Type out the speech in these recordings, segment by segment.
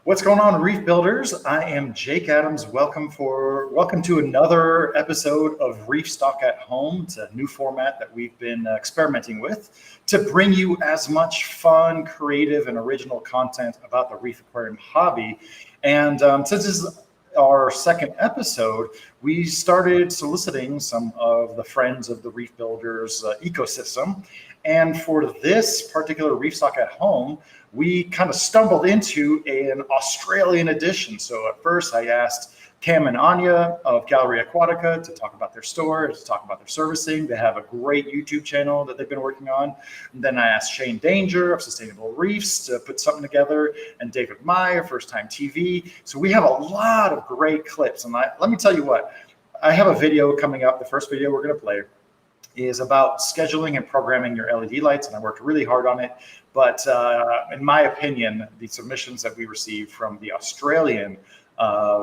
What's going on, Reef Builders? I am Jake Adams. Welcome to another episode of Reefstock at Home. It's a new format that we've been experimenting with to bring you as much fun, creative, and original content about the reef aquarium hobby. And since this is our second episode, we started soliciting some of the friends of the Reef Builders ecosystem. And for this particular Reefstock at Home, we kind of stumbled into an Australian edition. So at first I asked Cam and Anya of Gallery Aquatica to talk about their store, to talk about their servicing. They have a great YouTube channel that they've been working on. And then I asked Shane Danger of Sustainable Reefs to put something together, and David Meyer, First Time TV. So we have a lot of great clips. And let me tell you what, I have a video coming up. The first video we're going to play is about scheduling and programming your LED lights, and I worked really hard on it. But in my opinion, the submissions that we received from the Australian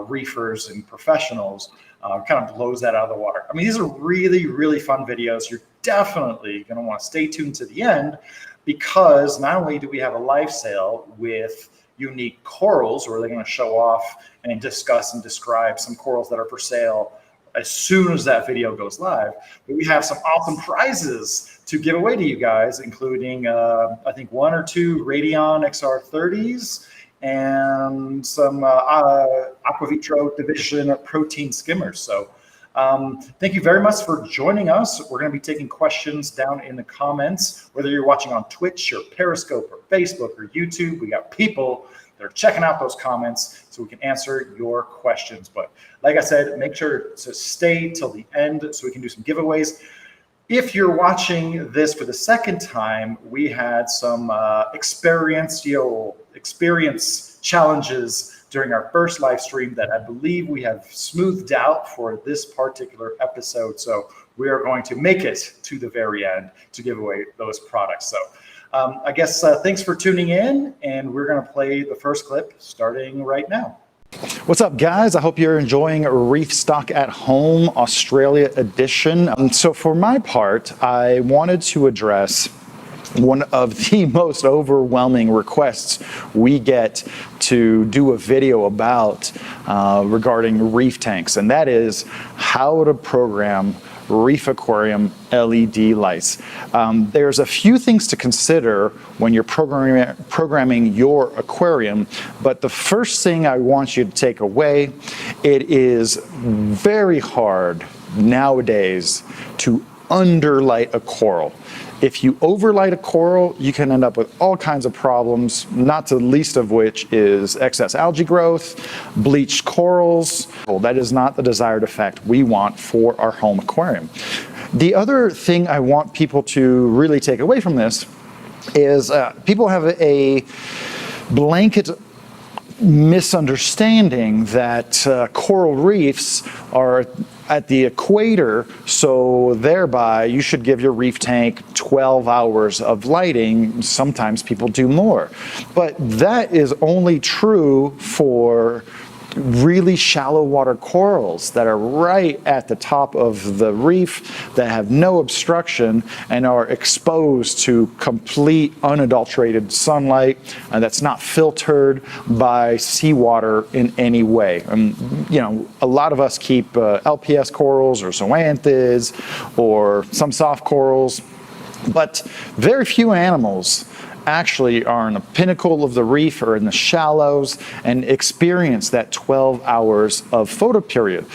reefers and professionals kind of blows that out of the water. I mean, these are really, really fun videos. You're definitely going to want to stay tuned to the end, because not only do we have a live sale with unique corals, where they're going to show off and discuss and describe some corals that are for sale as soon as that video goes live, but we have some awesome prizes to give away to you guys, including I think 1 or 2 Radion XR30s and some Aquavitro Division protein skimmers. So thank you very much for joining us. We're going to be taking questions down in the comments, whether you're watching on Twitch or Periscope or Facebook or YouTube. We got people that are checking out those comments so we can answer your questions. But like I said, make sure to stay till the end so we can do some giveaways. If you're watching this for the second time, we had some experience challenges during our first live stream that I believe we have smoothed out for this particular episode. So we are going to make it to the very end to give away those products. So I guess thanks for tuning in, and we're going to play the first clip starting right now. What's up, guys? I hope you're enjoying Reefstock at Home Australia edition. So for my part, I wanted to address one of the most overwhelming requests we get to do a video about regarding reef tanks, and that is how to program reef aquarium LED lights. There's a few things to consider when you're programming your aquarium, but the first thing I want you to take away, it is very hard nowadays to underlight a coral. If you overlight a coral, you can end up with all kinds of problems, not the least of which is excess algae growth, bleached corals. Well, that is not the desired effect we want for our home aquarium. The other thing I want people to really take away from this is people have a blanket misunderstanding that coral reefs are at the equator, so thereby you should give your reef tank 12 hours of lighting. Sometimes people do more, but that is only true for really shallow water corals that are right at the top of the reef, that have no obstruction and are exposed to complete unadulterated sunlight that's not filtered by seawater in any way. You know, a lot of us keep LPS corals or zoanthids or some soft corals, but very few animals actually are in the pinnacle of the reef or in the shallows and experience that 12 hours of photo period.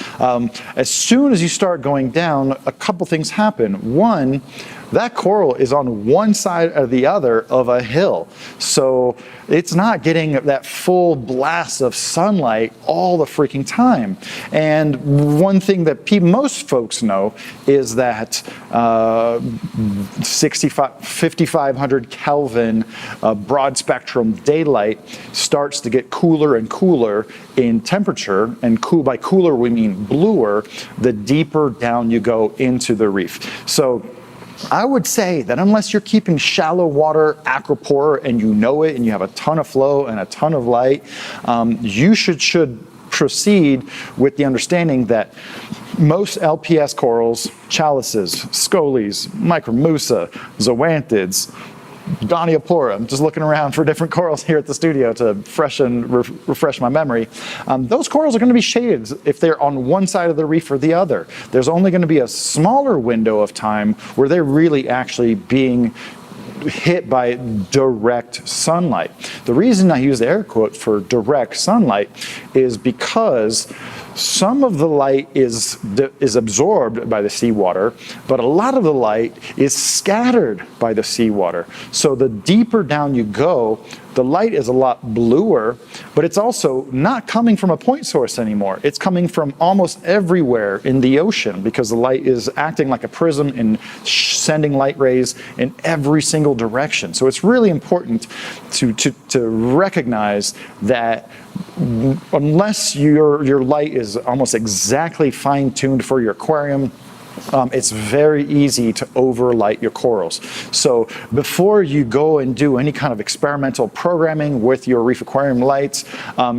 As soon as you start going down, a couple things happen. One, that coral is on one side or the other of a hill, so it's not getting that full blast of sunlight all the freaking time. And one thing that most folks know is that 5500 Kelvin broad spectrum daylight starts to get cooler and cooler in temperature, and by cooler we mean bluer, the deeper down you go into the reef. So I would say that unless you're keeping shallow water aquapore and you know it and you have a ton of flow and a ton of light, you should proceed with the understanding that most LPS corals, chalices, scolies, Micromoosa, zoanthids, Goniopra. I'm just looking around for different corals here at the studio to refresh my memory. Those corals are going to be shaded if they're on one side of the reef or the other. There's only going to be a smaller window of time where they're really actually being hit by direct sunlight. The reason I use the air quote for direct sunlight is because some of the light is absorbed by the seawater, but a lot of the light is scattered by the seawater. So the deeper down you go, the light is a lot bluer, but it's also not coming from a point source anymore. It's coming from almost everywhere in the ocean because the light is acting like a prism and sending light rays in every single direction. So it's really important to recognize that unless your light is almost exactly fine-tuned for your aquarium, it's very easy to overlight your corals. So before you go and do any kind of experimental programming with your reef aquarium lights,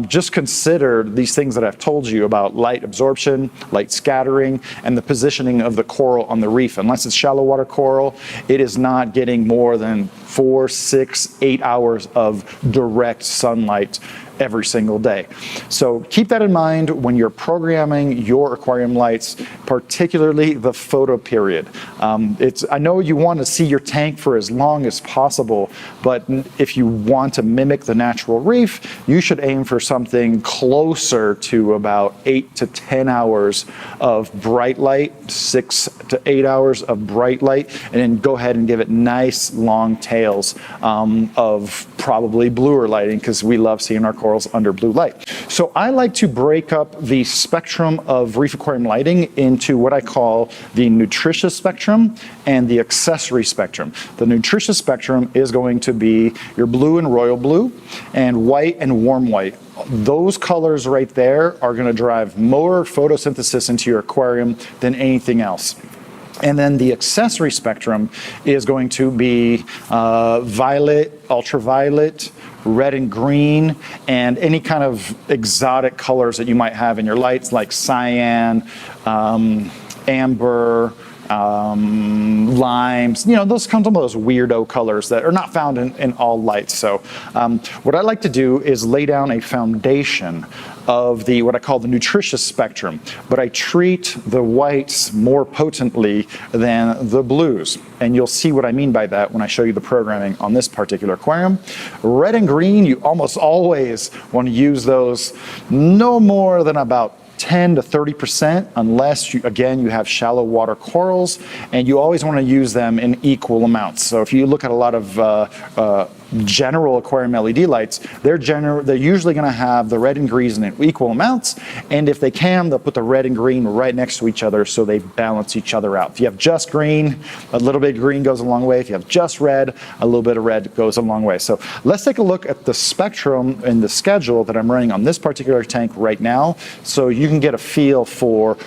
just consider these things that I've told you about light absorption, light scattering, and the positioning of the coral on the reef. Unless it's shallow water coral, it is not getting more than 4, 6, 8 hours of direct sunlight every single day. So keep that in mind when you're programming your aquarium lights, particularly the photo period. I know you want to see your tank for as long as possible, but if you want to mimic the natural reef, you should aim for something closer to about 8 to 10 hours of bright light, 6 to 8 hours of bright light, and then go ahead and give it nice long tails of probably bluer lighting, because we love seeing our corals under blue light. So I like to break up the spectrum of reef aquarium lighting into what I call the nutritious spectrum and the accessory spectrum. The nutritious spectrum is going to be your blue and royal blue and white and warm white. Those colors right there are going to drive more photosynthesis into your aquarium than anything else. And then the accessory spectrum is going to be violet, ultraviolet, red and green, and any kind of exotic colors that you might have in your lights, like cyan, amber, limes, those come from those weirdo colors that are not found in all lights. So what I like to do is lay down a foundation of what I call the nutritious spectrum, but I treat the whites more potently than the blues. And you'll see what I mean by that when I show you the programming on this particular aquarium. Red and green, you almost always want to use those no more than about 10 to 30%, unless, you have shallow water corals, and you always want to use them in equal amounts. So if you look at a lot of general aquarium LED lights, they're usually going to have the red and green in equal amounts, and if they can, they'll put the red and green right next to each other so they balance each other out. If you have just green, a little bit of green goes a long way. If you have just red, a little bit of red goes a long way. So let's take a look at the spectrum and the schedule that I'm running on this particular tank right now, so you can get a feel for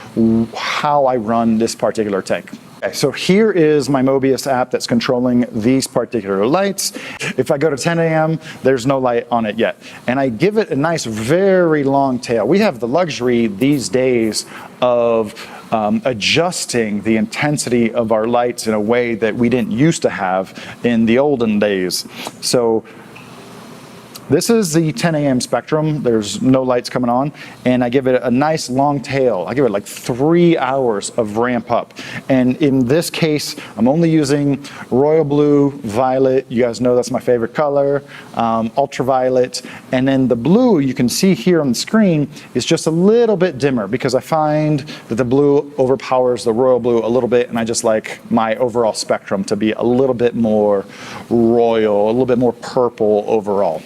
how I run this particular tank. Okay, so here is my Mobius app that's controlling these particular lights. If I go to 10 a.m., there's no light on it yet. And I give it a nice, very long tail. We have the luxury these days of adjusting the intensity of our lights in a way that we didn't used to have in the olden days. So this is the 10 a.m. spectrum. There's no lights coming on, and I give it a nice long tail. I give it like 3 hours of ramp up. And in this case, I'm only using royal blue, violet. You guys know that's my favorite color, ultraviolet. And then the blue, you can see here on the screen, is just a little bit dimmer because I find that the blue overpowers the royal blue a little bit, and I just like my overall spectrum to be a little bit more royal, a little bit more purple overall.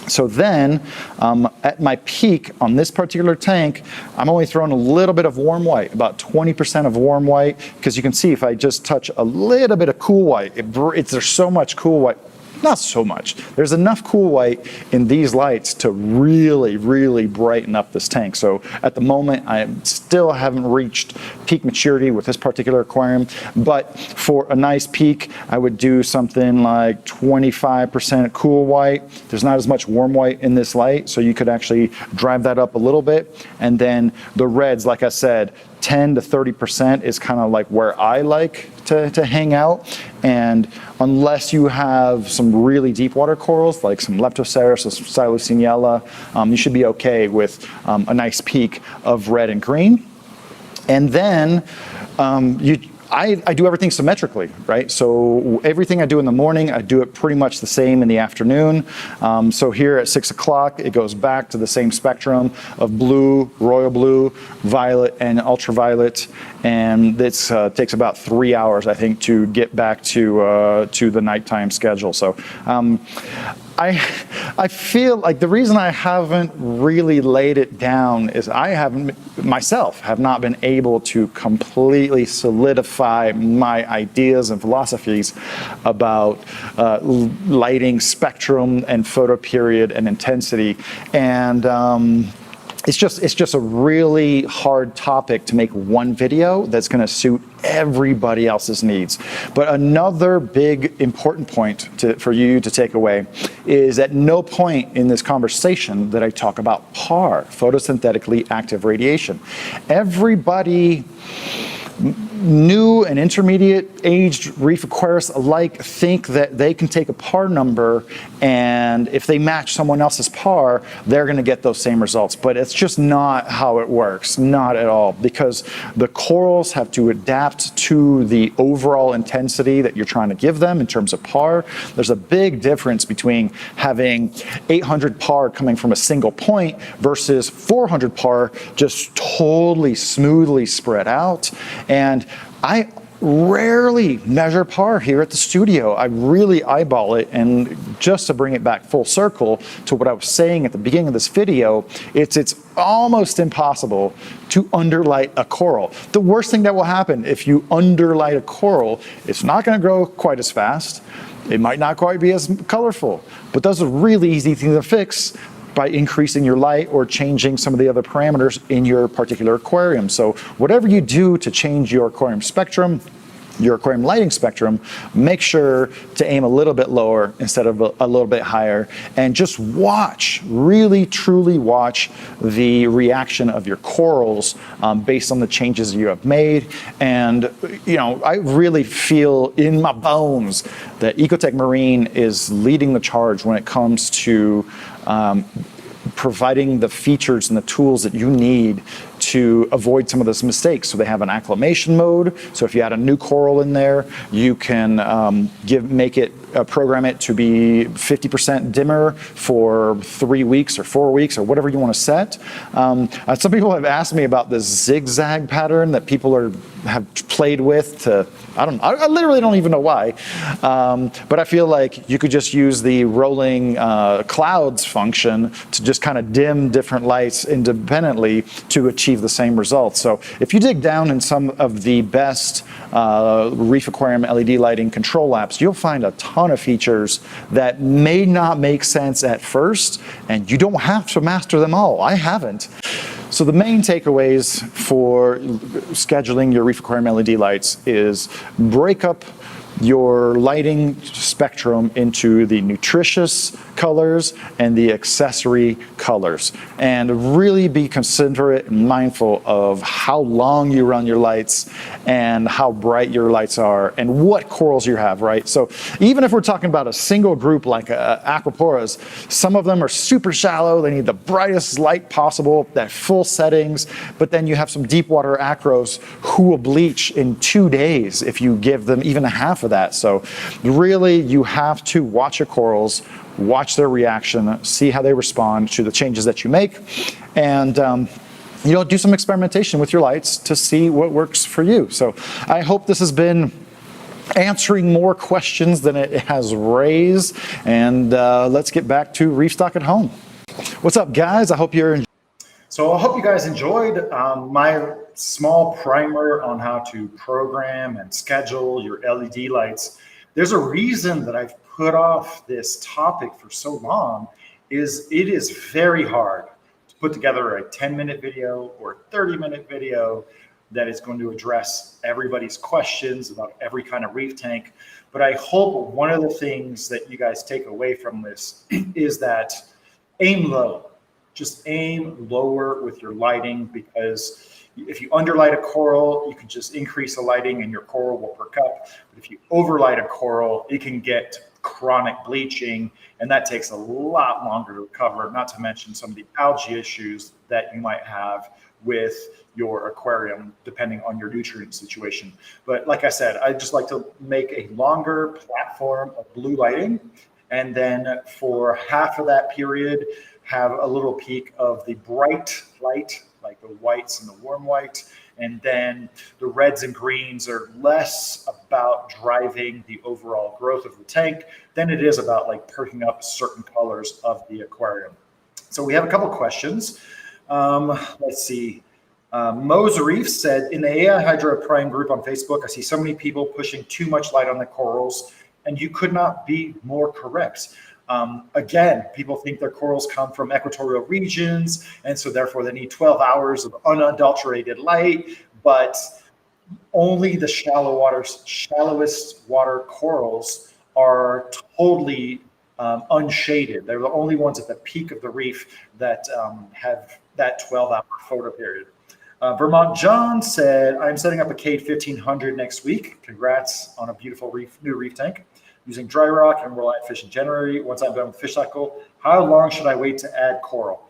So then, at my peak on this particular tank, I'm only throwing a little bit of warm white, about 20% of warm white, because you can see if I just touch a little bit of cool white, there's so much cool white. Not so much. There's enough cool white in these lights to really brighten up this tank. So at the moment, I still haven't reached peak maturity with this particular aquarium, but for a nice peak, I would do something like 25% cool white. There's not as much warm white in this light, so you could actually drive that up a little bit. And then the reds, like I said, 10 to 30% is kind of like where I like to hang out. And unless you have some really deep water corals, like some Leptoceras or some Silucinella, you should be okay with a nice peak of red and green. And then I do everything symmetrically, right? So everything I do in the morning, I do it pretty much the same in the afternoon. So here at 6 o'clock, it goes back to the same spectrum of blue, royal blue, violet, and ultraviolet. And it takes about 3 hours, I think, to get back to the nighttime schedule. So I feel like the reason I haven't really laid it down is I haven't myself have not been able to completely solidify my ideas and philosophies about lighting spectrum and photoperiod and intensity. And it's just a really hard topic to make one video that's going to suit everybody else's needs. But another big important point for you to take away is at no point in this conversation that I talk about PAR, photosynthetically active radiation. Everybody, new and intermediate aged reef aquarists alike, think that they can take a PAR number and if they match someone else's PAR, they're going to get those same results. But it's just not how it works, not at all, because the corals have to adapt to the overall intensity that you're trying to give them in terms of PAR. There's a big difference between having 800 PAR coming from a single point versus 400 PAR just totally smoothly spread out. And I rarely measure PAR here at the studio. I really eyeball it, and just to bring it back full circle to what I was saying at the beginning of this video, it's almost impossible to underlight a coral. The worst thing that will happen if you underlight a coral, it's not going to grow quite as fast. It might not quite be as colorful, but those are really easy things to fix by increasing your light or changing some of the other parameters in your particular aquarium. So whatever you do to change your aquarium spectrum, your aquarium lighting spectrum, make sure to aim a little bit lower instead of a little bit higher, and just watch, really truly watch the reaction of your corals based on the changes you have made. And you know, I really feel in my bones that Ecotech Marine is leading the charge when it comes to providing the features and the tools that you need to avoid some of those mistakes. So they have an acclimation mode. So if you add a new coral in there, you can program it to be 50% dimmer for 3 weeks or 4 weeks or whatever you want to set. Some people have asked me about this zigzag pattern that people have played with to, I literally don't even know why. But I feel like you could just use the rolling clouds function to just kind of dim different lights independently to achieve the same results. So if you dig down in some of the best Reef Aquarium LED lighting control apps, you'll find a ton of features that may not make sense at first, and you don't have to master them all. I haven't. So the main takeaways for scheduling your Reef Aquarium LED lights is break up your lighting spectrum into the nutritious colors and the accessory colors, and really be considerate and mindful of how long you run your lights and how bright your lights are and what corals you have, right? So even if we're talking about a single group like Aquaporas, some of them are super shallow, they need the brightest light possible, that full settings, but then you have some deep water acros who will bleach in 2 days if you give them even a half of that. So really you have to watch your corals, watch their reaction, see how they respond to the changes that you make, and do some experimentation with your lights to see what works for you. So I hope this has been answering more questions than it has raised, and let's get back to Reefstock at home. What's up, guys? I hope you're enjoying. So I hope you guys enjoyed my small primer on how to program and schedule your LED lights. There's a reason that I've put off this topic for so long. It is very hard to put together a 10-minute video or a 30-minute video that is going to address everybody's questions about every kind of reef tank. But I hope one of the things that you guys take away from this is that aim low. Just aim lower with your lighting, because If you underlight a coral, you can just increase the lighting and your coral will perk up. But if you overlight a coral, it can get chronic bleaching, and that takes a lot longer to recover, not to mention some of the algae issues that you might have with your aquarium, depending on your nutrient situation. But like I said, I just like to make a longer platform of blue lighting, and then for half of that period, have a little peak of the bright light, like the whites and the warm white. And then the reds and greens are less about driving the overall growth of the tank than it is about like perking up certain colors of the aquarium. So we have a couple questions. Let's see. Mo's Reef said, in the AI Hydra Prime group on Facebook, I see so many people pushing too much light on the corals, and you could not be more correct. Again, people think their corals come from equatorial regions, and so therefore they need 12 hours of unadulterated light, but only the shallowest water corals are totally unshaded. They're the only ones at the peak of the reef that have that 12-hour photo period. Vermont John said, I'm setting up a Cade 1500 next week. Congrats on a beautiful new reef tank. Using dry rock and we'll add fish in January. Once I'm done with fish cycle, how long should I wait to add coral?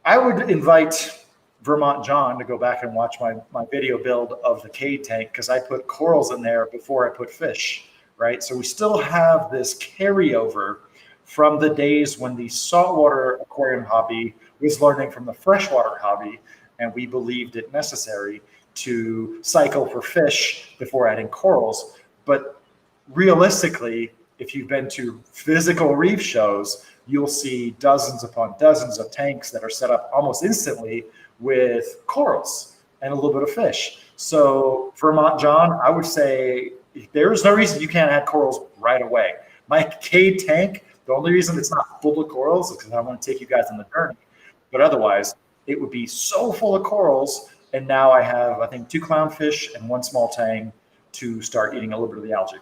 I would invite Vermont John to go back and watch my video build of the Cade tank, because I put corals in there before I put fish, right? So we still have this carryover from the days when the saltwater aquarium hobby was learning from the freshwater hobby, and we believed it necessary to cycle for fish before adding corals. But realistically, if you've been to physical reef shows, you'll see dozens upon dozens of tanks that are set up almost instantly with corals and a little bit of fish. So Vermont John, I would say there's no reason you can't add corals right away. My Cade tank, the only reason it's not full of corals is because I want to take you guys on the journey. But otherwise, it would be so full of corals. And now I have, I think, 2 clownfish and 1 small tang to start eating a little bit of the algae.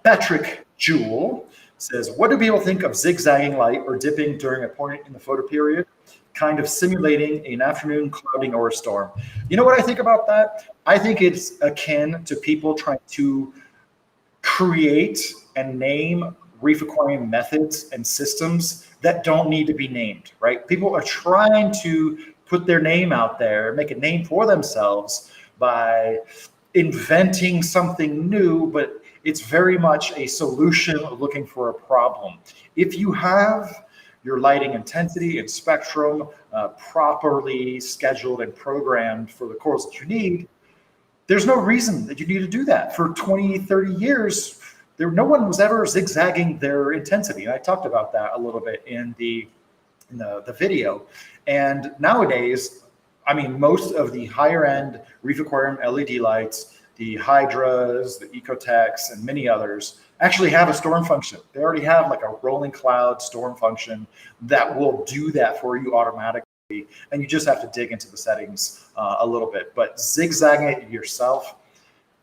Patrick Jewell says, what do people think of zigzagging light or dipping during a point in the photo period, kind of simulating an afternoon clouding or a storm? You know what I think about that? I think it's akin to people trying to create and name reef aquarium methods and systems that don't need to be named, right? People are trying to put their name out there, make a name for themselves by inventing something new, but it's very much a solution looking for a problem. If you have your lighting intensity and spectrum properly scheduled and programmed for the corals that you need, there's no reason that you need to do that. For 20, 30 years, no one was ever zigzagging their intensity. And I talked about that a little bit in the video. And nowadays, I mean, most of the higher end reef aquarium LED lights, the Hydras, the Ecotechs, and many others actually have a storm function. They already have like a rolling cloud storm function that will do that for you automatically. And you just have to dig into the settings a little bit. But zigzagging it yourself,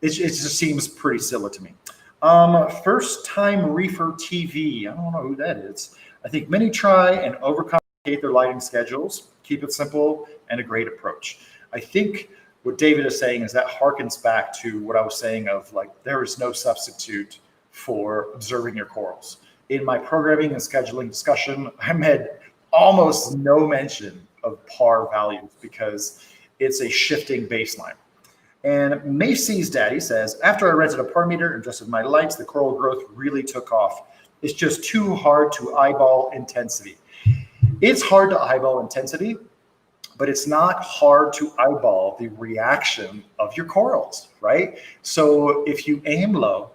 it just seems pretty silly to me. First time reefer TV. I don't know who that is. I think many try and overcomplicate their lighting schedules. Keep it simple and a great approach. I think what David is saying is that harkens back to what I was saying of like, there is no substitute for observing your corals. In my programming and scheduling discussion, I made almost no mention of par values because it's a shifting baseline. And Macy's daddy says, after I rented a par meter and adjusted my lights, the coral growth really took off. It's just too hard to eyeball intensity. It's hard to eyeball intensity, but it's not hard to eyeball the reaction of your corals, right? So if you aim low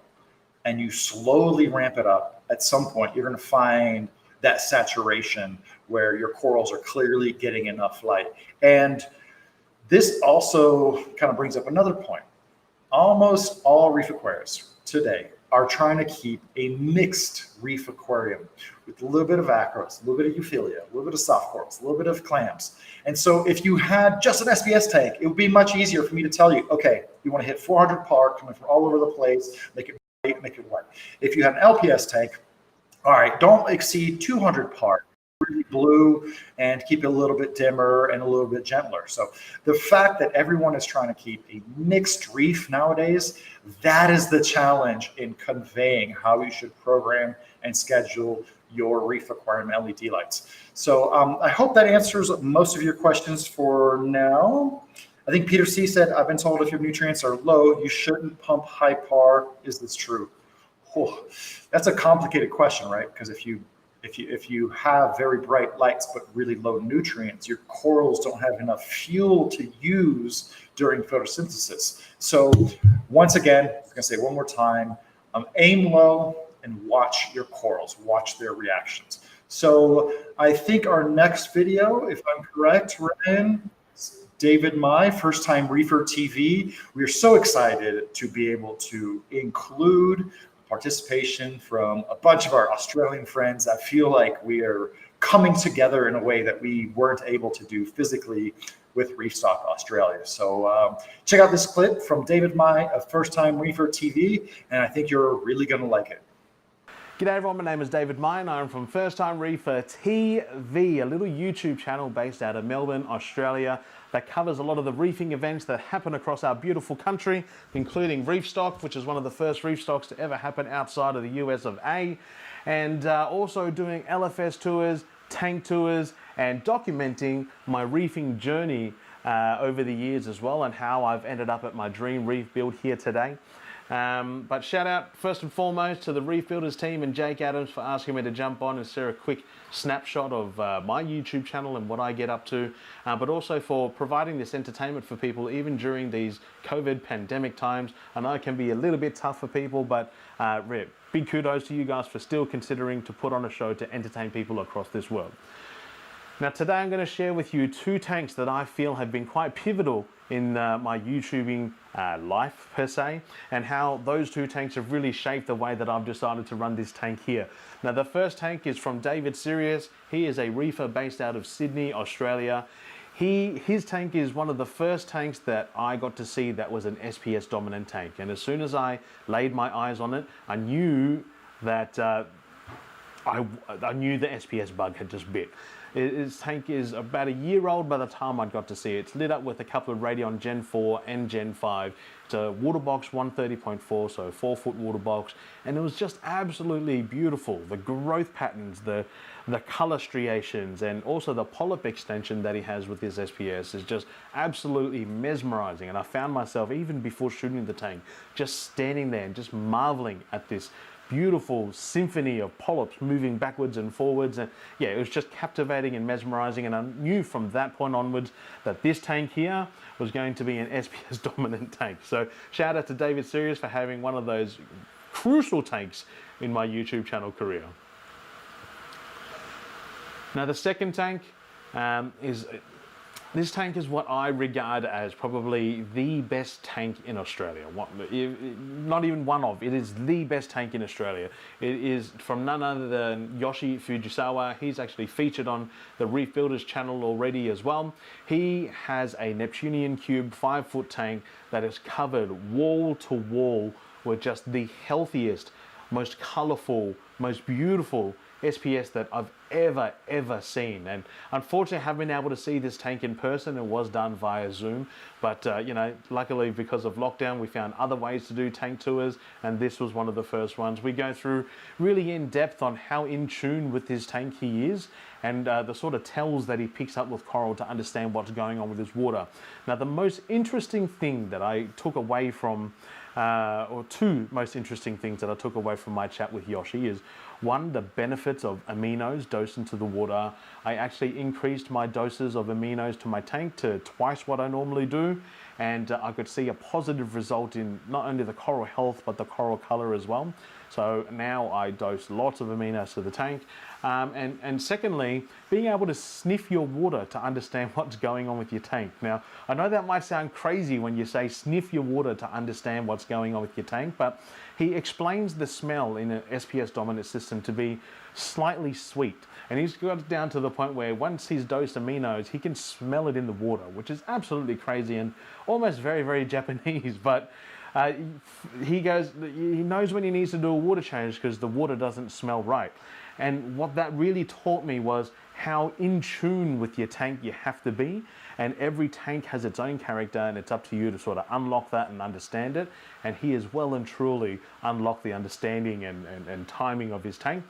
and you slowly ramp it up, at some point, you're gonna find that saturation where your corals are clearly getting enough light. And this also kind of brings up another point. Almost all reef aquariums today are trying to keep a mixed reef aquarium with a little bit of acros, a little bit of euphyllia, a little bit of soft corals, a little bit of clams. And so if you had just an SBS tank, it would be much easier for me to tell you, okay, you want to hit 400 par coming from all over the place, make it bright, make it white. If you had an LPS tank, all right, don't exceed 200 par, really blue and keep it a little bit dimmer and a little bit gentler. So the fact that everyone is trying to keep a mixed reef nowadays, that is the challenge in conveying how you should program and schedule your Reef Aquarium LED lights. So I hope that answers most of your questions for now. I think Peter C said, I've been told if your nutrients are low, you shouldn't pump high par. Is this true? Oh, that's a complicated question, right? Because if you have very bright lights but really low nutrients, your corals don't have enough fuel to use during photosynthesis. So once again, I'm going to say one more time, aim low and watch your corals, watch their reactions. So I think our next video, if I'm correct, Ryan, David Meyer, First Time Reefer TV. We are so excited to be able to include participation from a bunch of our Australian friends. I feel like we are coming together in a way that we weren't able to do physically with Reefstock Australia. So check out this clip from David Meyer of First Time Reefer TV, and I think you're really going to like it. G'day everyone, my name is David Meyer and I'm from First Time Reefer TV, a little YouTube channel based out of Melbourne, Australia, that covers a lot of the reefing events that happen across our beautiful country, including Reefstock, which is one of the first Reefstocks to ever happen outside of the US of A, and also doing LFS tours, tank tours, and documenting my reefing journey over the years as well, and how I've ended up at my dream reef build here today. But shout out first and foremost to the Reef Builders team and Jake Adams for asking me to jump on and share a quick snapshot of my YouTube channel and what I get up to, but also for providing this entertainment for people even during these COVID pandemic times. I know it can be a little bit tough for people, but big kudos to you guys for still considering to put on a show to entertain people across this world. Now today I'm going to share with you two tanks that I feel have been quite pivotal in my YouTubing life per se, and how those two tanks have really shaped the way that I've decided to run this tank here. Now the first tank is from David Sirius. He is a reefer based out of Sydney, Australia. His tank is one of the first tanks that I got to see that was an SPS dominant tank, and as soon as I laid my eyes on it, I knew that I knew the SPS bug had just bit. His tank is about a year old by the time I got to see it. It's lit up with a couple of Radion Gen 4 and Gen 5. It's a water box 130.4, so 4-foot water box, and it was just absolutely beautiful. The growth patterns, the color striations, and also the polyp extension that he has with his SPS is just absolutely mesmerizing. And I found myself, even before shooting the tank, just standing there and just marveling at this beautiful symphony of polyps moving backwards and forwards, and yeah, it was just captivating and mesmerizing. And I knew from that point onwards that this tank here was going to be an SPS dominant tank. So shout out to David Sirius for having one of those crucial tanks in my YouTube channel career. Now the second tank this tank is what I regard as probably the best tank in Australia. Not even one of, it is the best tank in Australia. It is from none other than Yoshi Fujisawa. He's actually featured on the Reef Builders channel already as well. He has a Neptunian Cube 5-foot tank that is covered wall to wall with just the healthiest, most colorful, most beautiful SPS that I've ever seen. And unfortunately I haven't been able to see this tank in person. It was done via Zoom, but you know, luckily because of lockdown we found other ways to do tank tours, and this was one of the first ones. We go through really in depth on how in tune with his tank he is, and the sort of tells that he picks up with coral to understand what's going on with his water. Now the most interesting thing that I took away from or two most interesting things that I took away from my chat with Yoshi is, one, the benefits of aminos dosed into the water. I actually increased my doses of aminos to my tank to twice what I normally do, and I could see a positive result in not only the coral health but the coral color as well. So now I dose lots of aminos to the tank. And secondly, being able to sniff your water to understand what's going on with your tank. Now, I know that might sound crazy when you say sniff your water to understand what's going on with your tank, but he explains the smell in an SPS dominant system to be slightly sweet. And he's got it down to the point where once he's dosed aminos, he can smell it in the water, which is absolutely crazy and almost very Japanese. But he knows when he needs to do a water change because the water doesn't smell right. And what that really taught me was how in tune with your tank you have to be. And every tank has its own character, and it's up to you to sort of unlock that and understand it. And he has well and truly unlocked the understanding and timing of his tank.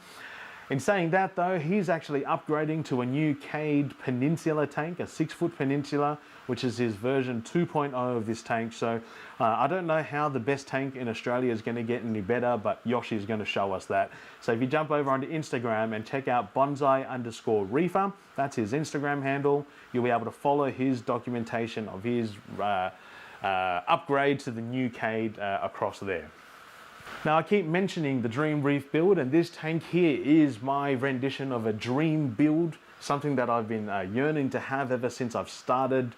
In saying that though, he's actually upgrading to a new Cade Peninsula tank, a 6-foot Peninsula, which is his version 2.0 of this tank. So I don't know how the best tank in Australia is going to get any better, but Yoshi is going to show us that. So if you jump over onto Instagram and check out bonsai_reefer, that's his Instagram handle, you'll be able to follow his documentation of his upgrade to the new Cade across there. Now I keep mentioning the Dream Reef build, and this tank here is my rendition of a dream build, something that I've been yearning to have ever since I've started,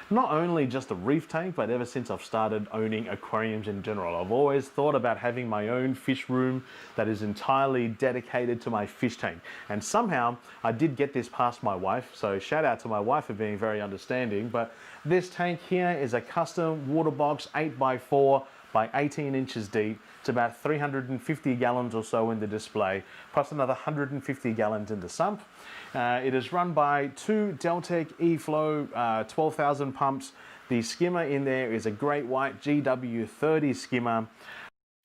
not only just a reef tank, but ever since I've started owning aquariums in general. I've always thought about having my own fish room that is entirely dedicated to my fish tank. And somehow I did get this past my wife, so shout out to my wife for being very understanding. But this tank here is a custom water box 8x4 by 18 inches deep. It's about 350 gallons or so in the display, plus another 150 gallons in the sump. It is run by 2 Deltec E-Flow 12,000 pumps. The skimmer in there is a great white GW30 skimmer.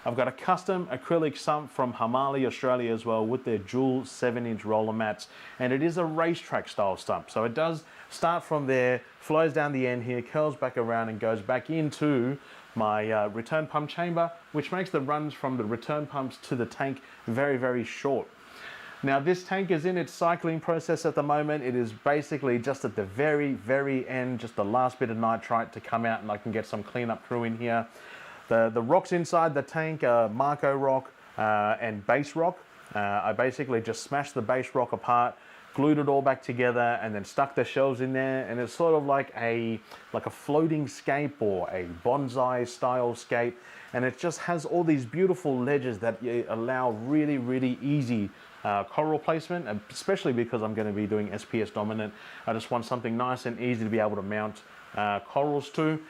I've got a custom acrylic sump from Hamali, Australia as well, with their dual 7-inch roller mats. And it is a racetrack style sump. So it does start from there, flows down the end here, curls back around and goes back into my return pump chamber, which makes the runs from the return pumps to the tank very, very short. Now this tank is in its cycling process at the moment. It is basically just at the very, very end, just the last bit of nitrite to come out and I can get some cleanup crew in here. The rocks inside the tank are Marco rock and base rock. I basically just smashed the base rock apart, glued it all back together, and then stuck the shells in there, and it's sort of like a floating scape or a bonsai style scape, and it just has all these beautiful ledges that allow really, really easy coral placement, especially because I'm going to be doing SPS dominant. I just want something nice and easy to be able to mount corals to.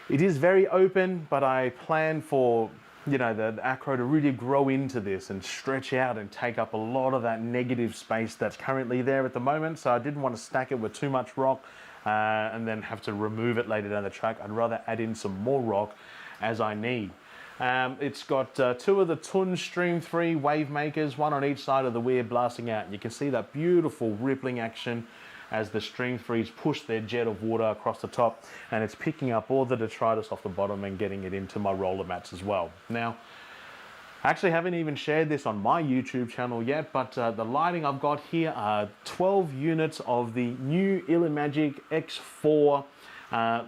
It is very open, but I plan for the acro to really grow into this and stretch out and take up a lot of that negative space that's currently there at the moment. So I didn't want to stack it with too much rock and then have to remove it later down the track. I'd rather add in some more rock as I need. It's got 2 of the Tun Stream 3 wave makers, 1 on each side of the weir blasting out. You can see that beautiful rippling action as the Stream 3s push their jet of water across the top, and it's picking up all the detritus off the bottom and getting it into my roller mats as well. Now, I actually haven't even shared this on my YouTube channel yet, but the lighting I've got here are 12 units of the new Illumagic X4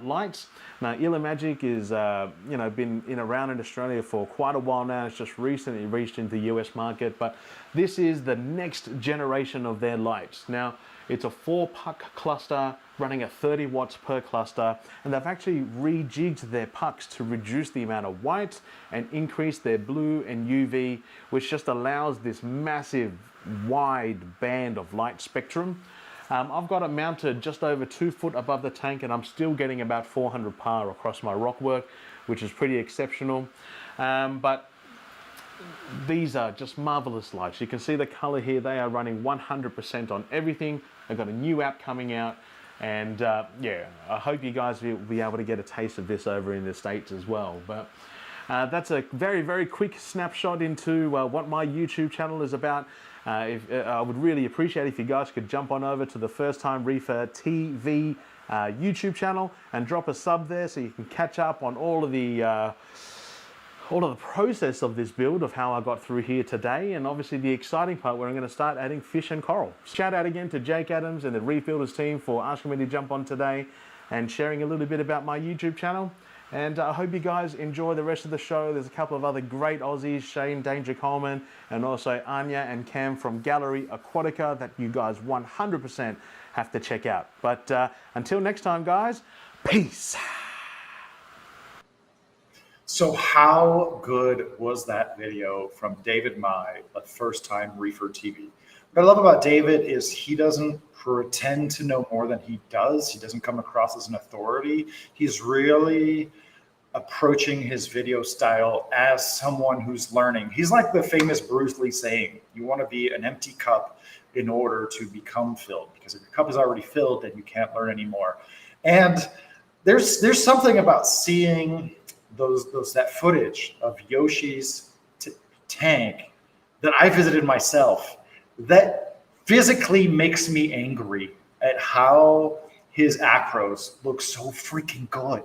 lights. Now Illumagic is been around in Australia for quite a while now. It's just recently reached into the US market, but this is the next generation of their lights. Now it's a 4-puck cluster running at 30 watts per cluster, and they've actually rejigged their pucks to reduce the amount of white and increase their blue and UV, which just allows this massive wide band of light spectrum. I've got it mounted just over 2 foot above the tank, and I'm still getting about 400 par across my rock work, which is pretty exceptional. But these are just marvelous lights. You can see the color here. They are running 100% on everything. I've got a new app coming out, and yeah, I hope you guys will be able to get a taste of this over in the States as well. But that's a very, very quick snapshot into what my YouTube channel is about. I would really appreciate if you guys could jump on over to the First Time Reefer TV YouTube channel and drop a sub there so you can catch up on all of the process of this build, of how I got through here today, and obviously the exciting part where I'm going to start adding fish and coral. Shout out again to Jake Adams and the Reef Builders team for asking me to jump on today and sharing a little bit about my YouTube channel. And I hope you guys enjoy the rest of the show. There's a couple of other great Aussies, Shane Danger Coleman, and also Anya and Cam from Gallery Aquatica, that you guys 100% have to check out. But until next time, guys, peace. So how good was that video from David Meyer at First Time Reefer TV? What I love about David is he doesn't pretend to know more than he does. He doesn't come across as an authority. He's really approaching his video style as someone who's learning. He's like the famous Bruce Lee saying, you want to be an empty cup in order to become filled, because if your cup is already filled, then you can't learn anymore. And there's something about seeing that footage of Yoshi's tank that I visited myself that physically makes me angry at how his acros look so freaking good.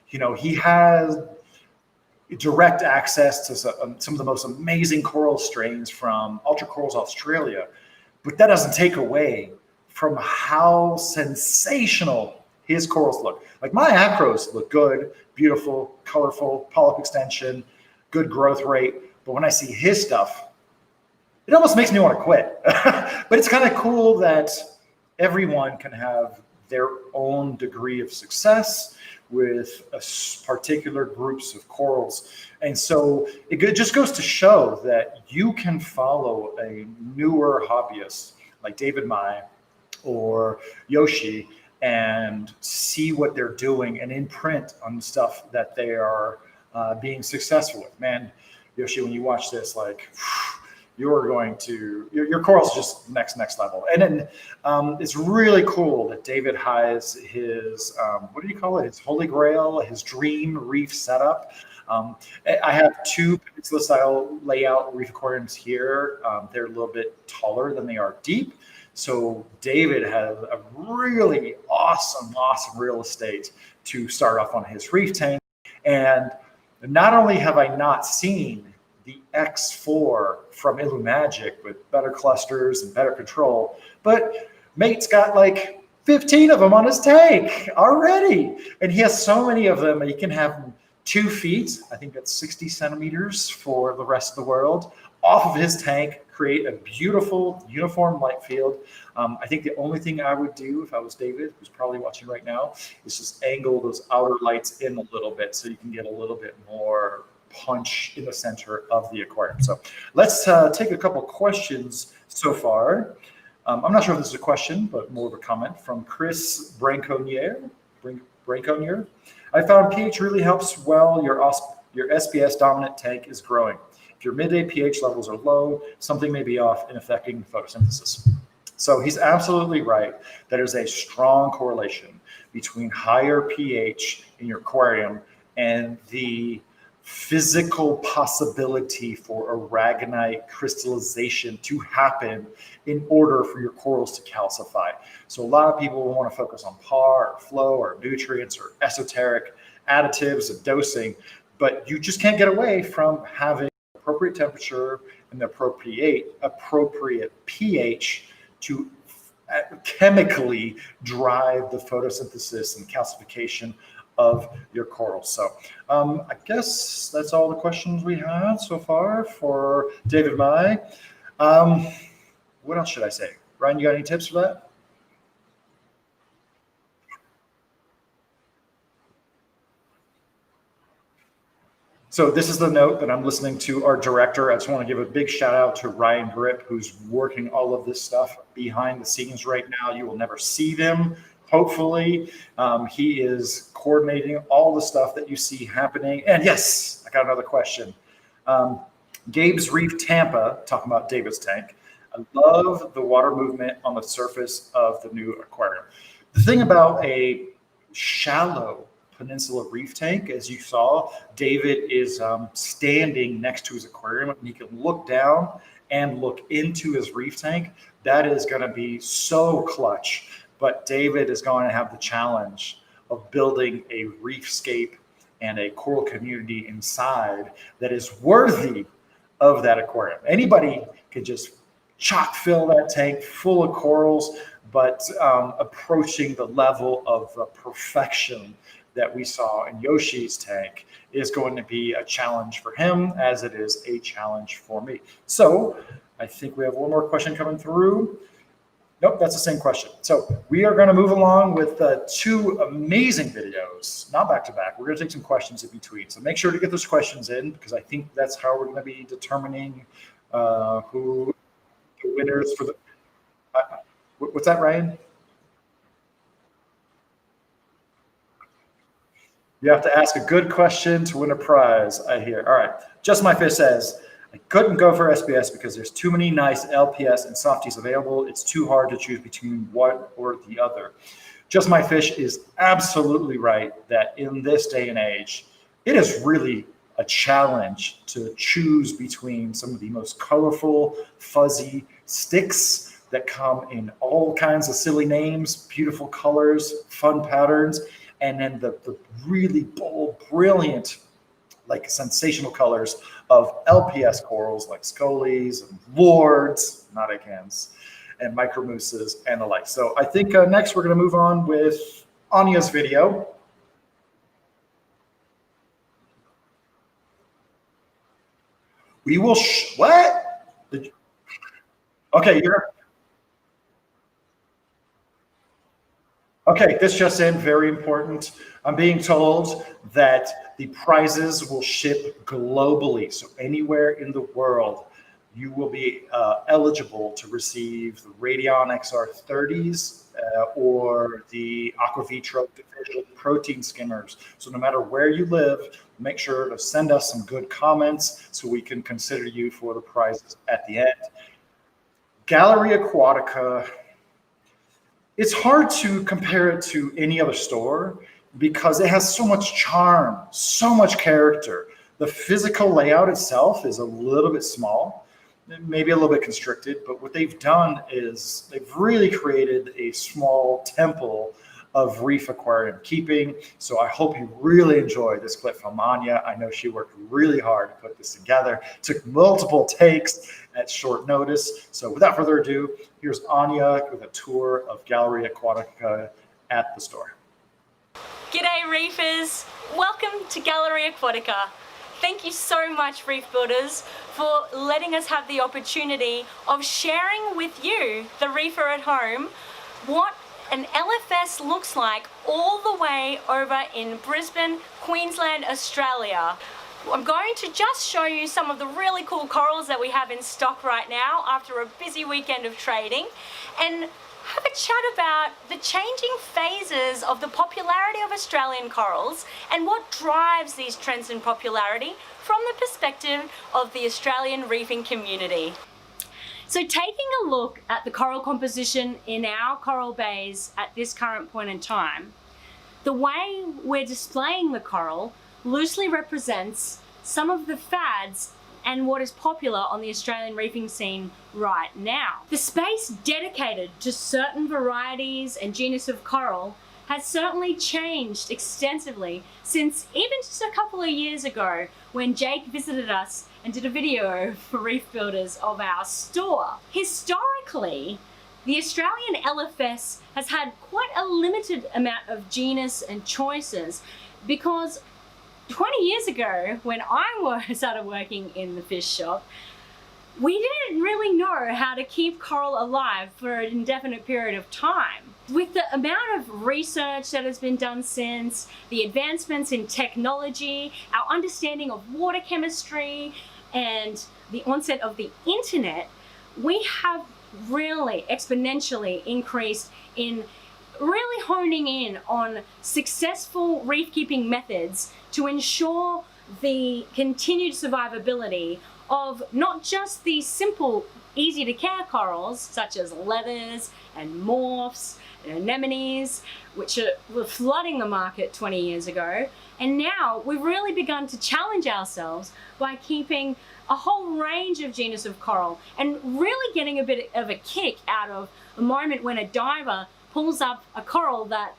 You know, he has direct access to some of the most amazing coral strains from Ultra Corals Australia, but that doesn't take away from how sensational his corals look. Like my acros look good, beautiful, colorful, polyp extension, good growth rate. But when I see his stuff, it almost makes me want to quit. But it's kind of cool that everyone can have their own degree of success with particular groups of corals. And so it just goes to show that you can follow a newer hobbyist like David Meyer or Yoshi and see what they're doing and imprint on stuff that they are being successful with. Man, Yoshi, when you watch this, like, you're going to, your coral's just next level. And then it's really cool that David has his, what do you call it? His holy grail, his dream reef setup. I have two peninsula style layout reef aquariums here. They're a little bit taller than they are deep. So David has a really awesome real estate to start off on his reef tank. And not only have I not seen the X4 from Illumagic with better clusters and better control, but mate's got like 15 of them on his tank already. And he has so many of them, he can have 2 feet, I think that's 60 centimeters for the rest of the world, off of his tank, create a beautiful uniform light field. I think the only thing I would do if I was David, who's probably watching right now, is just angle those outer lights in a little bit so you can get a little bit more punch in the center of the aquarium. So let's take a couple questions so far. I'm not sure if this is a question, but more of a comment from Chris Branconier. I found pH really helps while your SPS dominant tank is growing. If your midday pH levels are low, something may be off in affecting photosynthesis. So he's absolutely right. There's a strong correlation between higher pH in your aquarium and the physical possibility for aragonite crystallization to happen in order for your corals to calcify. So a lot of people want to focus on PAR or flow or nutrients or esoteric additives and dosing, but you just can't get away from having appropriate temperature and the appropriate pH to chemically drive the photosynthesis and calcification of your corals. So I guess that's all the questions we have so far for David Mai. What else should I say? Ryan, you got any tips for that? So this is the note that I'm listening to our director. I just want to give a big shout out to Ryan Grip, who's working all of this stuff behind the scenes right now. You will never see them. Hopefully, he is coordinating all the stuff that you see happening. And yes, I got another question. Gabe's Reef Tampa, talking about David's tank. I love the water movement on the surface of the new aquarium. The thing about a shallow peninsula reef tank, as you saw, David is standing next to his aquarium and he can look down and look into his reef tank. That is going to be so clutch. But David is going to have the challenge of building a reefscape and a coral community inside that is worthy of that aquarium. Anybody could just chock fill that tank full of corals, but approaching the level of perfection that we saw in Yoshi's tank is going to be a challenge for him, as it is a challenge for me. So I think we have one more question coming through. Nope, that's the same question. So we are going to move along with 2 amazing videos, not back to back. We're going to take some questions in between. So make sure to get those questions in, because I think that's how we're going to be determining who the winners for the. What's that, Ryan? You have to ask a good question to win a prize, I hear. All right. Just My Fish says, I couldn't go for SBS because there's too many nice LPS and softies available. It's too hard to choose between one or the other. Just My Fish is absolutely right that in this day and age, it is really a challenge to choose between some of the most colorful, fuzzy sticks that come in all kinds of silly names, beautiful colors, fun patterns, and then the really bold, brilliant, like sensational colors of LPS corals like Scolies and Lords, not Icans, and Micromoosas and the like. So I think next we're going to move on with Anya's video. We will, what? Okay, okay, this just in, very important. I'm being told that the prizes will ship globally. So anywhere in the world, you will be eligible to receive the Radion XR30s or the Aquavitro protein skimmers. So no matter where you live, make sure to send us some good comments so we can consider you for the prizes at the end. Gallery Aquatica, it's hard to compare it to any other store because it has so much charm, so much character. The physical layout itself is a little bit small, maybe a little bit constricted, but what they've done is they've really created a small temple of reef aquarium keeping. So I hope you really enjoy this clip from Anya. I know she worked really hard to put this together, took multiple takes at short notice. So without further ado, here's Anya with a tour of Gallery Aquatica at the store. G'day Reefers, welcome to Gallery Aquatica. Thank you so much, Reef Builders, for letting us have the opportunity of sharing with you, the reefer at home, what an LFS looks like all the way over in Brisbane, Queensland, Australia. I'm going to just show you some of the really cool corals that we have in stock right now after a busy weekend of trading, and have a chat about the changing phases of the popularity of Australian corals and what drives these trends in popularity from the perspective of the Australian reefing community. So taking a look at the coral composition in our coral bays at this current point in time, the way we're displaying the coral loosely represents some of the fads and what is popular on the Australian reefing scene right now. The space dedicated to certain varieties and genus of coral has certainly changed extensively since even just a couple of years ago when Jake visited us and did a video for Reef Builders of our store. Historically, the Australian LFS has had quite a limited amount of genus and choices because 20 years ago, when I started working in the fish shop, we didn't really know how to keep coral alive for an indefinite period of time. With the amount of research that has been done since, the advancements in technology, our understanding of water chemistry, and the onset of the internet, we have really exponentially increased in really honing in on successful reef keeping methods to ensure the continued survivability of not just these simple, easy to care corals such as leathers and morphs and anemones, which were flooding the market 20 years ago. And now we've really begun to challenge ourselves by keeping a whole range of genus of coral and really getting a bit of a kick out of a moment when a diver pulls up a coral that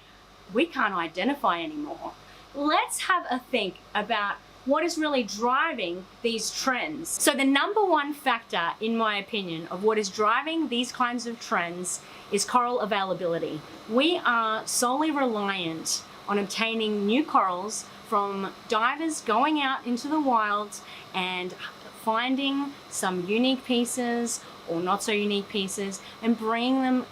we can't identify anymore. Let's have a think about what is really driving these trends. So the number one factor, in my opinion, of what is driving these kinds of trends is coral availability. We are solely reliant on obtaining new corals from divers going out into the wild and finding some unique pieces or not so unique pieces and bringing them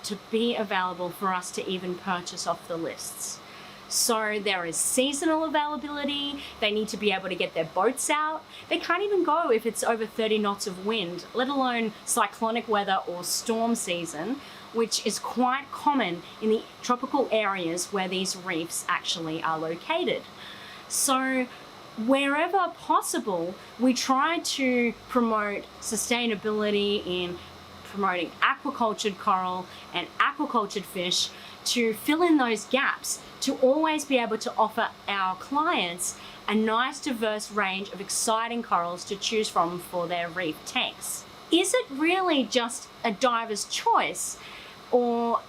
to be available for us to even purchase off the lists. So there is seasonal availability. They need to be able to get their boats out. They can't even go if it's over 30 knots of wind, let alone cyclonic weather or storm season, which is quite common in the tropical areas where these reefs actually are located. So wherever possible, we try to promote sustainability in promoting aquacultured coral and aquacultured fish to fill in those gaps, to always be able to offer our clients a nice diverse range of exciting corals to choose from for their reef tanks. Is it really just a diver's choice, or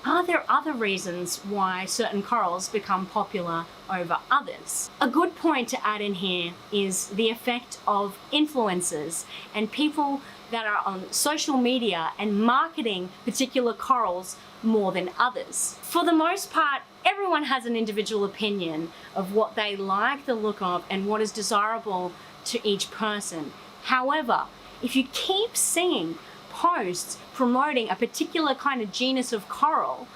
are there other reasons why certain corals become popular over others? A good point to add in here is the effect of influencers and people that are on social media and marketing particular corals more than others. For the most part, everyone has an individual opinion of what they like the look of and what is desirable to each person. However, if you keep seeing posts promoting a particular kind of genus of coral,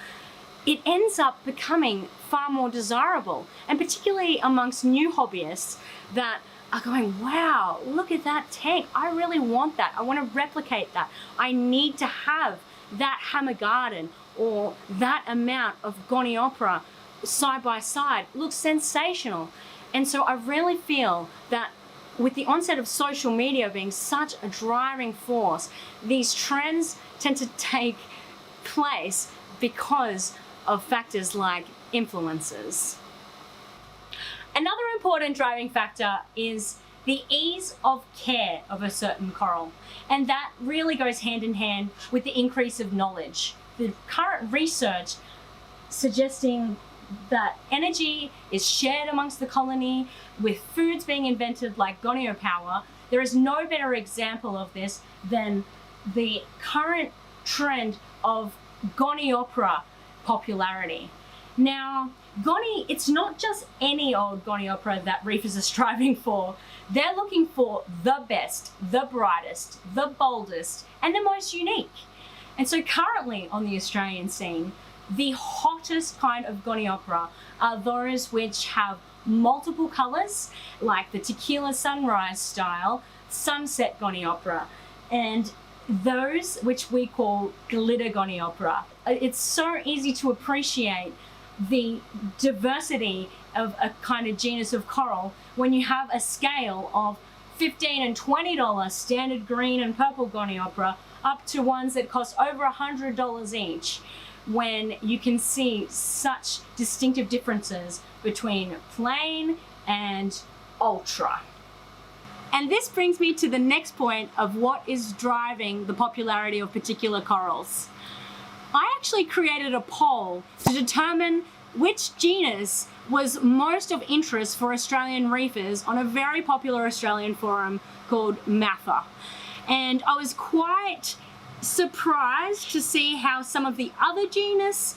it ends up becoming far more desirable, and particularly amongst new hobbyists that are going, wow, look at that tank, I really want that, I want to replicate that, I need to have that hammer garden or that amount of Goniopra side by side, looks sensational. And so I really feel that with the onset of social media being such a driving force, these trends tend to take place because of factors like influencers. Another important driving factor is the ease of care of a certain coral, and that really goes hand in hand with the increase of knowledge. The current research suggesting that energy is shared amongst the colony, with foods being invented like Goniopra. There is no better example of this than the current trend of Goniopra popularity. Now, it's not just any old Goniopra that reefers are striving for. They're looking for the best, the brightest, the boldest, and the most unique. And so currently on the Australian scene, the hottest kind of Goniopra are those which have multiple colours, like the tequila sunrise style, sunset Goniopra, and those which we call glitter Goniopra. It's so easy to appreciate the diversity of a kind of genus of coral when you have a scale of $15 and $20 standard green and purple Goniopra up to ones that cost over $100 each, when you can see such distinctive differences between plain and ultra. And this brings me to the next point of what is driving the popularity of particular corals. I actually created a poll to determine which genus was most of interest for Australian reefers on a very popular Australian forum called Mather. And I was quite surprised to see how some of the other genus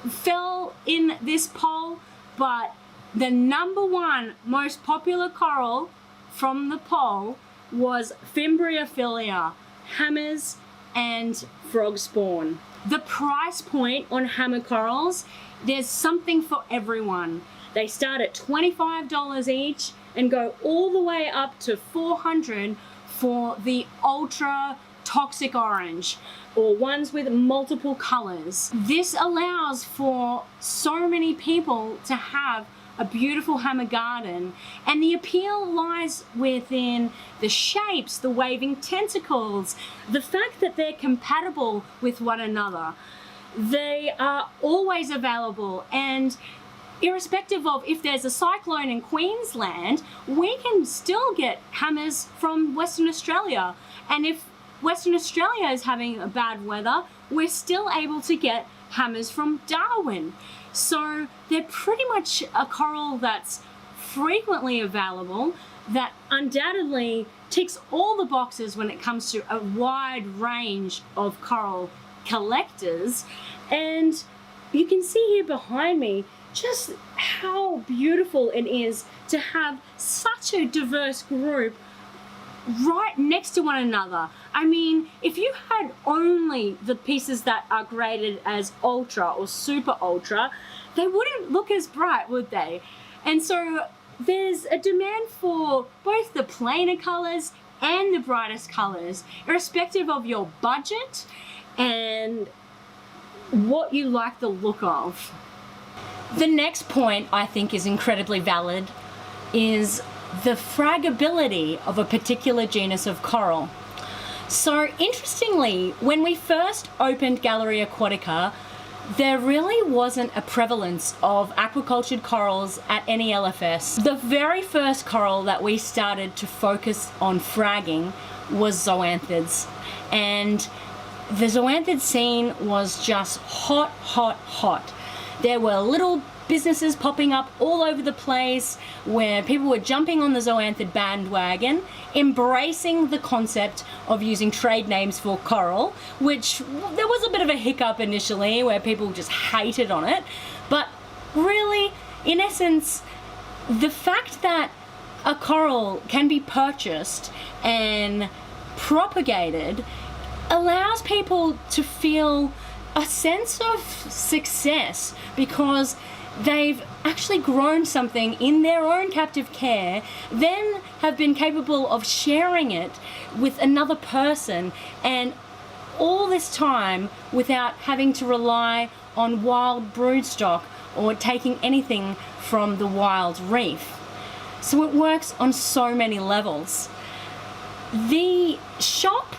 fell in this poll, but the number one most popular coral from the poll was Fimbriophilia, hammers and frog spawn. The price point on hammer corals, there's something for everyone. They start at $25 each and go all the way up to $400 for the ultra toxic orange, or ones with multiple colors. This allows for so many people to have a beautiful hammer garden, and the appeal lies within the shapes, the waving tentacles, the fact that they're compatible with one another. They are always available, and irrespective of if there's a cyclone in Queensland, we can still get hammers from Western Australia. And if Western Australia is having a bad weather, we're still able to get hammers from Darwin. So they're pretty much a coral that's frequently available, that undoubtedly ticks all the boxes when it comes to a wide range of coral collectors. And you can see here behind me just how beautiful it is to have such a diverse group right next to one another. I mean, if you had only the pieces that are graded as ultra or super ultra, they wouldn't look as bright, would they? And so there's a demand for both the plainer colors and the brightest colors, irrespective of your budget and what you like the look of. The next point I think is incredibly valid. is the fragability of a particular genus of coral. So interestingly, when we first opened Gallery Aquatica, there really wasn't a prevalence of aquacultured corals at any LFS. The very first coral that we started to focus on fragging was zoanthids. And the zoanthid scene was just hot, hot, hot. There were little businesses popping up all over the place where people were jumping on the zoanthid bandwagon, embracing the concept of using trade names for coral, which there was a bit of a hiccup initially where people just hated on it. But really, in essence, the fact that a coral can be purchased and propagated allows people to feel a sense of success because they've actually grown something in their own captive care, then have been capable of sharing it with another person, and all this time without having to rely on wild broodstock or taking anything from the wild reef. So it works on so many levels. The shop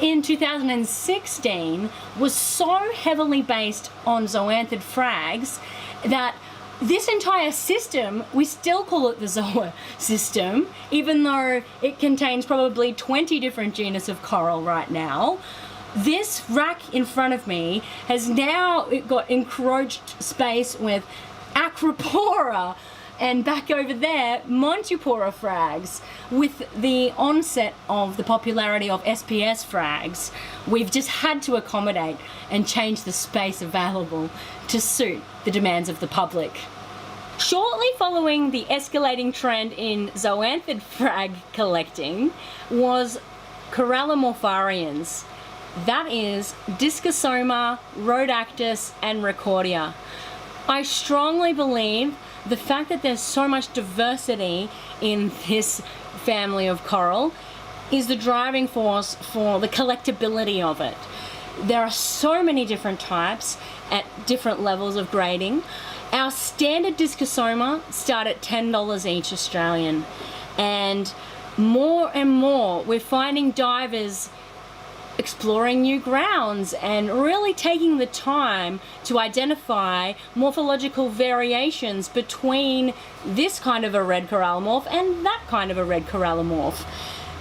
in 2016 was so heavily based on zoanthid frags that this entire system, we still call it the Zoa system, even though it contains probably 20 different genus of coral right now. This rack in front of me has now got encroached space with Acropora, and back over there, Montipora frags. With the onset of the popularity of SPS frags, we've just had to accommodate and change the space available to suit the demands of the public. Shortly following the escalating trend in zoanthid frag collecting was Corallimorpharians. That is Discosoma, Rhodactis, and Recordia. I strongly believe the fact that there's so much diversity in this family of coral is the driving force for the collectability of it. There are so many different types at different levels of grading. Our standard Discosoma start at $10 each Australian, and more we're finding divers exploring new grounds and really taking the time to identify morphological variations between this kind of a red corallimorph and that kind of a red corallimorph.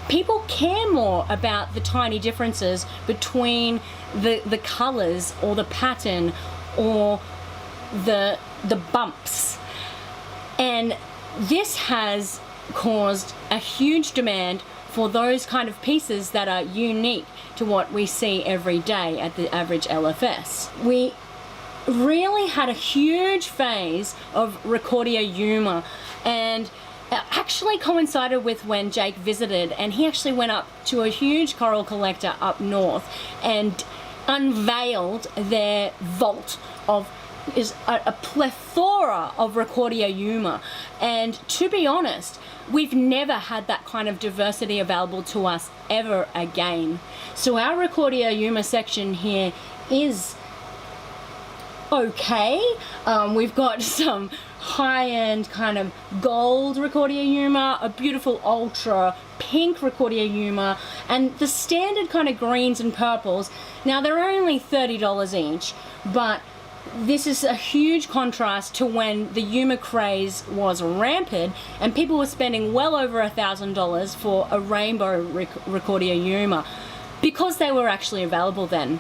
People care more about the tiny differences between the colors or the pattern or the bumps, and this has caused a huge demand for those kind of pieces that are unique to what we see every day at the average LFS. We really had a huge phase of Recordia Yuma, and it actually coincided with when Jake visited, and he actually went up to a huge coral collector up north and unveiled their vault of a plethora of Recordia Yuma. And to be honest, we've never had that kind of diversity available to us ever again. So our Recordia Yuma section here is okay. We've got some high-end kind of gold Recordia Yuma, a beautiful ultra pink Recordia Yuma, and the standard kind of greens and purples. Now they're only $30 each, but this is a huge contrast to when the Yuma craze was rampant and people were spending well over $1,000 for a rainbow Recordia Yuma because they were actually available then.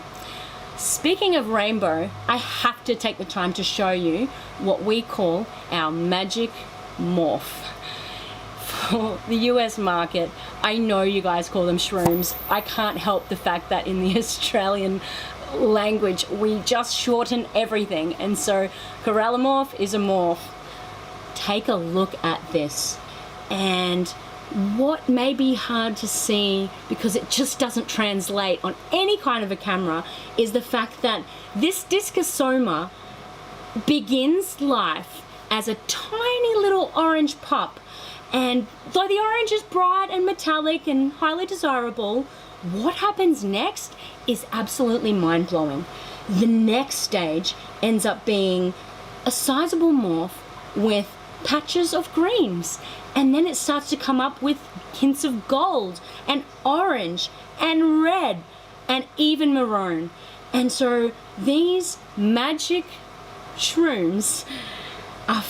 Speaking of rainbow, I have to take the time to show you what we call our magic morph. For the US market, I know you guys call them shrooms. I can't help the fact that in the Australian language we just shorten everything, and so corallimorph is a morph. Take a look at this, and what may be hard to see because it just doesn't translate on any kind of a camera is the fact that this Discosoma begins life as a tiny little orange pup, and though the orange is bright and metallic and highly desirable, what happens next is absolutely mind-blowing. The next stage ends up being a sizable morph with patches of greens And then it starts to come up with hints of gold and orange and red and even maroon. And so these magic shrooms are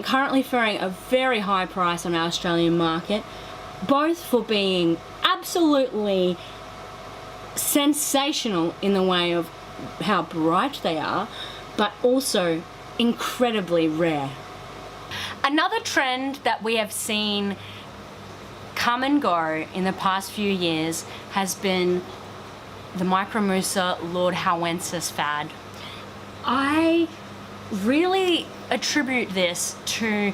currently faring a very high price on our Australian market, both for being absolutely sensational in the way of how bright they are, but also incredibly rare. Another trend that we have seen come and go in the past few years has been the Micromoosa Lord Howensis fad. I really attribute this to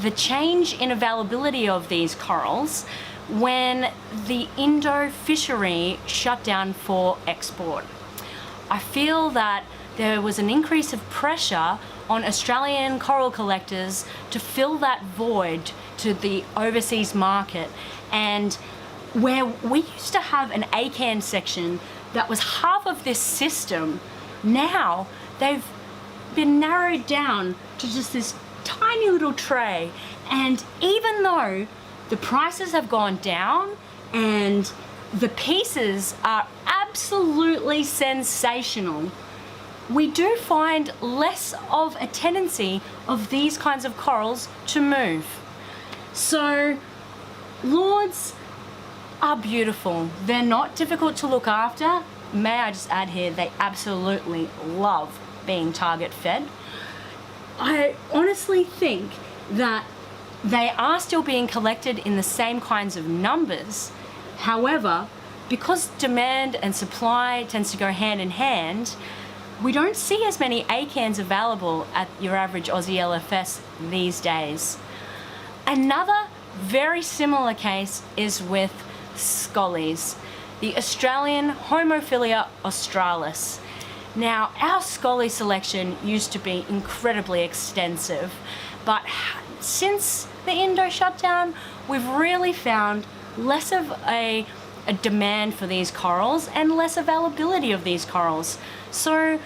the change in availability of these corals when the Indo fishery shut down for export. I feel that there was an increase of pressure on Australian coral collectors to fill that void to the overseas market, and where we used to have an ACAN section that was half of this system, now they've been narrowed down to just this tiny little tray. And even though the prices have gone down and the pieces are absolutely sensational, we do find less of a tendency of these kinds of corals to move. So Lords are beautiful. They're not difficult to look after. May I just add here, they absolutely love being target fed. I honestly think that they are still being collected in the same kinds of numbers. However, because demand and supply tends to go hand in hand, we don't see as many ACANs available at your average Aussie LFS these days. Another very similar case is with Scollies, the Australian Homophilia australis. Now, our Scollie selection used to be incredibly extensive, but since the Indo shutdown, we've really found less of a demand for these corals and less availability of these corals. So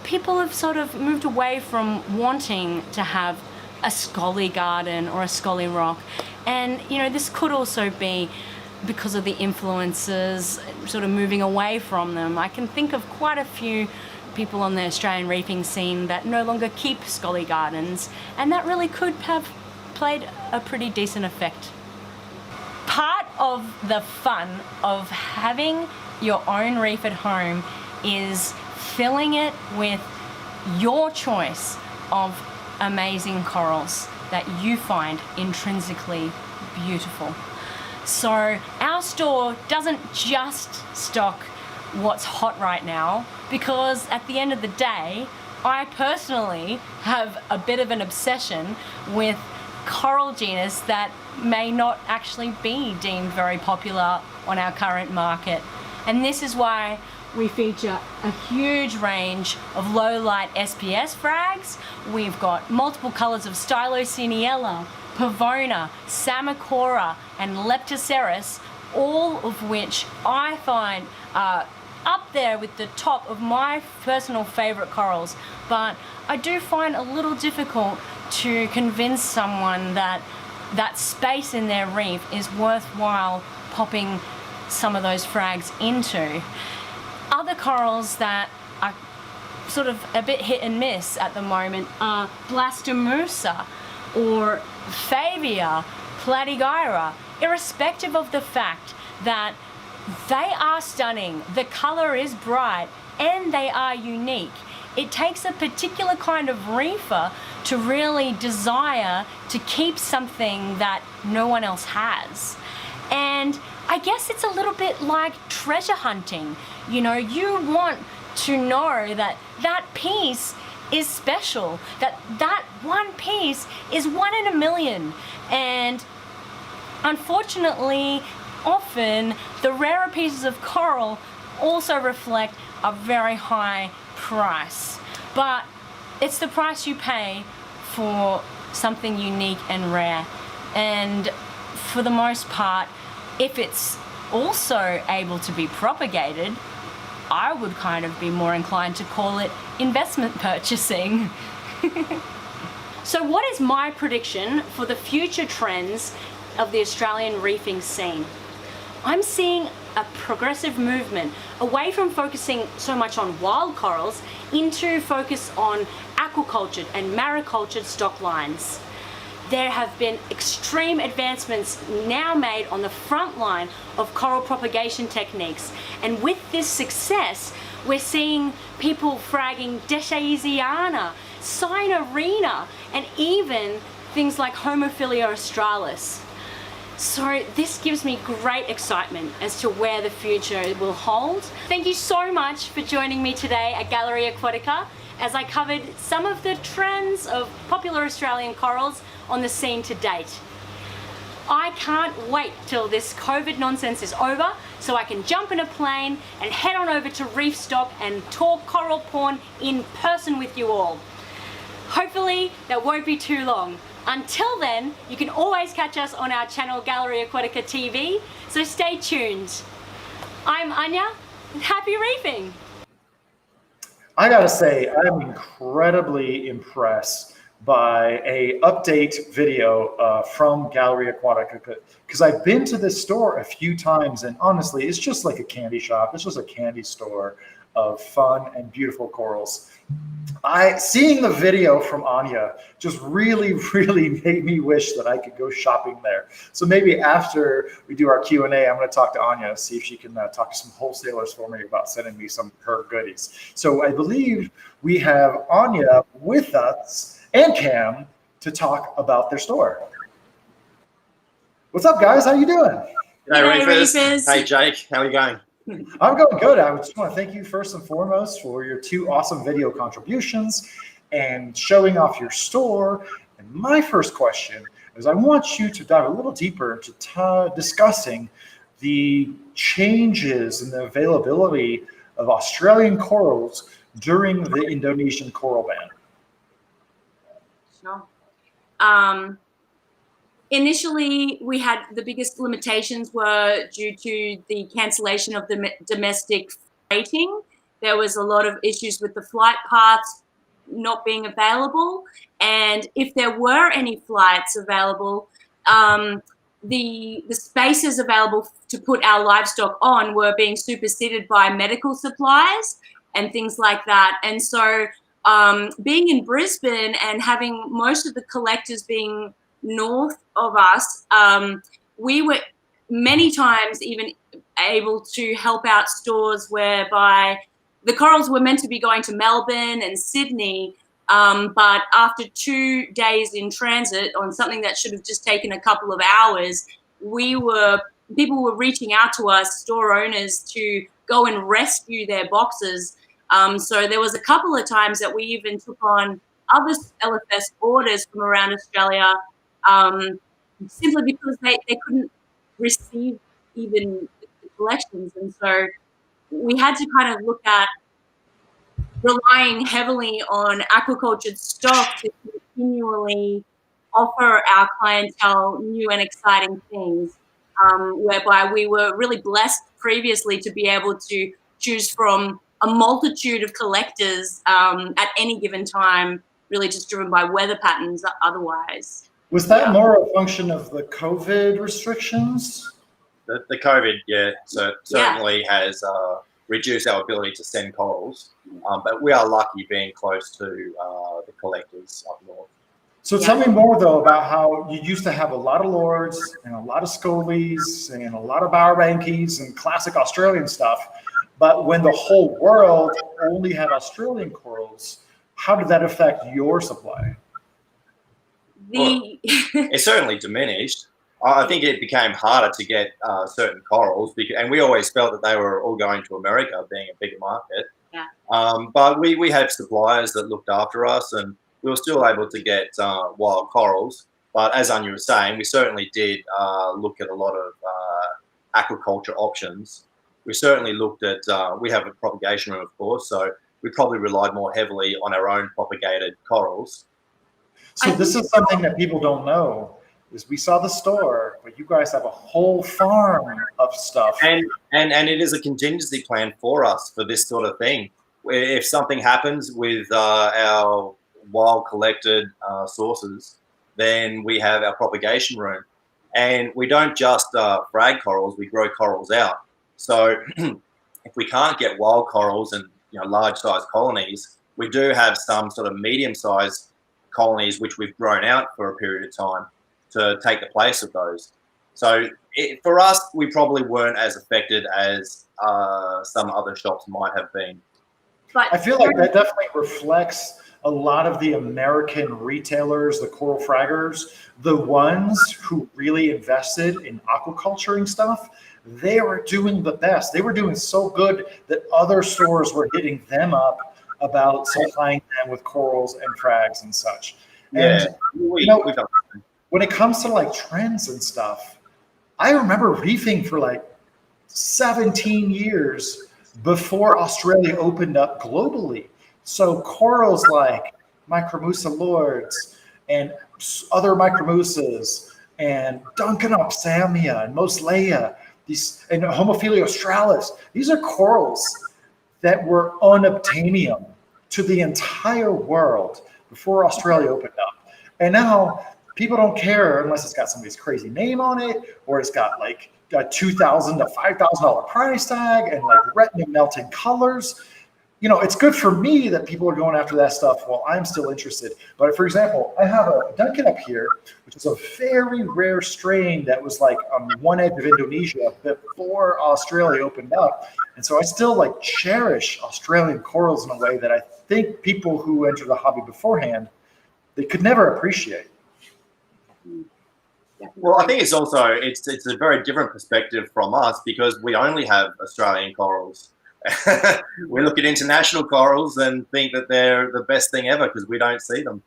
people have sort of moved away from wanting to have a Scollie garden or a Scollie rock. And, you know, this could also be because of the influences sort of moving away from them. I can think of quite a few people on the Australian reefing scene that no longer keep Scollie gardens, and that really could have played a pretty decent effect. Part of the fun of having your own reef at home is filling it with your choice of amazing corals that you find intrinsically beautiful. So our store doesn't just stock what's hot right now, because at the end of the day, I personally have a bit of an obsession with coral genus that may not actually be deemed very popular on our current market. And this is why we feature a huge range of low light SPS frags. We've got multiple colors of Stylociniella, Pavona, Samacora, and Leptoceras, all of which I find are up there with the top of my personal favorite corals. But I do find a little difficult to convince someone that that space in their reef is worthwhile popping some of those frags into. Other corals that are sort of a bit hit and miss at the moment are Blastomoosa or Favia, Platygyra, irrespective of the fact that they are stunning, the color is bright, and they are unique. It takes a particular kind of reefer to really desire to keep something that no one else has. And I guess it's a little bit like treasure hunting. You know, you want to know that that piece is special, that that one piece is 1 in a million. And unfortunately, often the rarer pieces of coral also reflect a very high price. But it's the price you pay for something unique and rare. And for the most part, if it's also able to be propagated, I would kind of be more inclined to call it investment purchasing. So what is my prediction for the future trends of the Australian reefing scene? I'm seeing a progressive movement away from focusing so much on wild corals into focus on aquacultured and maricultured stock lines. There have been extreme advancements now made on the front line of coral propagation techniques, and with this success we're seeing people fragging Deschayesiana, Cyanarina, and even things like Homophilia australis. So this gives me great excitement as to where the future will hold. Thank you so much for joining me today at Gallery Aquatica as I covered some of the trends of popular Australian corals on the scene to date. I can't wait till this COVID nonsense is over so I can jump in a plane and head on over to Reefstock and talk coral porn in person with you all. Hopefully that won't be too long. Until then, you can always catch us on our channel Gallery Aquatica TV, so stay tuned. I'm Anya, happy reefing! I gotta say, I'm incredibly impressed by a update video from Gallery Aquatica, because I've been to this store a few times, and honestly, it's just like a candy shop. It's just a candy store of fun and beautiful corals. Seeing the video from Anya just really made me wish that I could go shopping there. So maybe after we do our Q&A, I'm going to talk to Anya, see if she can talk to some wholesalers for me about sending me some of her goodies. So I believe we have Anya with us and Cam to talk about their store. What's up, guys? How you doing? G'day, Reefers. Hey, Jake. How are you going? I'm going good. I just want to thank you first and foremost for your 2 awesome video contributions and showing off your store. And my first question is I want you to dive a little deeper into discussing the changes in the availability of Australian corals during the Indonesian coral ban. Sure. Initially, we had the biggest limitations were due to the cancellation of the domestic freighting. There was a lot of issues with the flight paths not being available. And if there were any flights available, the spaces available to put our livestock on were being superseded by medical supplies and things like that. And so being in Brisbane and having most of the collectors being north of us, we were many times even able to help out stores whereby the corals were meant to be going to Melbourne and Sydney, but after 2 days in transit on something that should have just taken a couple of hours, people were reaching out to us, store owners, to go and rescue their boxes. So there was a couple of times that we even took on other LFS orders from around Australia, simply because they couldn't receive even the collections. And so we had to kind of look at relying heavily on aquacultured stock to continually offer our clientele new and exciting things, whereby we were really blessed previously to be able to choose from a multitude of collectors at any given time, really just driven by weather patterns otherwise. Was that more a function of the COVID restrictions? The COVID, so certainly has reduced our ability to send corals, but we are lucky being close to the collectors up north. So tell me more, though, about how you used to have a lot of Lords and a lot of Scolies and a lot of Bowerbankies and classic Australian stuff, but when the whole world only had Australian corals, how did that affect your supply? It certainly diminished. I think it became harder to get certain corals, and we always felt that they were all going to America, being a bigger market. Yeah. But we have suppliers that looked after us, and we were still able to get wild corals. But as Anya was saying, we certainly did look at a lot of aquaculture options. We certainly looked at, we have a propagation room, of course, so we probably relied more heavily on our own propagated corals. So this is something that people don't know, is we saw the store, but you guys have a whole farm of stuff. And it is a contingency plan for us for this sort of thing. If something happens with our wild collected sources, then we have our propagation room. And we don't just frag corals, we grow corals out. So if we can't get wild corals and large size colonies, we do have some sort of medium sized colonies which we've grown out for a period of time to take the place of those. So for us, we probably weren't as affected as some other shops might have been. But I feel like that definitely reflects a lot of the American retailers, the coral fraggers, the ones who really invested in aquaculturing stuff. They were doing the best. They were doing so good that other stores were hitting them up about supplying them with corals and frags and such. Yeah, And when it comes to like trends and stuff, I remember reefing for like 17 years before Australia opened up globally. So corals like Micromoosa lords and other Micromoosas and Duncanopsamia and Moslea, these and Homophilia australis, these are corals that were unobtainium to the entire world before Australia opened up. And now people don't care unless it's got somebody's crazy name on it, or it's got like a $2,000 to $5,000 price tag and like retina melting colors. It's good for me that people are going after that stuff while I'm still interested. But for example, I have a Duncan up here, which is a very rare strain that was like on one edge of Indonesia before Australia opened up. And so I still like cherish Australian corals in a way that I think people who enter the hobby beforehand, they could never appreciate. Well, I think it's also it's a very different perspective from us because we only have Australian corals. We look at international corals and think that they're the best thing ever because we don't see them.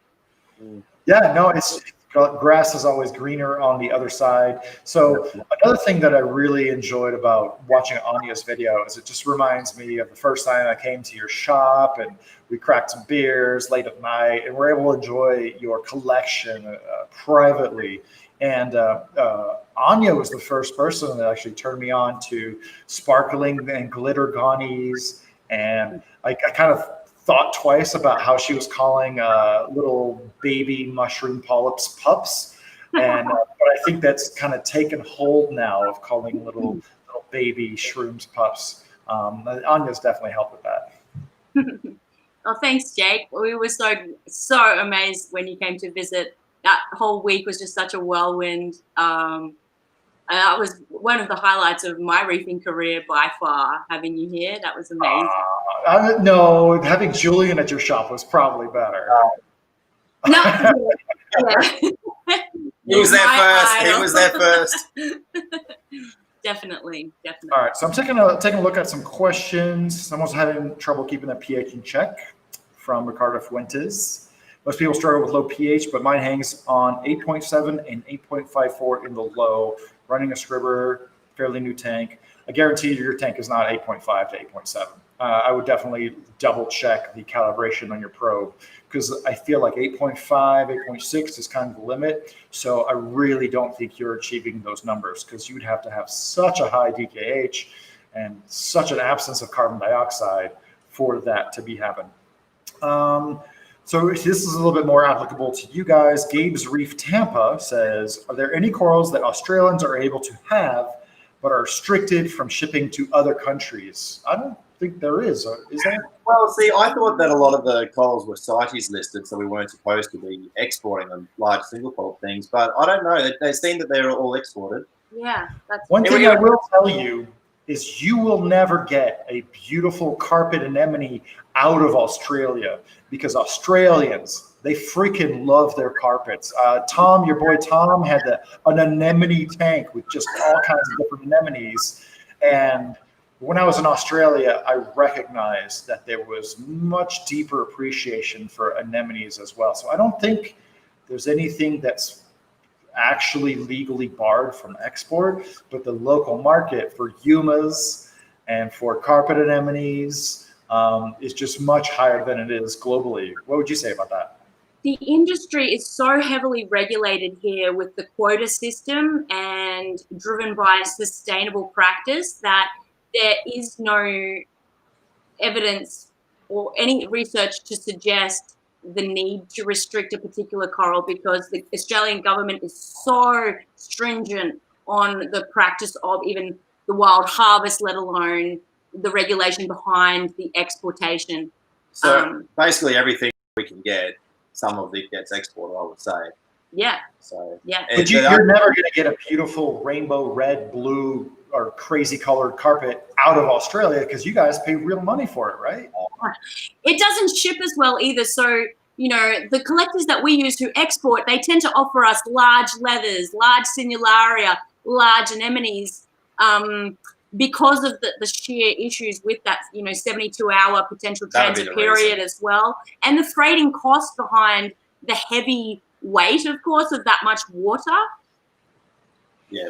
Yeah, no, it's grass is always greener on the other side. So another thing that I really enjoyed about watching Anya's video is it just reminds me of the first time I came to your shop and we cracked some beers late at night and we're able to enjoy your collection privately. And Anya was the first person that actually turned me on to sparkling and glitter gonies. And I kind of thought twice about how she was calling little baby mushroom polyps pups. And but I think that's kind of taken hold now of calling little baby shrooms pups. Anya's definitely helped with that. Oh, thanks, Jake. We were so amazed when you came to visit. That whole week was just such a whirlwind. That was one of the highlights of my reefing career by far, having you here. That was amazing. No, having Julian at your shop was probably better. No, He was there first. He was there first. Definitely. All right, so I'm taking a look at some questions. Someone's having trouble keeping that pH in check from Ricardo Fuentes. Most people struggle with low pH, but mine hangs on 8.7 and 8.54 in the low. Running a Scribber, fairly new tank. I guarantee your tank is not 8.5 to 8.7. I would definitely double check the calibration on your probe because I feel like 8.5, 8.6 is kind of the limit. So I really don't think you're achieving those numbers because you'd have to have such a high DKH and such an absence of carbon dioxide for that to be happening. So this is a little bit more applicable to you guys. Gabe's Reef Tampa says, are there any corals that Australians are able to have but are restricted from shipping to other countries? I don't think there is. Is there? Well, see, I thought that a lot of the corals were CITES listed, so we weren't supposed to be exporting them, large single polyp things. But I don't know. They seem that they're all exported. Yeah. That's One thing I will tell you is you will never get a beautiful carpet anemone out of Australia because Australians, they freaking love their carpets. Tom, your boy Tom, had an anemone tank with just all kinds of different anemones. And when I was in Australia, I recognized that there was much deeper appreciation for anemones as well. So I don't think there's anything that's actually legally barred from export, but the local market for Yumas and for carpet anemones is just much higher than it is globally. What would you say about that? The industry is so heavily regulated here with the quota system and driven by sustainable practice that there is no evidence or any research to suggest the need to restrict a particular coral because the Australian government is so stringent on the practice of even the wild harvest, let alone the regulation behind the exportation. So basically everything we can get, some of it gets exported, I would say. Yeah. So yeah. But you're never going to get a beautiful rainbow red, blue, or crazy colored carpet out of Australia because you guys pay real money for it, right? It doesn't ship as well either. So, you know, the collectors that we use who export, they tend to offer us large leathers, large Sinularia, large anemones, because of the sheer issues with that, you know, 72-hour potential transit period as well. And the freighting cost behind the heavy weight, of course, of that much water. Yeah,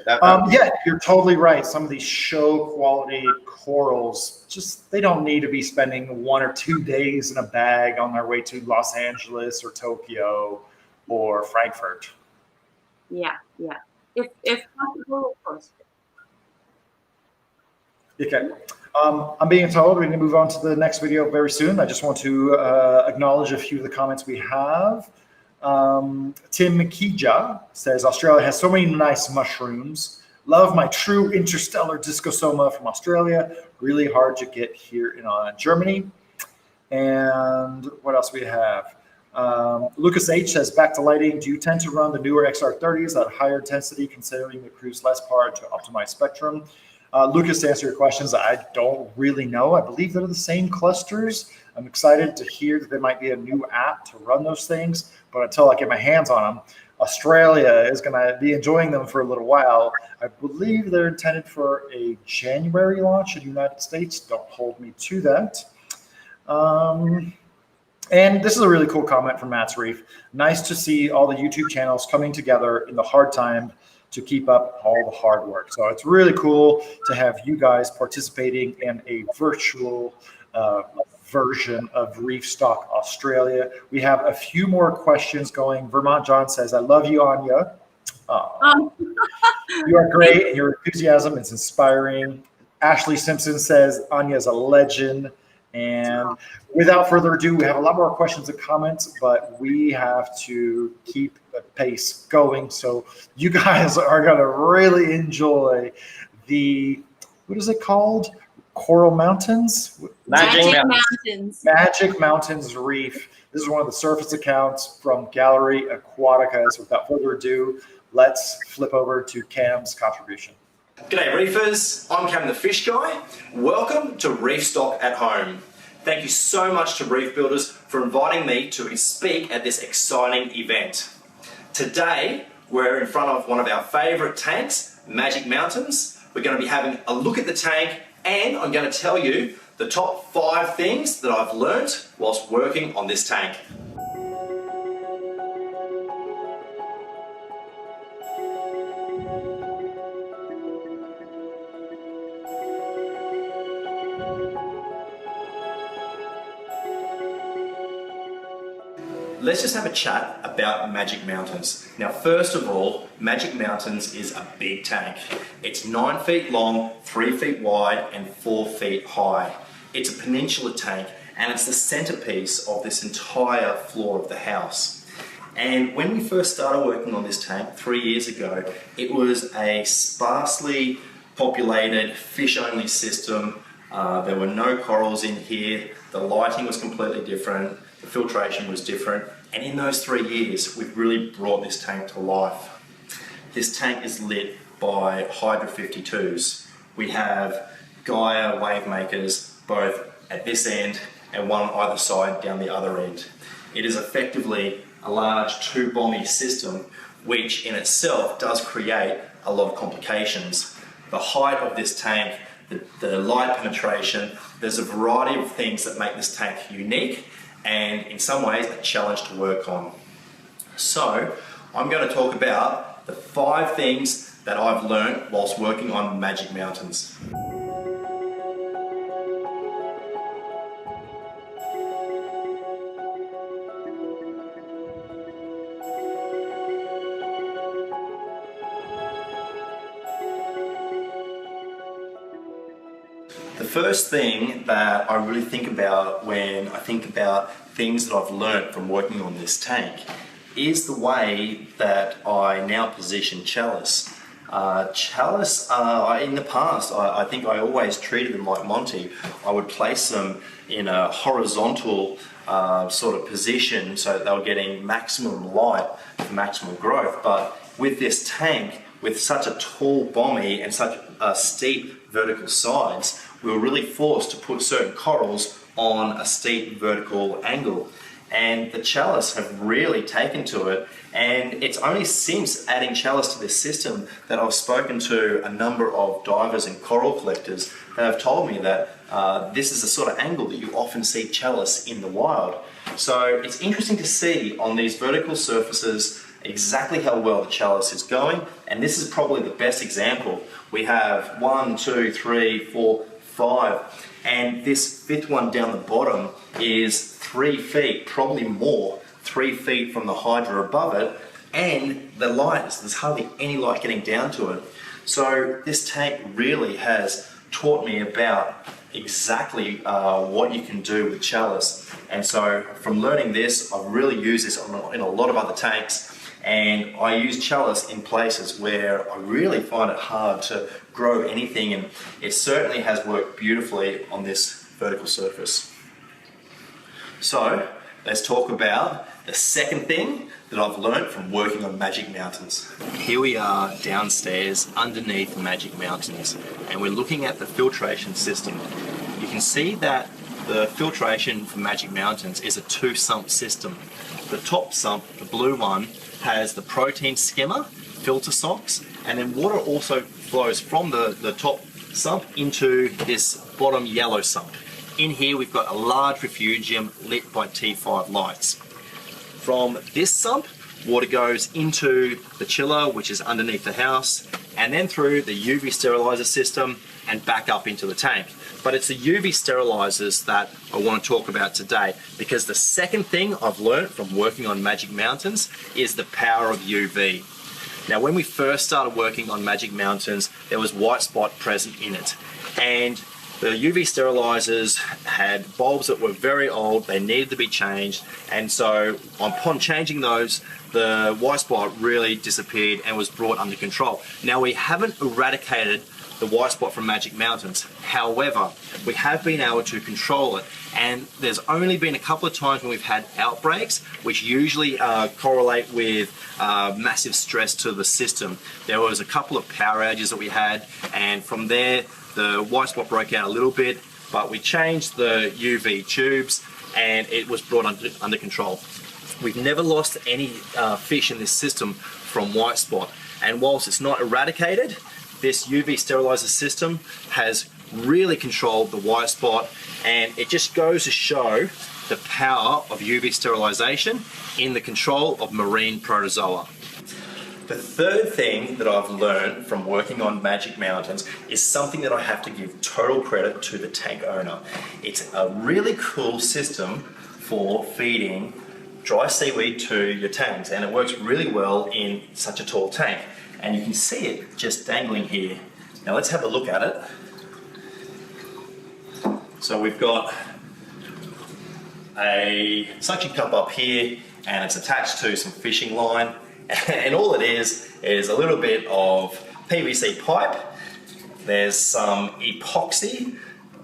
yeah, you're totally right. Some of these show quality corals, just they don't need to be spending 1 or 2 days in a bag on their way to Los Angeles or Tokyo or Frankfurt. Yeah, yeah. If possible, of course. Okay. I'm being told we're going to move on to the next video very soon. I just want to acknowledge a few of the comments we have. Tim Kija says, Australia has so many nice mushrooms. Love my true interstellar Discosoma from Australia. Really hard to get here in Germany. And what else we have? Lucas H says, back to lighting. Do you tend to run the newer XR30s at higher intensity, considering the cruise less power to optimize spectrum? Lucas, to answer your questions, I don't really know. I believe they're the same clusters. I'm excited to hear that there might be a new app to run those things, but until I get my hands on them, Australia is going to be enjoying them for a little while. I believe they're intended for a January launch in the United States. Don't hold me to that. And this is a really cool comment from Matt's Reef. Nice to see all the YouTube channels coming together in the hard time to keep up all the hard work. So it's really cool to have you guys participating in a virtual version of Reefstock Australia. We have a few more questions going. Vermont John says, I love you, Anya. You are great, and your enthusiasm is inspiring. Ashley Simpson says, Anya is a legend. And without further ado, we have a lot more questions and comments, but we have to keep the pace going. So you guys are going to really enjoy the, what is it called? Coral Mountains? Magic Mountains. Magic Mountains Reef. This is one of the surface accounts from Gallery Aquatica. So without further ado, let's flip over to Cam's contribution. G'day Reefers, I'm Cam the Fish Guy. Welcome to Reefstock at Home. Thank you so much to Reef Builders for inviting me to speak at this exciting event. Today, we're in front of one of our favourite tanks, Magic Mountains. We're going to be having a look at the tank, and I'm going to tell you the top 5 things that I've learnt whilst working on this tank. Let's just have a chat about Magic Mountains. Now, first of all, Magic Mountains is a big tank. It's 9 feet long, 3 feet wide, and 4 feet high. It's a peninsula tank, and it's the centerpiece of this entire floor of the house. And when we first started working on this tank 3 years ago, it was a sparsely populated fish-only system. There were no corals in here. The lighting was completely different. The filtration was different, and in those 3 years we've really brought this tank to life. This tank is lit by Hydra 52s. We have Gaia wave makers both at this end and one on either side down the other end. It is effectively a large 2-bomby system, which in itself does create a lot of complications. The height of this tank, the light penetration, there's a variety of things that make this tank unique and in some ways a challenge to work on. So I'm going to talk about the 5 things that I've learned whilst working on Magic Mountains. The first thing that I really think about when I think about things that I've learnt from working on this tank is the way that I now position chalice. Chalice, in the past, I think I always treated them like Monty. I would place them in a horizontal sort of position so that they were getting maximum light for maximum growth. But with this tank, with such a tall bommy and such steep vertical sides, we were really forced to put certain corals on a steep vertical angle. And the chalice have really taken to it, and it's only since adding chalice to this system that I've spoken to a number of divers and coral collectors that have told me that this is the sort of angle that you often see chalice in the wild. So it's interesting to see on these vertical surfaces exactly how well the chalice is going, and this is probably the best example. We have 1, 2, 3, 4, 5, and this fifth one down the bottom is 3 feet, probably more, 3 feet from the hydra above it, and the light, there's hardly any light getting down to it. So this tank really has taught me about exactly what you can do with chalice. And so from learning this, I've really used this in a lot of other tanks, and I use chalice in places where I really find it hard to grow anything, and it certainly has worked beautifully on this vertical surface. So let's talk about the second thing that I've learned from working on Magic Mountains. Here we are downstairs underneath Magic Mountains, and we're looking at the filtration system. You can see that the filtration for Magic Mountains is a 2-sump system. The top sump, the blue one, has the protein skimmer, filter socks, and then water also flows from the top sump into this bottom yellow sump. In here we've got a large refugium lit by T5 lights. From this sump, water goes into the chiller, which is underneath the house, and then through the UV sterilizer system and back up into the tank. But it's the UV sterilizers that I want to talk about today, because the second thing I've learned from working on Magic Mountains is the power of UV. Now, when we first started working on Magic Mountains, there was white spot present in it, and the UV sterilizers had bulbs that were very old, they needed to be changed, and so upon changing those, the white spot really disappeared and was brought under control. Now, we haven't eradicated the white spot from Magic Mountains, however, we have been able to control it, and there's only been a couple of times when we've had outbreaks, which usually correlate with massive stress to the system. There was a couple of power outages that we had, and from there, the white spot broke out a little bit, but we changed the UV tubes and it was brought under control. We've never lost any fish in this system from white spot, and whilst it's not eradicated, this UV sterilizer system has really controlled the white spot, and it just goes to show the power of UV sterilization in the control of marine protozoa. The third thing that I've learned from working on Magic Mountains is something that I have to give total credit to the tank owner. It's a really cool system for feeding dry seaweed to your tanks, and it works really well in such a tall tank. And you can see it just dangling here. Now let's have a look at it. So we've got a suction cup up here, and it's attached to some fishing line. And all it is a little bit of PVC pipe. There's some epoxy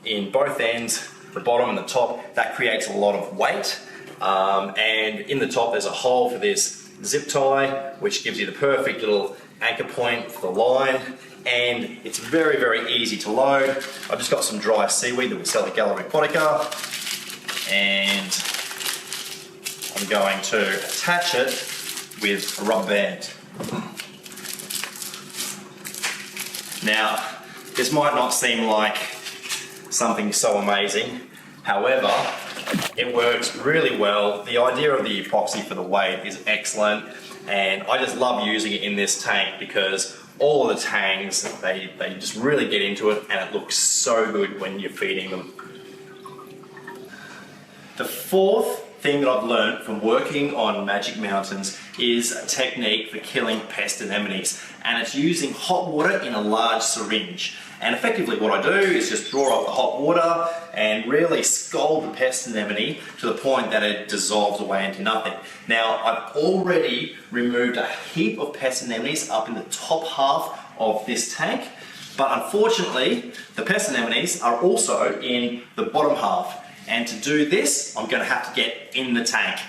in both ends, the bottom and the top. That creates a lot of weight. And in the top there's a hole for this zip tie, which gives you the perfect little anchor point for the line. And it's very, very easy to load. I've just got some dry seaweed that we sell at Gallery Aquatica, and I'm going to attach it with a rubber band. Now, this might not seem like something so amazing, however, it works really well. The idea of the epoxy for the weight is excellent, and I just love using it in this tank because all of the tangs, they just really get into it, and it looks so good when you're feeding them. The fourth thing that I've learned from working on Magic Mountains is a technique for killing pest anemones, and it's using hot water in a large syringe. And effectively what I do is just draw up the hot water and really scald the pest anemone to the point that it dissolves away into nothing. Now, I've already removed a heap of pest anemones up in the top half of this tank, but unfortunately, the pest anemones are also in the bottom half. And to do this, I'm going to have to get in the tank.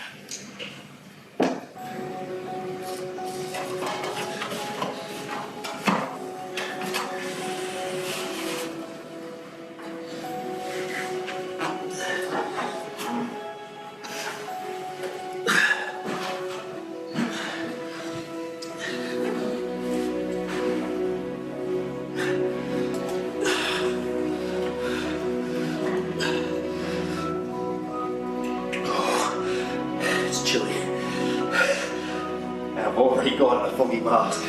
Chilly. And I've already got a foggy mask.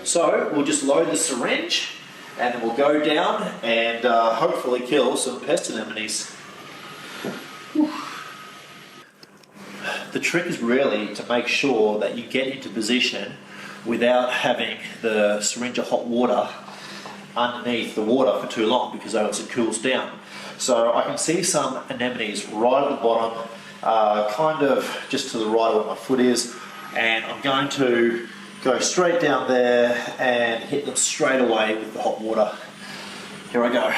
So we'll just load the syringe and then we'll go down and hopefully kill some pest anemones. The trick is really to make sure that you get into position without having the syringe of hot water underneath the water for too long, because else it cools down. So I can see some anemones right at the bottom, kind of just to the right of where my foot is, and I'm going to go straight down there and hit them straight away with the hot water. Here I go.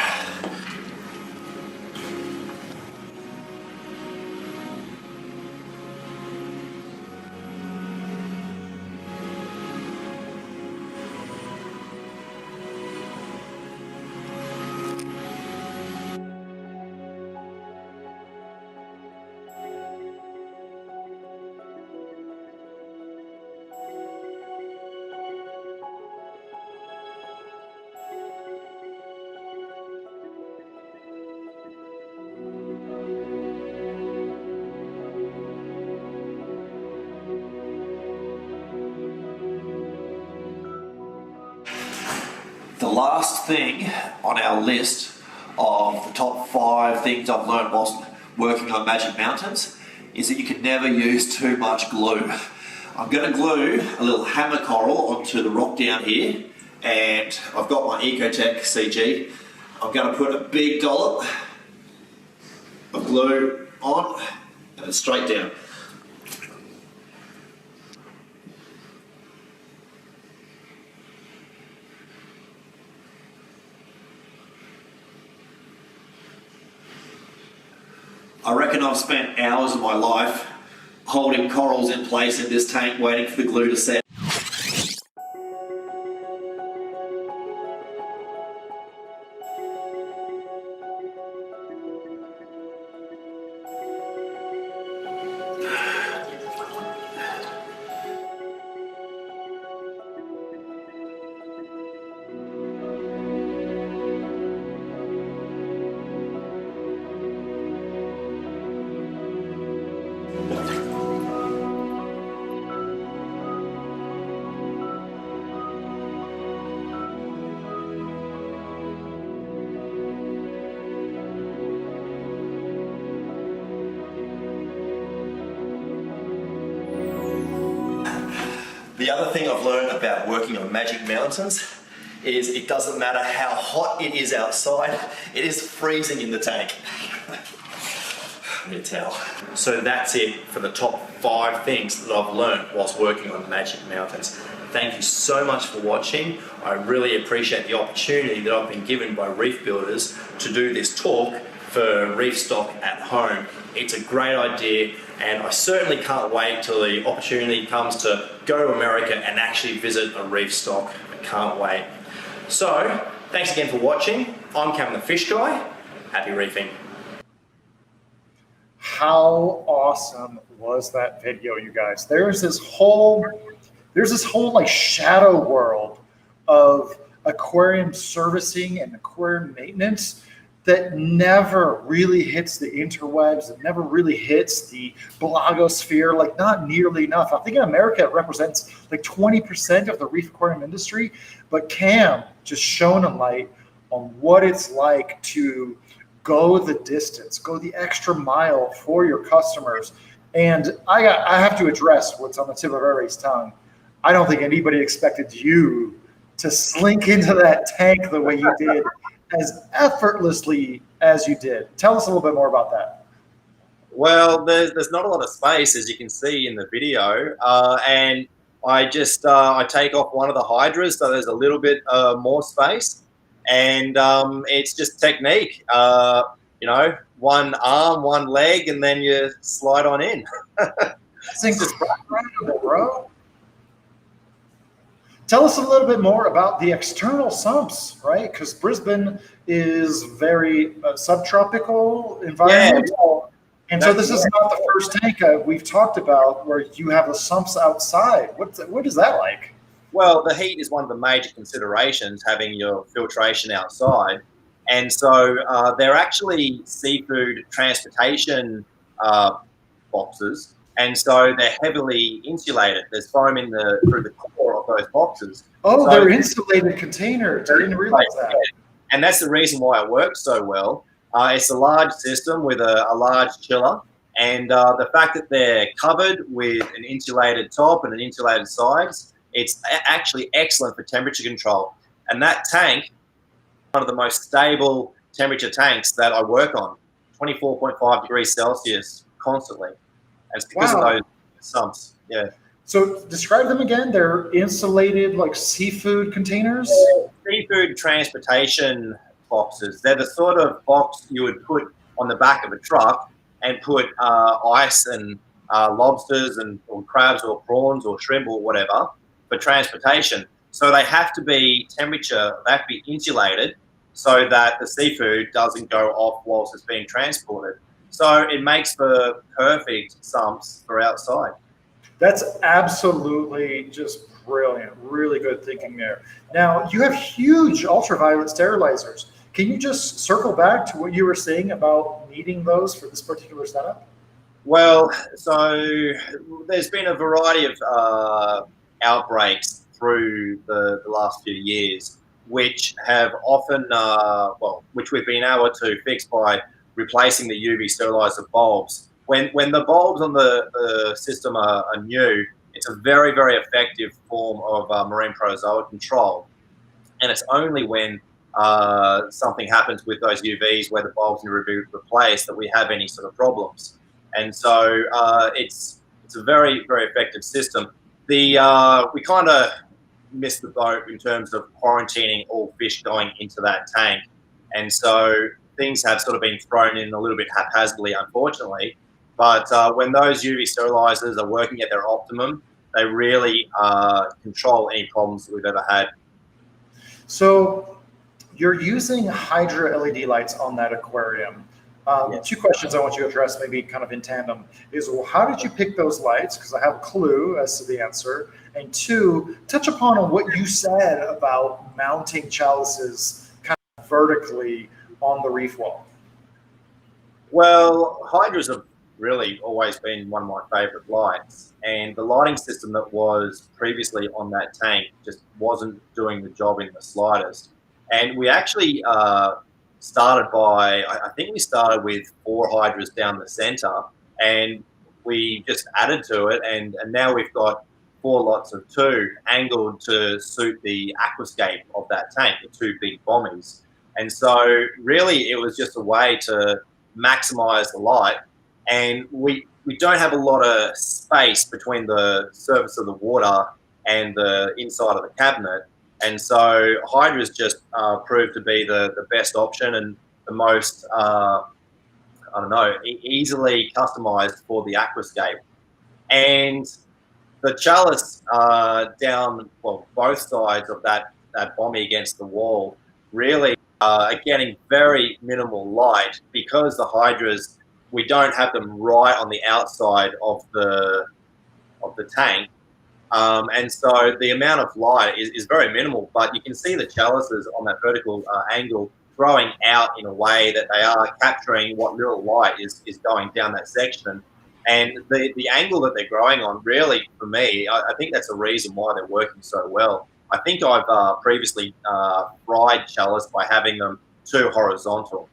The last thing on our list of the top 5 things I've learned whilst working on Magic Mountains is that you can never use too much glue. I'm going to glue a little hammer coral onto the rock down here, and I've got my Ecotech CG. I'm going to put a big dollop of glue on and then straight down. I reckon I've spent hours of my life holding corals in place in this tank waiting for the glue to set. The other thing I've learned about working on Magic Mountains is it doesn't matter how hot it is outside, it is freezing in the tank. Let me tell. So that's it for the top 5 things that I've learned whilst working on Magic Mountains. Thank you so much for watching. I really appreciate the opportunity that I've been given by Reef Builders to do this talk for Reefstock at home. It's a great idea, and I certainly can't wait till the opportunity comes to go to America and actually visit a Reefstock. I can't wait. So, thanks again for watching. I'm Cameron the Fish Guy. Happy reefing. How awesome was that video, you guys? There's this whole like shadow world of aquarium servicing and aquarium maintenance that never really hits the interwebs, that never really hits the blogosphere, like not nearly enough. I think in America it represents like 20% of the reef aquarium industry, but Cam just shone a light on what it's like to go the distance, go the extra mile for your customers. And I have to address what's on the tip of everybody's tongue. I don't think anybody expected you to slink into that tank the way you did, as effortlessly as you did. Tell us a little bit more about that. Well, there's not a lot of space, as you can see in the video, and I just I take off one of the hydras, so there's a little bit more space, and it's just technique. You know, one arm, one leg, and then you slide on in. It's incredible, bro. Tell us a little bit more about the external sumps, right? Because Brisbane is very subtropical environment. Yeah. And so this is not the first tank we've talked about where you have the sumps outside. What is that like? Well, the heat is one of the major considerations, having your filtration outside. And so they're actually seafood transportation boxes. And so they're heavily insulated. There's foam through the core of those boxes. Oh, so they're insulated containers. I didn't realize that. And that's the reason why it works so well. It's a large system with a large chiller. And the fact that they're covered with an insulated top and an insulated sides, it's actually excellent for temperature control. And that tank, one of the most stable temperature tanks that I work on, 24.5 degrees Celsius constantly. And it's because of those sumps. Yeah. So describe them again. They're insulated like seafood containers? Seafood transportation boxes. They're the sort of box you would put on the back of a truck and put ice and lobsters or crabs or prawns or shrimp or whatever for transportation. So they have to be they have to be insulated so that the seafood doesn't go off whilst it's being transported. So it makes for perfect sumps for outside. That's absolutely just brilliant. Really good thinking there. Now, you have huge ultraviolet sterilizers. Can you just circle back to what you were saying about needing those for this particular setup? Well, so there's been a variety of outbreaks through the last few years, which have often, which we've been able to fix by replacing the UV sterilizer bulbs. When the bulbs on the system are new, it's a very, very effective form of marine protozoa control. And it's only when something happens with those UVs where the bulbs need to be replaced that we have any sort of problems. And so it's a very, very effective system. We kind of missed the boat in terms of quarantining all fish going into that tank. And so things have sort of been thrown in a little bit haphazardly, unfortunately. But when those UV sterilizers are working at their optimum, they really control any problems that we've ever had. So you're using Hydra LED lights on that aquarium. Yes. Two questions I want you to address, maybe kind of in tandem, is how did you pick those lights? Because I have a clue as to the answer. And two, touch upon what you said about mounting chalices kind of vertically on the reef wall. Well, hydras have really always been one of my favorite lights, and the lighting system that was previously on that tank just wasn't doing the job in the slightest. And we actually started we started with 4 hydras down the center, and we just added to it, and now we've got 4 lots of 2 angled to suit the aquascape of that tank, the 2 big bommies. And so really it was just a way to maximize the light. And we don't have a lot of space between the surface of the water and the inside of the cabinet. And so hydras just proved to be the best option and the most, easily customized for the aquascape. And the chalice down, both sides of that bommy against the wall really are getting very minimal light because the hydras, we don't have them right on the outside of the tank. And so the amount of light is very minimal, but you can see the chalices on that vertical angle throwing out in a way that they are capturing what little light is going down that section. And the angle that they're growing on, really, for me, I think that's the reason why they're working so well. I think I've previously fried chalice by having them too horizontal.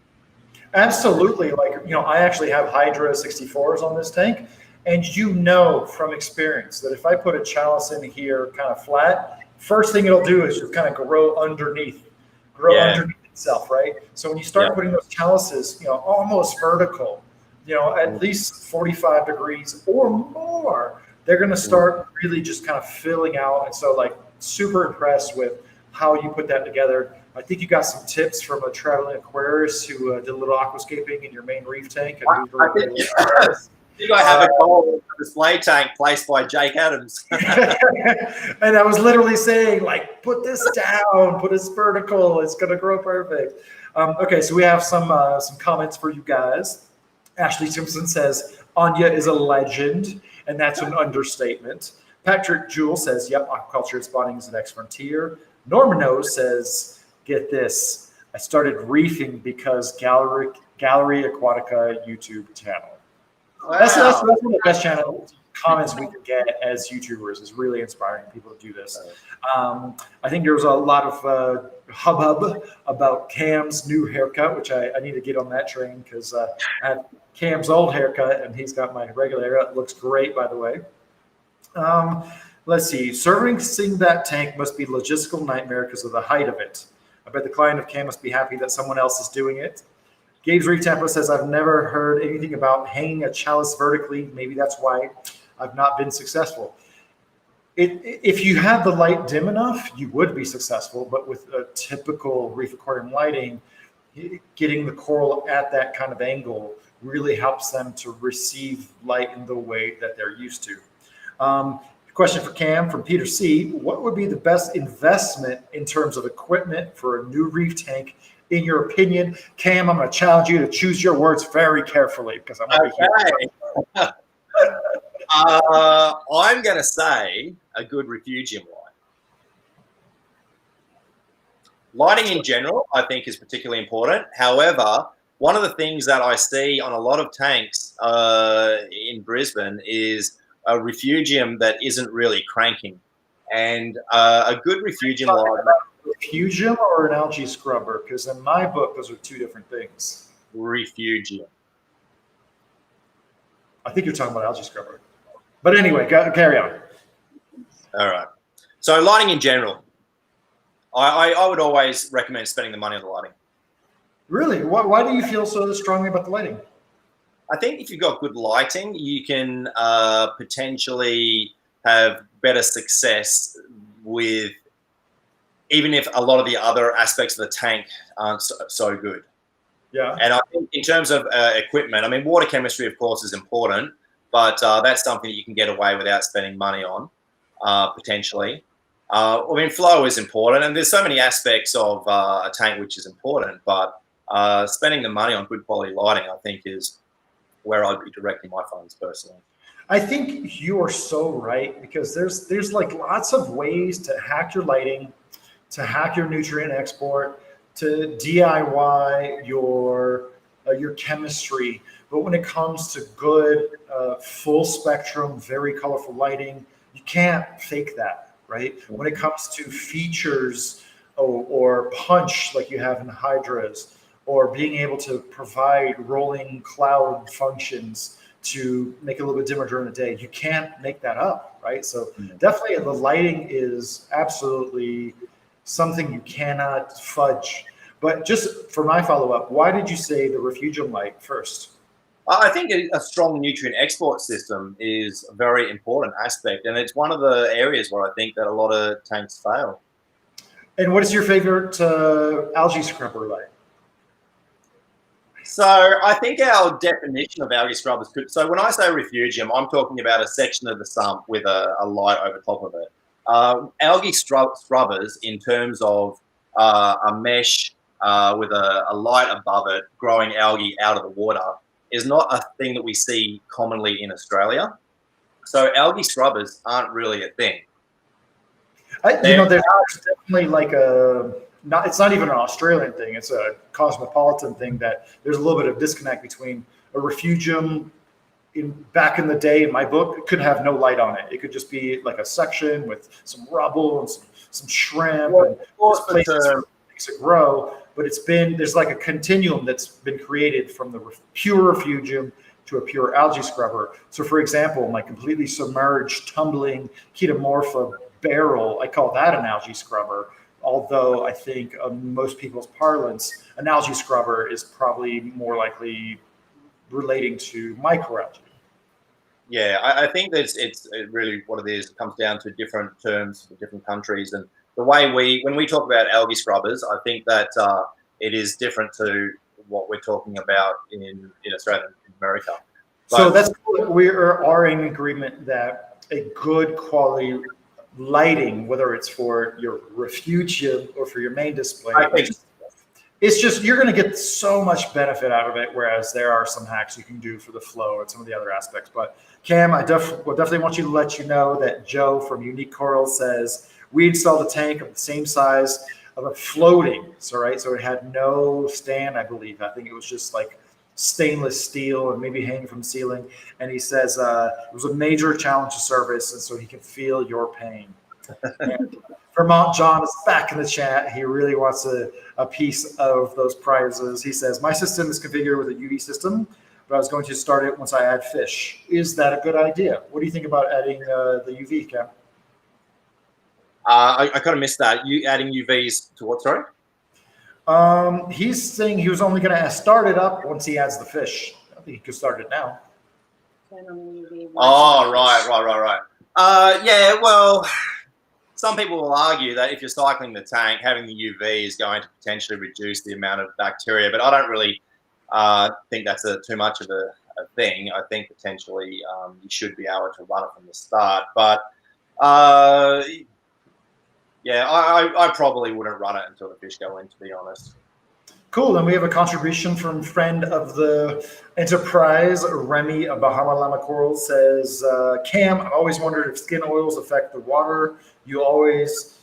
Absolutely. I actually have Hydra 64s on this tank, and from experience that if I put a chalice in here kind of flat, first thing it'll do is just kind of grow underneath itself, right? So when you start putting those chalices, almost vertical, at least 45 degrees or more, they're going to start really just kind of filling out. And so, like, super impressed with how you put that together. I think you got some tips from a traveling aquarist who did a little aquascaping in your main reef tank. And I think I have a goal display tank placed by Jake Adams. And I was literally saying, like, put this down, put this vertical. It's going to grow perfect. Okay, so we have some comments for you guys. Ashley Simpson says, Anya is a legend, and that's an understatement. Patrick Jewell says, yep, aquaculture spawning is the next frontier. Normano says, get this, I started reefing because Gallery Aquatica YouTube channel. Wow. That's one of the best comments we can get as YouTubers, is really inspiring people to do this. I think there was a lot of hubbub about Cam's new haircut, which I need to get on that train, because I have Cam's old haircut and he's got my regular haircut. It looks great, by the way. Let's see. Servicing that tank must be a logistical nightmare because of the height of it. I bet the client of Cam must be happy that someone else is doing it. Gabe's Reef Tempo says, I've never heard anything about hanging a chalice vertically. Maybe that's why I've not been successful. If you had the light dim enough, you would be successful. But with a typical reef aquarium lighting, getting the coral at that kind of angle really helps them to receive light in the way that they're used to. Question for Cam from Peter C. What would be the best investment in terms of equipment for a new reef tank, in your opinion? Cam, I'm going to challenge you to choose your words very carefully, because I'm going to be I'm going to say a good refugium light. Lighting in general, I think, is particularly important. However, one of the things that I see on a lot of tanks in Brisbane is a refugium that isn't really cranking. And a good refugium light. Refugium or an algae scrubber? Because in my book, those are two different things. Refugium. I think you're talking about algae scrubber. But anyway, carry on. All right. So lighting in general, I would always recommend spending the money on the lighting. Really? Why do you feel so strongly about the lighting? I think if you've got good lighting, you can potentially have better success with, even if a lot of the other aspects of the tank aren't so good. Yeah. And I think in terms of equipment, I mean, water chemistry, of course, is important, but that's something that you can get away without spending money on, potentially. I mean, flow is important, and there's so many aspects of a tank which is important, but spending the money on good quality lighting, I think, is where I'd be directing my funds personally. I think you are so right, because there's like lots of ways to hack your lighting, to hack your nutrient export, to DIY your chemistry. But when it comes to good, full spectrum, very colorful lighting, you can't fake that, right? When it comes to features or punch like you have in hydras, or being able to provide rolling cloud functions to make it a little bit dimmer during the day, you can't make that up, right? So definitely the lighting is absolutely something you cannot fudge. But just for my follow-up, why did you say the refugium light first? I think a strong nutrient export system is a very important aspect, and it's one of the areas where I think that a lot of tanks fail. And what is your favorite algae scrubber light? So I think our definition of algae scrubbers could, so when I say refugium, I'm talking about a section of the sump with a light over top of it. Algae scrubbers, in terms of a mesh with a light above it, growing algae out of the water, is not a thing that we see commonly in Australia. So algae scrubbers aren't really a thing. There's definitely like it's not even an Australian thing. It's a cosmopolitan thing, that there's a little bit of disconnect between a refugium back in the day. In my book, it could have no light on it. It could just be like a section with some rubble and some shrimp and places where things that grow. But there's like a continuum that's been created from the pure refugium to a pure algae scrubber. So for example, my completely submerged, tumbling Ketomorpha barrel. I call that an algae scrubber. Although I think most people's parlance, an algae scrubber is probably more likely relating to microalgae. Yeah, I think that it's really what it is. It comes down to different terms for different countries, and the way when we talk about algae scrubbers, I think that it is different to what we're talking about in Australia and America. So that's we are in agreement that a good quality lighting, whether it's for your refugium or for your main display, it's just you're going to get so much benefit out of it. Whereas there are some hacks you can do for the flow and some of the other aspects. But Cam, I definitely want you to let you know that Joe from Unique Coral says we installed a tank of the same size of a floating. So it had no stand, I believe. I think it was just like stainless steel and maybe hanging from the ceiling. And he says it was a major challenge to service, and so he can feel your pain. And Vermont John is back in the chat. He really wants a piece of those prizes. He says, my system is configured with a UV system, but I was going to start it once I add fish. Is that a good idea? What do you think about adding the UV, Cam? I kind of missed that. You adding UVs to what, sorry? He's saying he was only going to start it up once he adds the fish. I think he could start it now. Oh, right. Yeah, well, some people will argue that if you're cycling the tank, having the UV is going to potentially reduce the amount of bacteria, but I don't really think that's too much of a thing. I think potentially you should be able to run it from the start, but yeah, I probably wouldn't run it until the fish go in, to be honest. Cool. Then we have a contribution from friend of the enterprise, Remy of Bahama Llama Coral says, Cam, I've always wondered if skin oils affect the water you always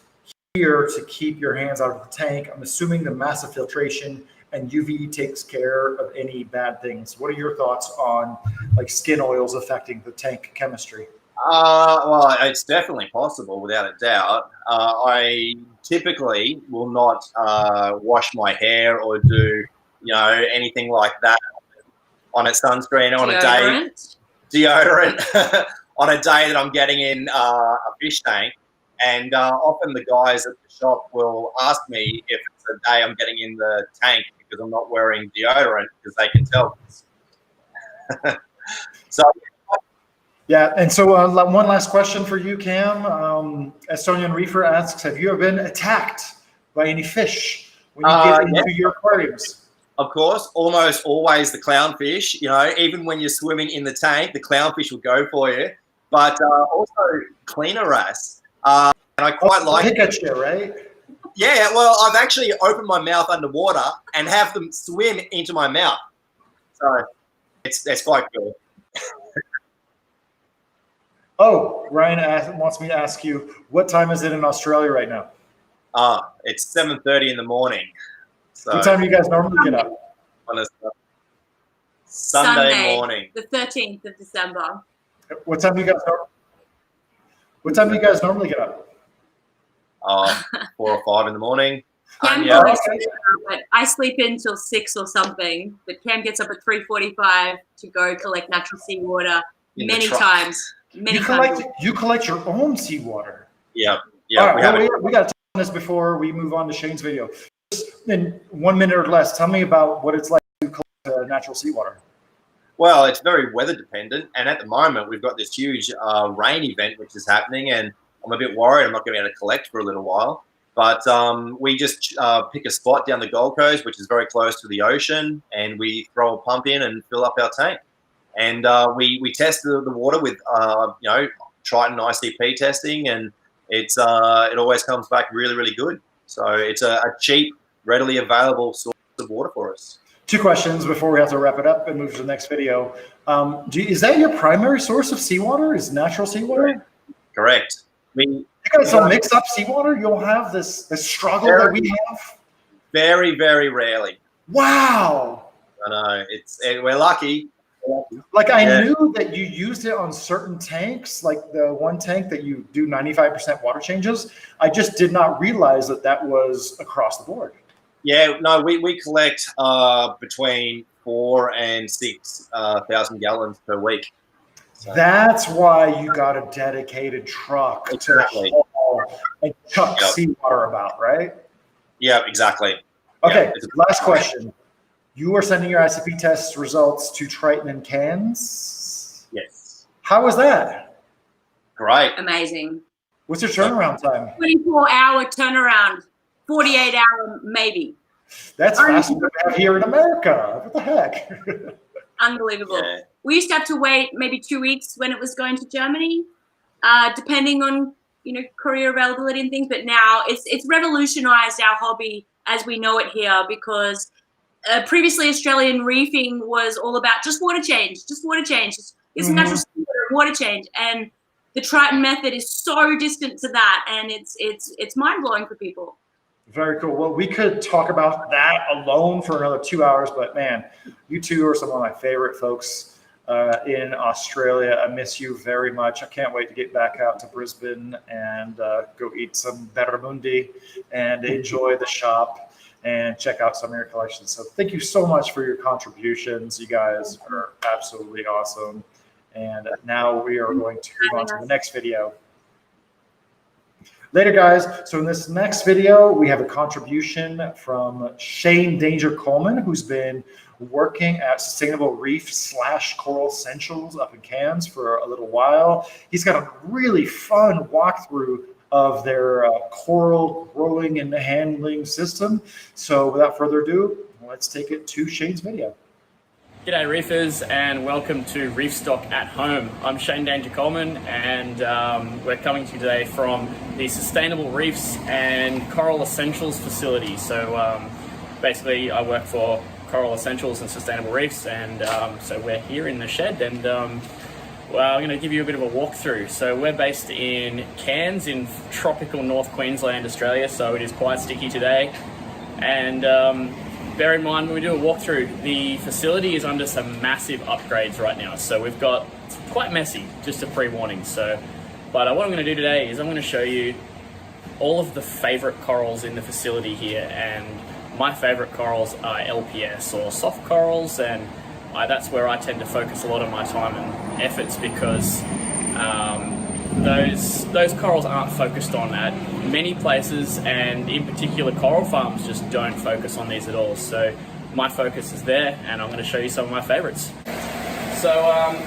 hear to keep your hands out of the tank. I'm assuming the massive filtration and UV takes care of any bad things. What are your thoughts on like skin oils affecting the tank chemistry? Well, it's definitely possible, without a doubt. I typically will not wash my hair or do, anything like that on a sunscreen on a day. Deodorant on a day that I'm getting in a fish tank. And often the guys at the shop will ask me if it's a day I'm getting in the tank because I'm not wearing deodorant because they can tell. So. Yeah, and so one last question for you, Cam. Estonian Reefer asks, have you ever been attacked by any fish when you get into your aquariums? Of course, almost always the clownfish. Even when you're swimming in the tank, the clownfish will go for you. But also cleaner wrasse. And I quite like it. At you, right? Yeah, well, I've actually opened my mouth underwater and have them swim into my mouth. So it's quite cool. Oh, Ryan wants me to ask you, what time is it in Australia right now? It's 7:30 in the morning. So what time do you guys normally get up? On a Sunday morning. The 13th of December. What time do you guys normally get up? 4 or 5 in the morning. I sleep in till 6 or something, but Cam gets up at 3:45 to go collect natural seawater many times. You collect your own seawater. Yeah. All right, we got to talk on this before we move on to Shane's video. Just in 1 minute or less, tell me about what it's like to collect natural seawater. Well, it's very weather dependent, and at the moment we've got this huge rain event which is happening, and I'm a bit worried I'm not going to be able to collect for a little while. But we just pick a spot down the Gold Coast, which is very close to the ocean, and we throw a pump in and fill up our tank. And we test the water with Triton ICP testing, and it always comes back really, really good. So it's a cheap, readily available source of water for us. 2 questions before we have to wrap it up and move to the next video. Is that your primary source of seawater? Is natural seawater? Correct. You guys don't mix up seawater? You'll have this struggle that we have? Very, very rarely. Wow. I know. We're lucky. Like I knew that you used it on certain tanks, like the one tank that you do 95% water changes. I just did not realize that was across the board. Yeah, no, we collect between 4,000 and 6,000 gallons per week. So. That's why you got a dedicated truck to haul and chuck Yep. seawater about, right? Yeah, exactly. Okay, Yeah, it's a- last question. You are sending your ICP test results to Triton in Cairns. Yes. How was that? Great. Amazing. What's your turnaround time? 24-hour turnaround, 48-hour maybe. That's faster than we have here in America. What the heck? Unbelievable. Yeah. We used to have to wait maybe 2 weeks when it was going to Germany, depending on courier availability and things. But now it's revolutionized our hobby as we know it here, because previously Australian reefing was all about just water change, it's natural water change, and the Triton method is so distant to that, and it's mind blowing for people. Very cool. Well, we could talk about that alone for another 2 hours, but man, you two are some of my favorite folks in Australia. I miss you very much. I can't wait to get back out to Brisbane and go eat some barramundi and enjoy the shop and check out some of your collections. So thank you so much for your contributions. You guys are absolutely awesome. And now we are going to move on to the next video. Later, guys. So in this next video, we have a contribution from Shane Danger Coleman, who's been working at Sustainable Reef / Coral Essentials up in Cairns for a little while. He's got a really fun walkthrough of their coral growing and handling system. So without further ado, let's take it to Shane's video. G'day Reefers, and welcome to Reefstock at Home. I'm Shane Danger Coleman, and we're coming to you today from the Sustainable Reefs and Coral Essentials facility. So basically I work for Coral Essentials and Sustainable Reefs, and so we're here in the shed, and well, I'm going to give you a bit of a walkthrough. So we're based in Cairns in tropical North Queensland, Australia, so it is quite sticky today. And bear in mind when we do a walkthrough, the facility is under some massive upgrades right now. So it's quite messy, just a pre-warning. But what I'm going to do today is I'm going to show you all of the favorite corals in the facility here. And my favorite corals are LPS, or soft corals, and that's where I tend to focus a lot of my time and efforts, because those corals aren't focused on at many places, and in particular coral farms just don't focus on these at all. So my focus is there, and I'm going to show you some of my favorites. So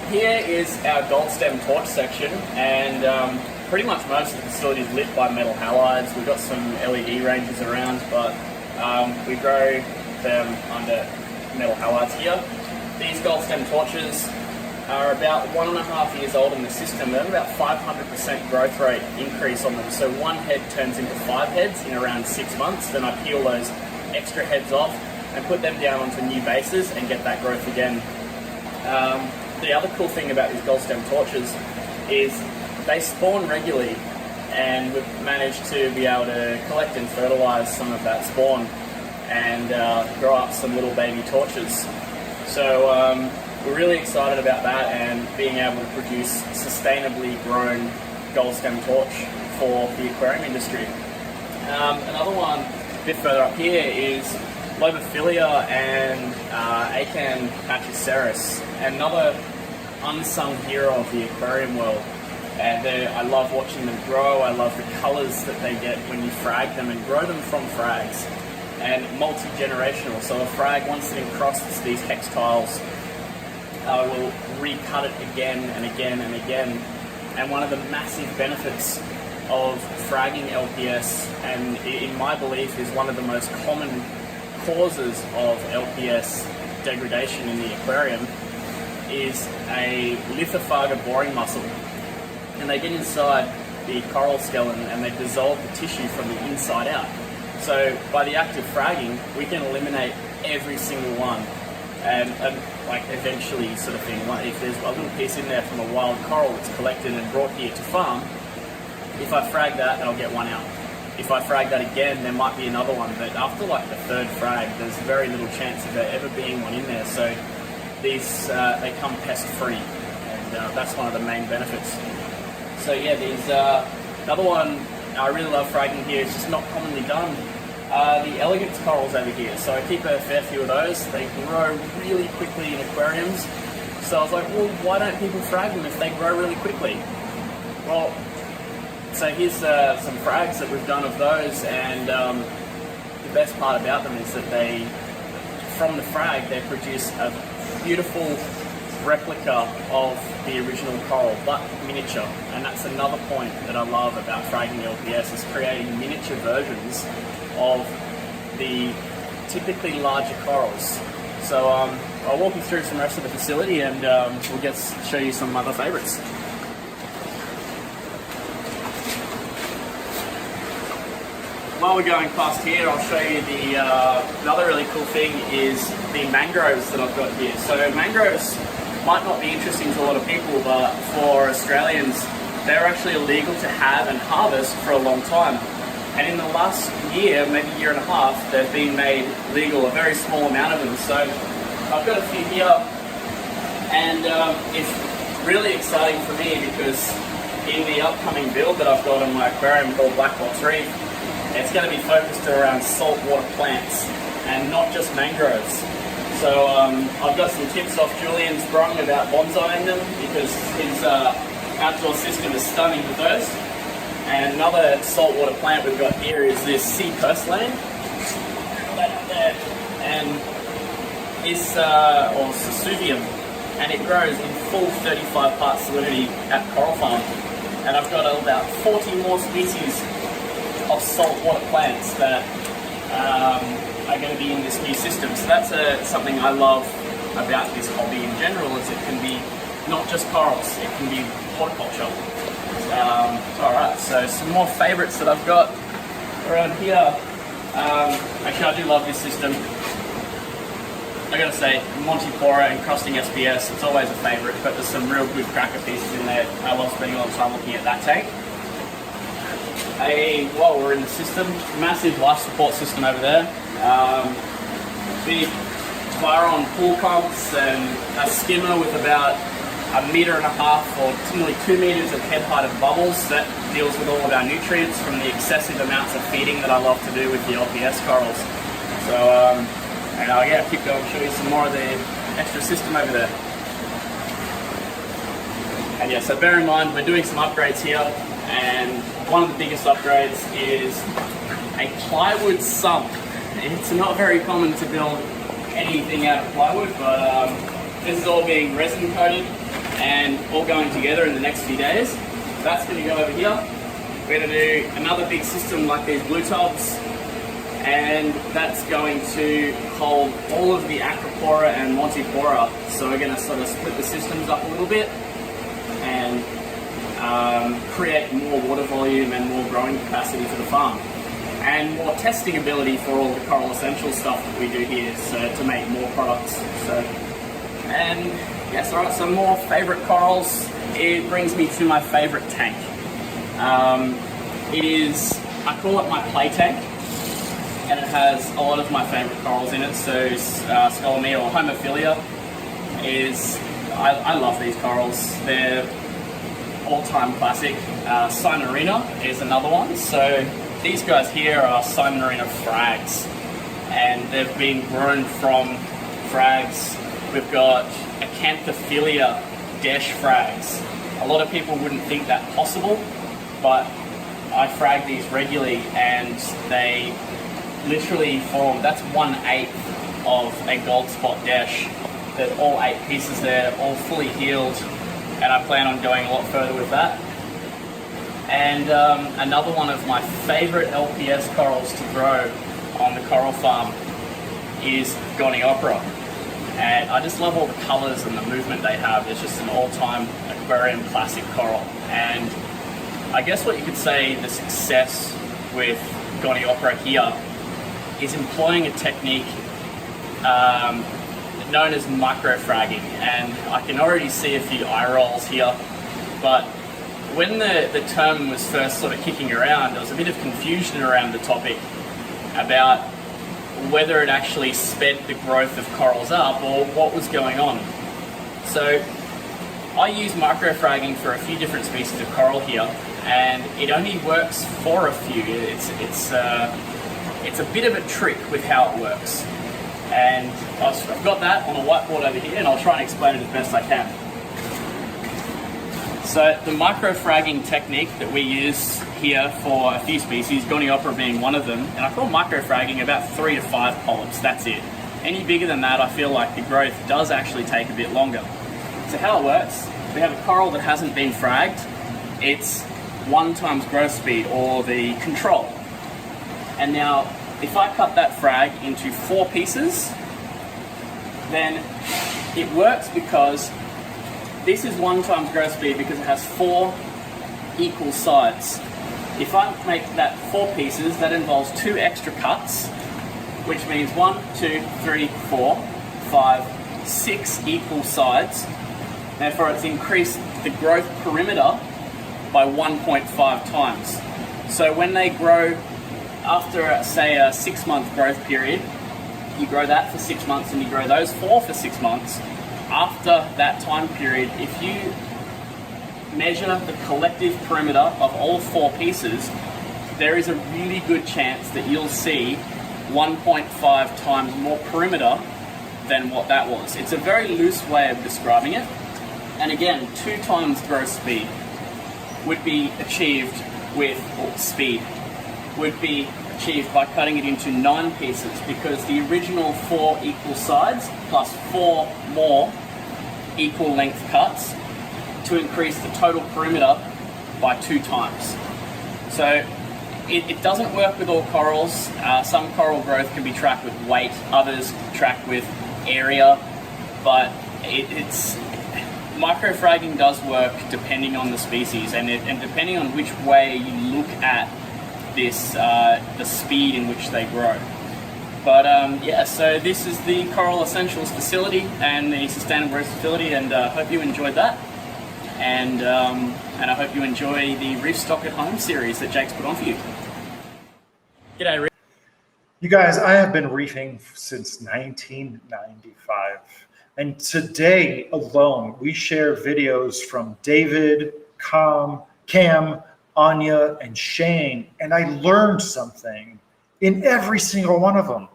here is our gold stem torch section, and pretty much most of the facility is lit by metal halides. We've got some LED ranges around, but we grow them under metal halides here. These gold stem torches are about 1.5 years old in the system. They have about 500% growth rate increase on them. So one head turns into 5 heads in around 6 months. Then I peel those extra heads off and put them down onto new bases and get that growth again. The other cool thing about these gold stem torches is they spawn regularly, and we've managed to be able to collect and fertilize some of that spawn and grow up some little baby torches. So we're really excited about that, and being able to produce sustainably grown gold stem torch for the aquarium industry. Another one a bit further up here is Lobophilia and Acan pachyceros, another unsung hero of the aquarium world. And I love watching them grow. I love the colours that they get when you frag them, and grow them from frags. And multi-generational, so a frag, once it encrusts these hex tiles, will recut it again and again and again. And one of the massive benefits of fragging LPS, and in my belief is one of the most common causes of LPS degradation in the aquarium, is a lithophaga boring mussel. And they get inside the coral skeleton and they dissolve the tissue from the inside out. So by the act of fragging, we can eliminate every single one, and like eventually sort of thing, like if there's a little piece in there from a wild coral that's collected and brought here to farm, if I frag that, I'll get one out. If I frag that again, there might be another one, but after like the third frag, there's very little chance of there ever being one in there. So these, they come pest free, and that's one of the main benefits. So yeah, these, another one I really love fragging here, it's just not commonly done. The elegance corals over here. So I keep a fair few of those. They grow really quickly in aquariums. So I was like, well, why don't people frag them if they grow really quickly? Well, So here's some frags that we've done of those, and the best part about them is that from the frag, they produce a beautiful replica of the original coral, but miniature. And that's another point that I love about fragging LPS, is creating miniature versions of the typically larger corals. So I'll walk you through some rest of the facility, and we'll show you some other favourites. While we're going past here, I'll show you another really cool thing is the mangroves that I've got here. So mangroves might not be interesting to a lot of people, but for Australians, they're actually illegal to have and harvest for a long time. And in the last year, maybe year and a half, they've been made legal, a very small amount of them. So I've got a few here, and it's really exciting for me because in the upcoming build that I've got on my aquarium called Black Box Reef, it's going to be focused around saltwater plants and not just mangroves. So I've got some tips off Julian Sprung about bonsaiing them, because his outdoor system is stunning with those. And another saltwater plant we've got here is this sea purslane. That up there. And it's or sesuvium, and it grows in full 35 part salinity at Coral Farm. And I've got about 40 more species of saltwater plants that are going to be in this new system. So that's something I love about this hobby in general, is it can be not just corals, it can be horticulture. Alright, so some more favourites that I've got around here. Actually, I do love this system. I gotta say, Montipora and Crusting SPS, it's always a favourite, but there's some real good cracker pieces in there. I love spending a lot of time looking at that tank. While we're in the system, massive life support system over there. Big Byron pool pumps and a skimmer with about 1.5 meters or nearly 2 meters of head height of bubbles. That deals with all of our nutrients from the excessive amounts of feeding that I love to do with the LPS corals. So, and I'll keep going and show you some more of the extra system over there. And yeah, so bear in mind, we're doing some upgrades here, and one of the biggest upgrades is a plywood sump. It's not very common to build anything out of plywood, but this is all being resin coated and all going together in the next few days. So that's going to go over here. We're going to do another big system like these blue tubs, and that's going to hold all of the Aquapora and Montipora. So we're going to sort of split the systems up a little bit and create more water volume and more growing capacity for the farm, and more testing ability for all the Coral Essentials stuff that we do here, so to make more products. So, and yes, alright, some more favourite corals. It brings me to my favourite tank. I call it my play tank, and it has a lot of my favourite corals in it. So Scolamia or Homophilia I love these corals. They're all-time classic. Cynarina is another one. So these guys here are Cynarina frags, and they've been grown from frags. We've got Acanthophilia desh frags. A lot of people wouldn't think that possible, but I frag these regularly, and they literally form, that's 1/8 of a gold spot desh. There's all 8 pieces there, all fully healed, and I plan on going a lot further with that. And another one of my favourite LPS corals to grow on the coral farm is Goniopra. And I just love all the colours and the movement they have. It's just an all-time aquarium classic coral. And I guess what you could say the success with Goniopra here is employing a technique known as microfragging. And I can already see a few eye rolls here, but when the term was first sort of kicking around, there was a bit of confusion around the topic about whether it actually sped the growth of corals up or what was going on. So I use microfragging for a few different species of coral here, and it only works for a few. It's a bit of a trick with how it works. And I've got that on a whiteboard over here, and I'll try and explain it as best I can. So the microfragging technique that we use here for a few species, Goniopra being one of them, and I call microfragging about 3 to 5 polyps, that's it. Any bigger than that, I feel like the growth does actually take a bit longer. So how it works, we have a coral that hasn't been fragged. It's 1 times growth speed, or the control. And now, if I cut that frag into 4 pieces, then it works because this is 1 times growth speed because it has 4 equal sides. If I make that 4 pieces, that involves 2 extra cuts, which means 1, 2, 3, 4, 5, 6 equal sides. Therefore, it's increased the growth perimeter by 1.5 times. So when they grow after, say, a 6-month growth period, you grow that for 6 months and you grow those 4 for 6 months. After that time period, if you measure the collective perimeter of all 4 pieces, there is a really good chance that you'll see 1.5 times more perimeter than what that was. It's a very loose way of describing it. And again, 2 times growth speed would be achieved with, or speed, would be achieved by cutting it into 9 pieces, because the original 4 equal sides plus 4 more equal length cuts to increase the total perimeter by 2 times. So it doesn't work with all corals. Some coral growth can be tracked with weight, others tracked with area, but it's microfragging does work depending on the species and depending on which way you look at this, the speed in which they grow. But yeah, so this is the Coral Essentials facility and the Sustainable Growth facility, and I hope you enjoyed that. And I hope you enjoy the Reefstock at Home series that Jake's put on for you. G'day, Reef. You guys, I have been reefing since 1995. And today alone, we share videos from David, Cam, Anya, and Shane, and I learned something in every single one of them.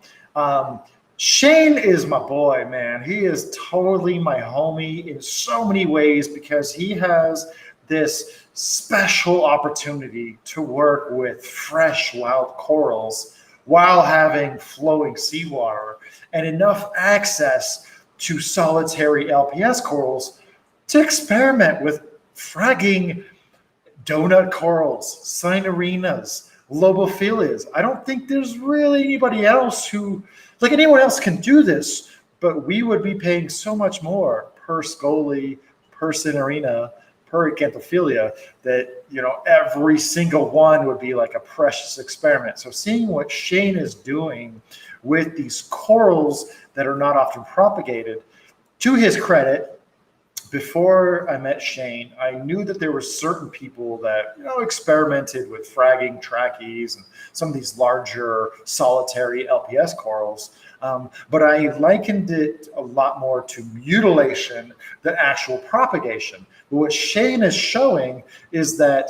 Shane is my boy, man. He is totally my homie in so many ways because he has this special opportunity to work with fresh wild corals while having flowing seawater and enough access to solitary LPS corals to experiment with fragging donut corals, cynarinas, lobophilias. I don't think there's really anybody else who, like anyone else can do this, but we would be paying so much more per scoli, per cynarina, per acanthophilia that, you know, every single one would be like a precious experiment. So seeing what Shane is doing with these corals that are not often propagated, to his credit, before I met Shane, I knew that there were certain people that, you know, experimented with fragging trackies and some of these larger solitary LPS corals. But I likened it a lot more to mutilation than actual propagation. But what Shane is showing is that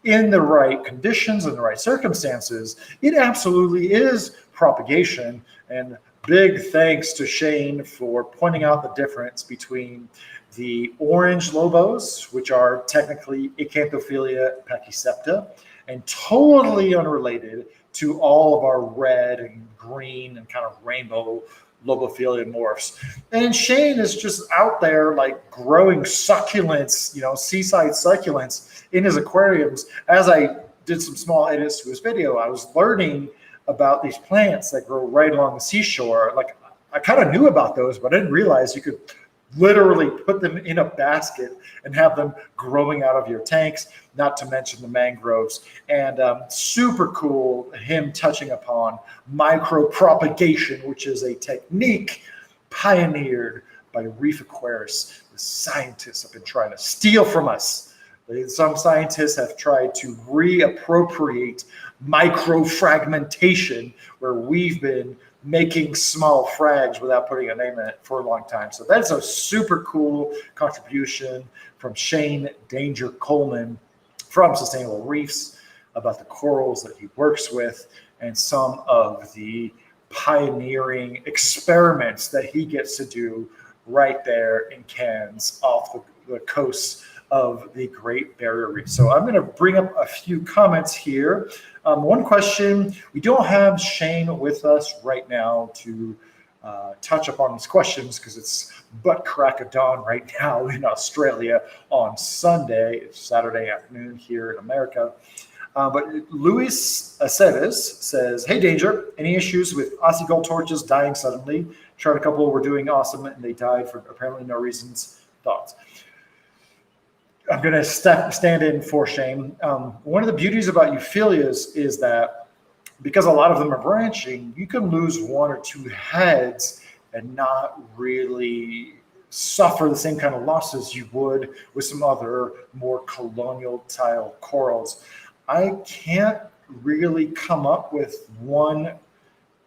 in the right conditions and the right circumstances, it absolutely is propagation. And big thanks to Shane for pointing out the difference between the orange lobos, which are technically Acanthophilia pachycepta, and totally unrelated to all of our red and green and kind of rainbow lobophilia morphs. And Shane is just out there like growing succulents, you know, seaside succulents in his aquariums. As I did some small edits to his video, I was learning about these plants that grow right along the seashore. Like, I kind of knew about those, but I didn't realize you could literally put them in a basket and have them growing out of your tanks, not to mention the mangroves. And super cool, him touching upon micropropagation, which is a technique pioneered by Reef aquarists. The scientists have been trying to steal from us. Some scientists have tried to reappropriate microfragmentation, where we've been making small frags without putting a name in it for a long time. So that's a super cool contribution from Shane Danger Coleman from Sustainable Reefs about the corals that he works with and some of the pioneering experiments that he gets to do right there in Cairns off the coast of the Great Barrier Reef. So I'm going to bring up a few comments here. One question, we don't have Shane with us right now to touch upon these questions because it's butt crack of dawn right now in Australia on Sunday. It's Saturday afternoon here in America. But Luis Aceves says, hey, Danger, any issues with Aussie gold torches dying suddenly? Tried a couple, were doing awesome, and they died for apparently no reasons. Thoughts? I'm going to stand in for Shane. One of the beauties about euphyllias is that because a lot of them are branching, you can lose one or two heads and not really suffer the same kind of losses you would with some other more colonial style corals. I can't really come up with one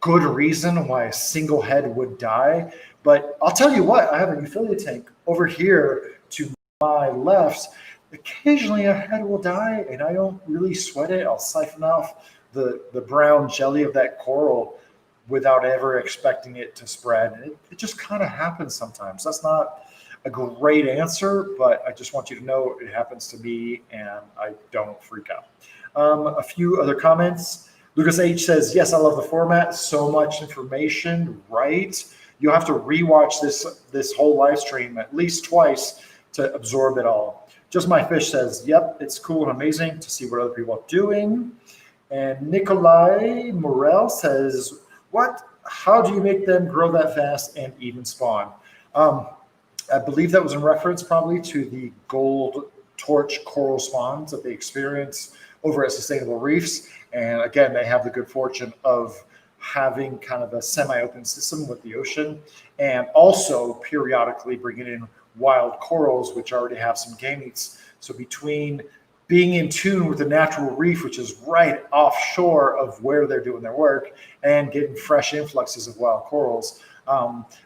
good reason why a single head would die, but I'll tell you what, I have a euphyllia tank over here to my left. Occasionally a head will die and I don't really sweat it. I'll siphon off the brown jelly of that coral without ever expecting it to spread. And it just kind of happens sometimes. That's not a great answer, but I just want you to know it happens to me and I don't freak out. A few other comments. Lucas H says, yes, I love the format. So much information, right? You'll have to rewatch this whole live stream at least twice to absorb it all. Just My Fish says, yep, it's cool and amazing to see what other people are doing. And Nikolai Morel says, what? How do you make them grow that fast and even spawn? I believe that was in reference probably to the gold torch coral spawns that they experience over at Sustainable Reefs. And again, they have the good fortune of having kind of a semi-open system with the ocean and also periodically bringing in wild corals, which already have some gametes. So between being in tune with the natural reef, which is right offshore of where they're doing their work, and getting fresh influxes of wild corals,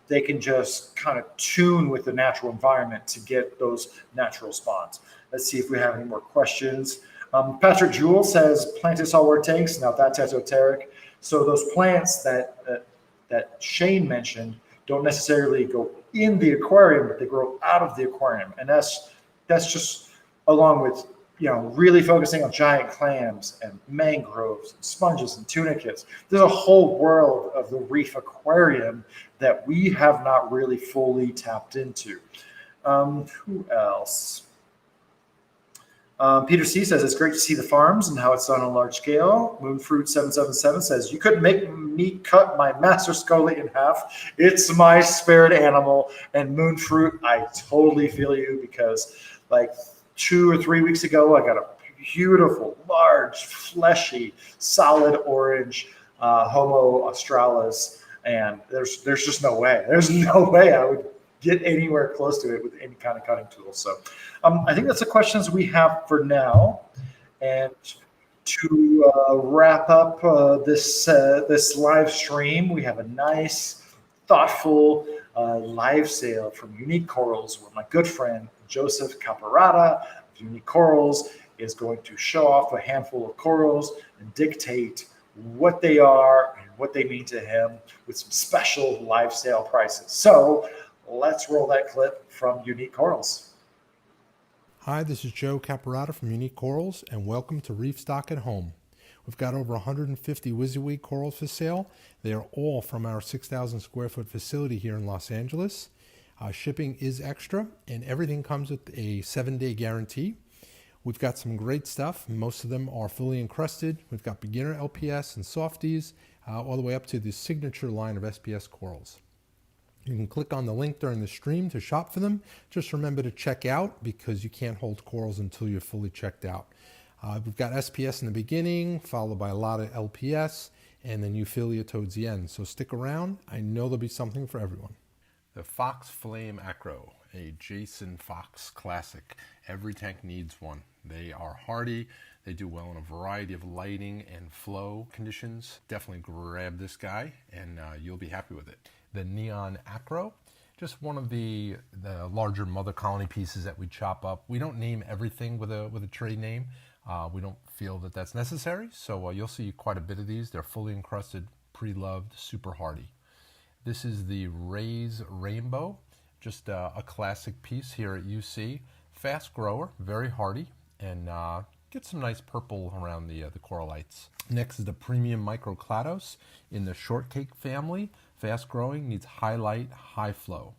they can just kind of tune with the natural environment to get those natural spawns. Let's see if we have any more questions. Patrick Jewell says, plant is all it takes. Now that's esoteric. So those plants that Shane mentioned don't necessarily go in the aquarium, but they grow out of the aquarium. And that's just along with, really focusing on giant clams and mangroves and sponges and tunicates. There's a whole world of the reef aquarium that we have not really fully tapped into. Who else? Peter C says, it's great to see the farms and how it's done on a large scale. Moonfruit777 says, you couldn't make me cut my master scolia in half. It's my spirit animal. And Moonfruit, I totally feel you because like 2 or 3 weeks ago, I got a beautiful, large, fleshy, solid orange Homo australis. And there's just no way. There's no way I would get anywhere close to it with any kind of cutting tool. So I think that's the questions we have for now. And to wrap up this live stream, we have a nice, thoughtful live sale from Unique Corals where my good friend Joseph Caparata of Unique Corals is going to show off a handful of corals and dictate what they are and what they mean to him with some special live sale prices. So let's roll that clip from Unique Corals. Hi, this is Joe Caparata from Unique Corals, and welcome to Reefstock at Home. We've got over 150 WYSIWYG corals for sale. They are all from our 6,000 square foot facility here in Los Angeles. Shipping is extra, and everything comes with a 7-day guarantee. We've got some great stuff. Most of them are fully encrusted. We've got beginner LPS and softies, all the way up to the signature line of SPS corals. You can click on the link during the stream to shop for them. Just remember to check out because you can't hold corals until you're fully checked out. We've got SPS in the beginning, followed by a lot of LPS, and then euphyllia towards the end. So stick around. I know there'll be something for everyone. The Fox Flame Acro, a Jason Fox classic. Every tank needs one. They are hardy. They do well in a variety of lighting and flow conditions. Definitely grab this guy and you'll be happy with it. The Neon Acro, just one of the larger mother colony pieces that we chop up. We don't name everything with a trade name. We don't feel that that's necessary, so you'll see quite a bit of these. They're fully encrusted, pre-loved, super hardy. This is the Rays Rainbow, just a classic piece here at UC. Fast grower, very hardy, and get some nice purple around the corallites. Next is the premium Microclados in the shortcake family. Fast growing, needs high light, high flow.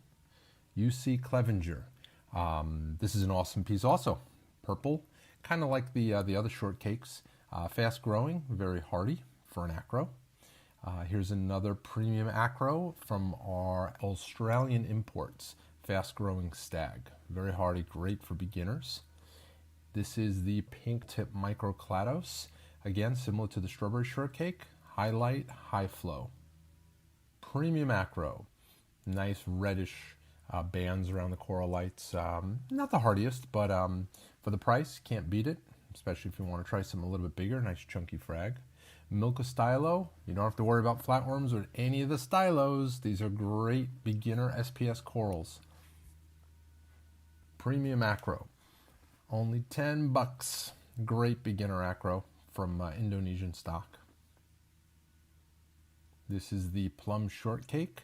UC Clevenger. This is an awesome piece also. Purple, kind of like the other shortcakes. Fast growing, very hardy for an acro. Here's another premium acro from our Australian imports. Fast growing stag. Very hardy, great for beginners. This is the pink tip Microclados. Again, similar to the strawberry shortcake. High light, high flow. Premium acro. Nice reddish bands around the corallites. Not the hardiest, but for the price, can't beat it. Especially if you want to try something a little bit bigger. Nice chunky frag. Milka Stylo. You don't have to worry about flatworms with any of the stylos. These are great beginner SPS corals. Premium acro. Only 10 bucks. Great beginner acro from Indonesian stock. This is the plum shortcake.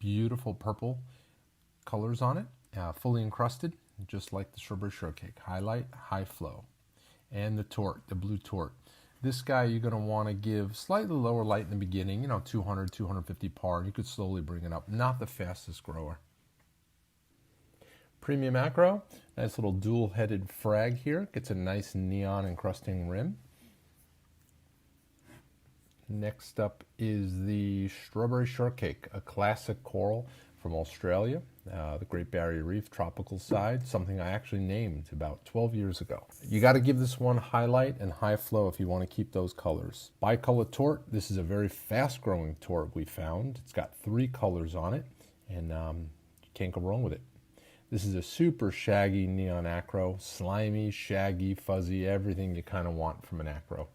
Beautiful purple colors on it. Fully encrusted, just like the strawberry shortcake. Highlight, high flow. And the tort, the blue tort. This guy you're going to want to give slightly lower light in the beginning, 200, 250 par. You could slowly bring it up. Not the fastest grower. Premium acro, nice little dual-headed frag here. Gets a nice neon encrusting rim. Next up is the strawberry shortcake, a classic coral from Australia, the Great Barrier Reef, tropical side, something I actually named about 12 years ago. You got to give this one highlight and high flow if you want to keep those colors. Bicolor tort, this is a very fast-growing tort we found. It's got 3 colors on it, and you can't go wrong with it. This is a super shaggy neon acro, slimy, shaggy, fuzzy, everything you kind of want from an acro.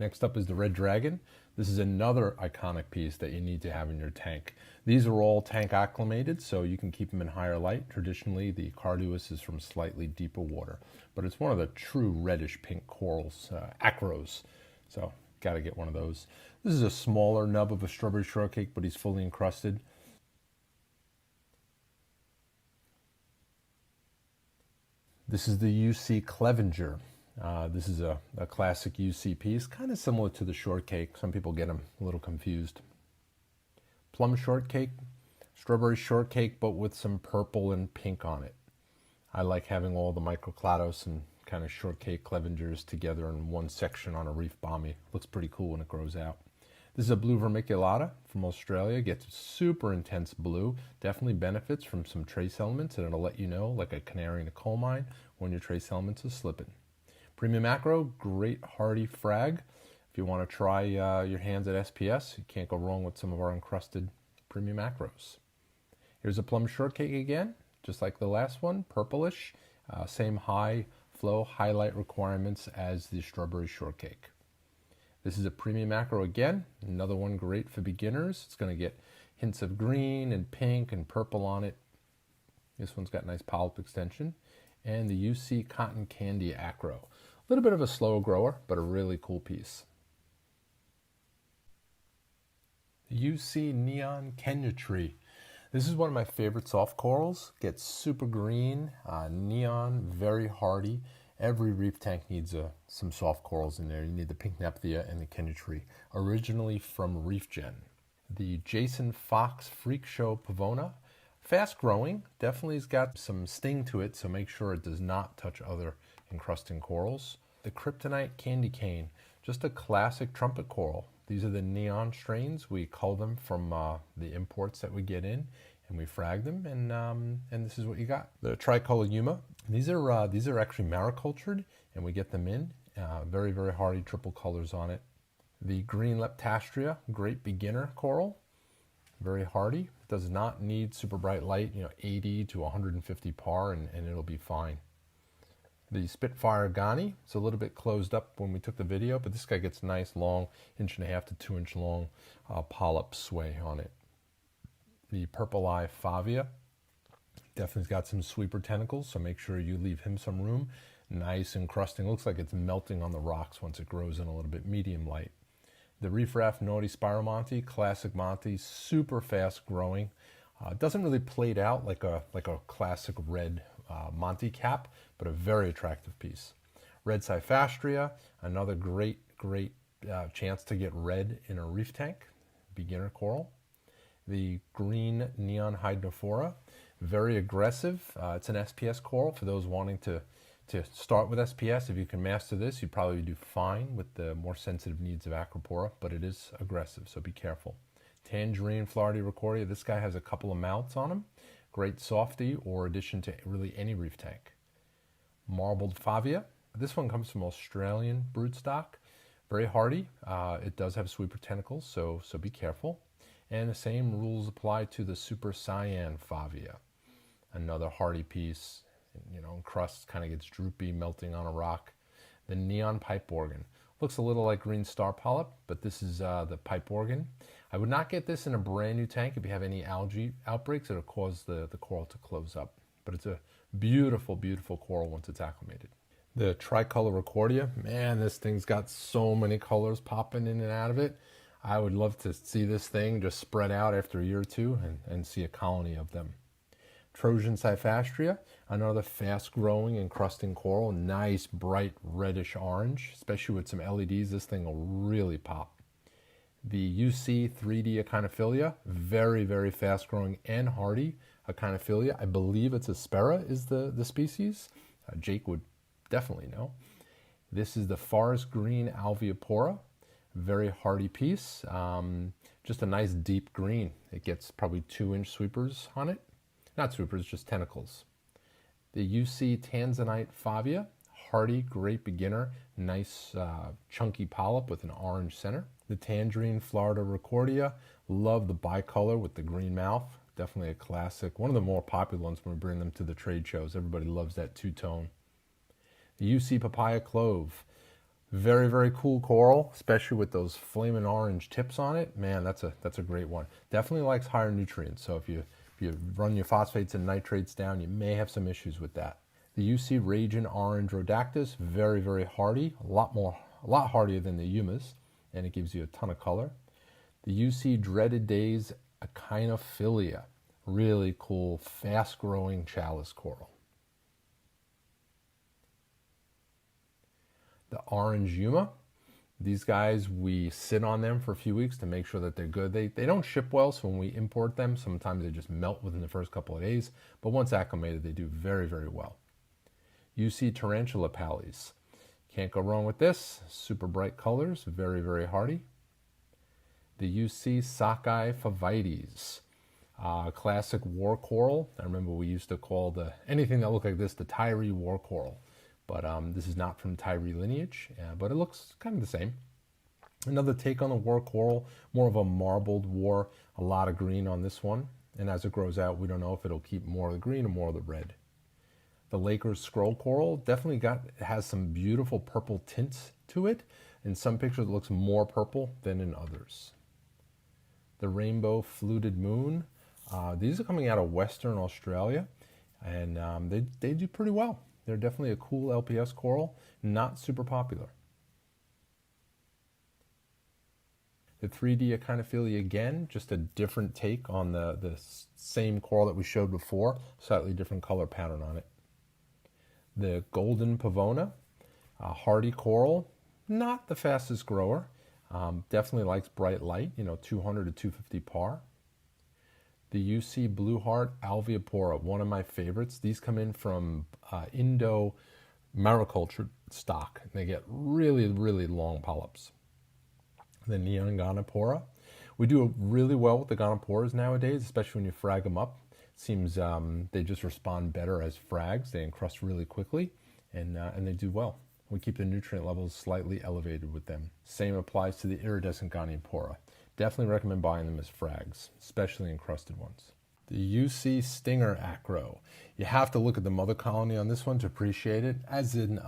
Next up is the Red Dragon. This is another iconic piece that you need to have in your tank. These are all tank acclimated, so you can keep them in higher light. Traditionally, the Carduus is from slightly deeper water, but it's one of the true reddish pink corals, acros. So, got to get one of those. This is a smaller nub of a strawberry shortcake, but he's fully encrusted. This is the UC Clevenger. This is a classic UC piece, kind of similar to the shortcake. Some people get them a little confused. Plum shortcake, strawberry shortcake, but with some purple and pink on it. I like having all the Microclados and kind of shortcake Clevengers together in one section on a Reef Balmy. Looks pretty cool when it grows out. This is a blue vermiculata from Australia. Gets super intense blue. Definitely benefits from some trace elements, and it'll let you know, like a canary in a coal mine, when your trace elements are slipping. Premium acro, great hardy frag. If you want to try your hands at SPS, you can't go wrong with some of our encrusted premium acros. Here's a plum shortcake again, just like the last one, purplish. Same high flow, highlight requirements as the strawberry shortcake. This is a premium acro again, another one great for beginners. It's going to get hints of green and pink and purple on it. This one's got nice polyp extension. And the UC Cotton Candy acro. A little bit of a slow grower, but a really cool piece. The UC Neon Kenya Tree. This is one of my favorite soft corals. Gets super green, neon, very hardy. Every reef tank needs some soft corals in there. You need the pink Nephthya and the Kenya Tree. Originally from Reef Gen. The Jason Fox Freak Show Pavona. Fast growing, definitely has got some sting to it, so make sure it does not touch other encrusting corals. The Kryptonite Candy Cane, just a classic trumpet coral. These are the neon strains. We cull them from the imports that we get in, and we frag them, and this is what you got. The Tricolor Yuma. These are actually maricultured, and we get them in. Very, very hardy triple colors on it. The Green Leptastria, great beginner coral. Very hardy. Does not need super bright light, 80 to 150 par, and it'll be fine. The Spitfire Gani, it's a little bit closed up when we took the video, but this guy gets nice long, 1.5 to 2 inch long polyp sway on it. The Purple Eye Favia, definitely got some sweeper tentacles, so make sure you leave him some room. Nice encrusting, looks like it's melting on the rocks once it grows in a little bit, medium light. The Reef Raft Naughty Spiral Monty, classic Monty, super fast growing. It doesn't really plate out like a classic red Monty cap, but a very attractive piece. Red Cyphastria, another great chance to get red in a reef tank, beginner coral. The green neon hydrophora, very aggressive. It's an SPS coral for those wanting to start with SPS. If you can master this, you'd probably do fine with the more sensitive needs of acropora, but it is aggressive, so be careful. Tangerine Florida Recordia, this guy has a couple of mounts on him. Great softy or addition to really any reef tank. Marbled Favia, this one comes from Australian broodstock. Very hardy. It does have sweeper tentacles, so be careful. And the same rules apply to the Super Cyan Favia. Another hardy piece, crust kind of gets droopy, melting on a rock. The Neon Pipe Organ. Looks a little like green star polyp, but this is the pipe organ. I would not get this in a brand new tank. If you have any algae outbreaks, it'll cause the coral to close up. But it's a beautiful, beautiful coral once it's acclimated. The Tricolor Recordia, man, this thing's got so many colors popping in and out of it. I would love to see this thing just spread out after a year or two and see a colony of them. Trojan Cyphastria, another fast-growing encrusting coral, nice bright reddish orange, especially with some LEDs. This thing will really pop. The UC 3D Echinophilia, very, very fast-growing and hardy Echinophilia. I believe it's Aspera is the species. Jake would definitely know. This is the Forest Green Alveopora, very hardy piece. Just a nice deep green. It gets probably 2-inch sweepers on it. Not sweepers, just tentacles. The UC Tanzanite Favia, hardy, great beginner, nice chunky polyp with an orange center. The Tangerine Florida Recordia, love the bicolor with the green mouth. Definitely a classic. One of the more popular ones when we bring them to the trade shows. Everybody loves that two-tone. The UC Papaya Clove, very, very cool coral, especially with those flaming orange tips on it. Man, that's a great one. Definitely likes higher nutrients. So if you run your phosphates and nitrates down, you may have some issues with that. The UC Raging Orange Rhodactis, very, very hardy, a lot hardier than the Yumas, and it gives you a ton of color. The UC Dreaded Days Echinophilia, really cool, fast-growing chalice coral. The Orange Yuma, these guys, we sit on them for a few weeks to make sure that they're good. They don't ship well, so when we import them, sometimes they just melt within the first couple of days. But once acclimated, they do very, very well. UC Tarantula Pallies. Can't go wrong with this. Super bright colors, very, very hardy. The UC Sockeye Favites. Classic war coral. I remember we used to call anything that looked like this the Tyree war coral. But this is not from Tyree lineage, but it looks kind of the same. Another take on the war coral, more of a marbled war, a lot of green on this one. And as it grows out, we don't know if it'll keep more of the green or more of the red. The Lakers Scroll Coral definitely has some beautiful purple tints to it. In some pictures, it looks more purple than in others. The Rainbow Fluted Moon. These are coming out of Western Australia, and they do pretty well. They're definitely a cool LPS coral, not super popular. The 3D Echinophilia again, just a different take on the same coral that we showed before, slightly different color pattern on it. The Golden Pavona, a hardy coral, not the fastest grower, definitely likes bright light, 200 to 250 par. The UC Blue Heart Alveopora, one of my favorites. These come in from Indo mariculture stock. They get really, really long polyps. The Neon Goniopra. We do really well with the Gonioporas nowadays, especially when you frag them up. It seems they just respond better as frags. They encrust really quickly, and they do well. We keep the nutrient levels slightly elevated with them. Same applies to the iridescent Goniopra. Definitely recommend buying them as frags, especially encrusted ones. The UC Stinger Acro. You have to look at the mother colony on this one to appreciate it. As in,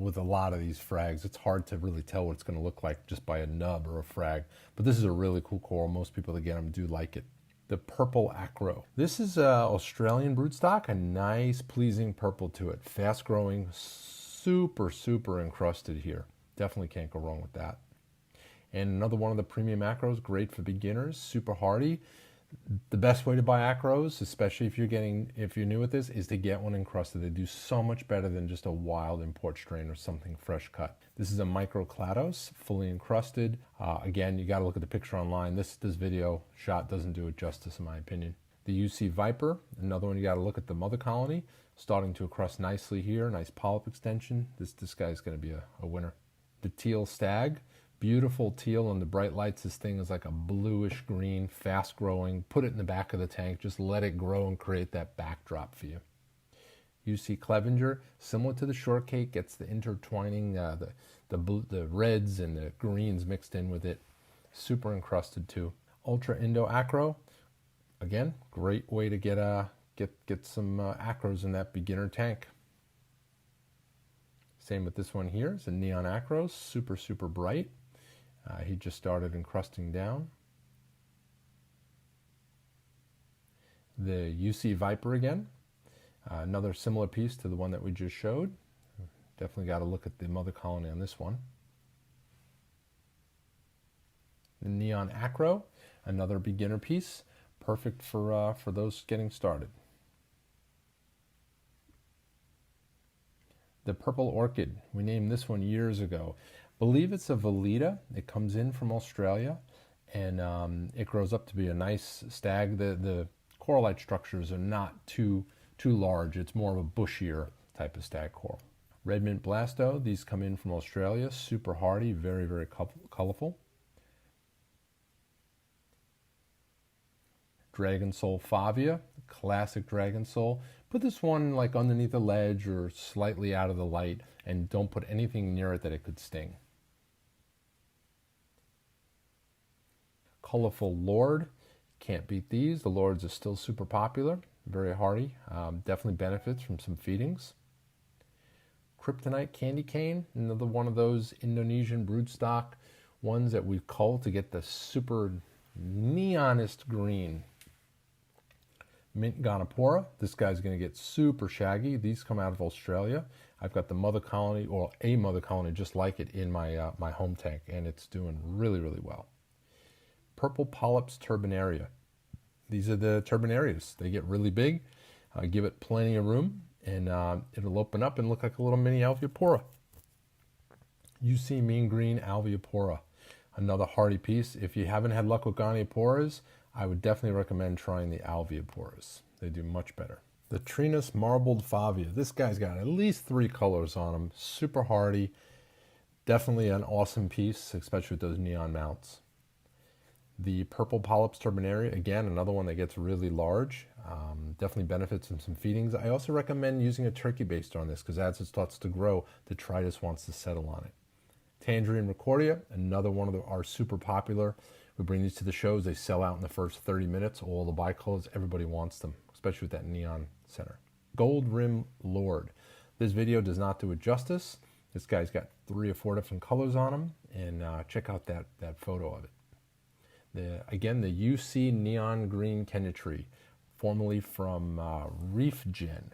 with a lot of these frags, it's hard to really tell what it's going to look like just by a nub or a frag. But this is a really cool coral. Most people that get them do like it. The Purple Acro. This is Australian broodstock, a nice, pleasing purple to it. Fast growing, super, super encrusted here. Definitely can't go wrong with that. And another one of the premium acros, great for beginners, super hardy. The best way to buy acros, especially if you're new at this, is to get one encrusted. They do so much better than just a wild import strain or something fresh cut. This is a microclados, fully encrusted. Again, you got to look at the picture online. This video shot doesn't do it justice in my opinion. The UC Viper, another one you got to look at the mother colony, starting to encrust nicely here. Nice polyp extension. This guy's going to be a winner. The teal stag. Beautiful teal in the bright lights. This thing is like a bluish green, fast growing. Put it in the back of the tank. Just let it grow and create that backdrop for you. UC Clevenger, similar to the shortcake, gets the intertwining, the reds and the greens mixed in with it. Super encrusted too. Ultra Indo Acro, again, great way to get some acros in that beginner tank. Same with this one here. It's a neon acro, super bright. He just started encrusting down. The UC Viper again, another similar piece to the one that we just showed. Definitely got to look at the mother colony on this one. The neon acro, another beginner piece, perfect for those getting started. The purple orchid, we named this one years ago. Believe it's a Veleta. It comes in from Australia, and it grows up to be a nice stag. The coralite structures are not too large. It's more of a bushier type of stag coral. Red mint blasto, these come in from Australia, super hardy, very colorful. Dragon Soul Favia, classic Dragon Soul. Put this one like underneath a ledge or slightly out of the light, and don't put anything near it that it could sting. Colorful Lord, can't beat these. The Lords are still super popular, very hardy, definitely benefits from some feedings. Kryptonite Candy Cane, another one of those Indonesian broodstock ones that we cull to get the super neonest green. Mint Goniopra, this guy's going to get super shaggy. These come out of Australia. I've got the mother colony, or a mother colony just like it, in my my home tank, and it's doing really well. Purple Polyps Turbinaria. These are the turbinarias. They get really big. Give it plenty of room, and it'll open up and look like a little mini alveopora. UC Mean Green Alveopora, another hardy piece. If you haven't had luck with Gonioporas, I would definitely recommend trying the alveoporas. They do much better. The Trinus Marbled Favia. This guy's got at least 3 colors on him. Super hardy. Definitely an awesome piece, especially with those neon mounts. The Purple Polyps Turbinaria, again, another one that gets really large. Definitely benefits from some feedings. I also recommend using a turkey baster on this, because as it starts to grow, the detritus wants to settle on it. Tangerine Recordia, another one of our super popular. We bring these to the shows. They sell out in the first 30 minutes. All the bicolors, everybody wants them, especially with that neon center. Gold Rim Lord. This video does not do it justice. This guy's got 3 or 4 different colors on him, and check out that photo of it. Again, the UC Neon Green Kenya Tree, formerly from Reef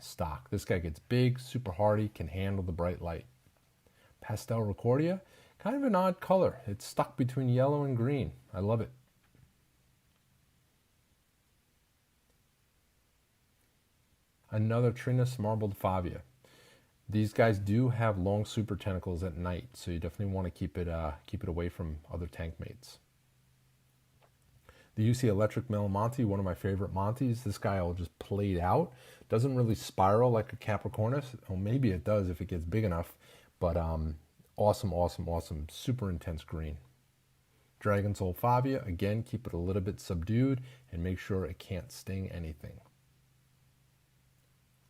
stock. This guy gets big, super hardy, can handle the bright light. Pastel Recordia, kind of an odd color. It's stuck between yellow and green. I love it. Another Trinus Marbled Favia. These guys do have long super tentacles at night, so you definitely want to keep it away from other tank mates. The UC Electric Melamonte, one of my favorite Montes. This guy will just plate out. Doesn't really spiral like a Capricornus. Well, maybe it does if it gets big enough, but awesome, super intense green. Dragon Soul Favia, again, keep it a little bit subdued and make sure it can't sting anything.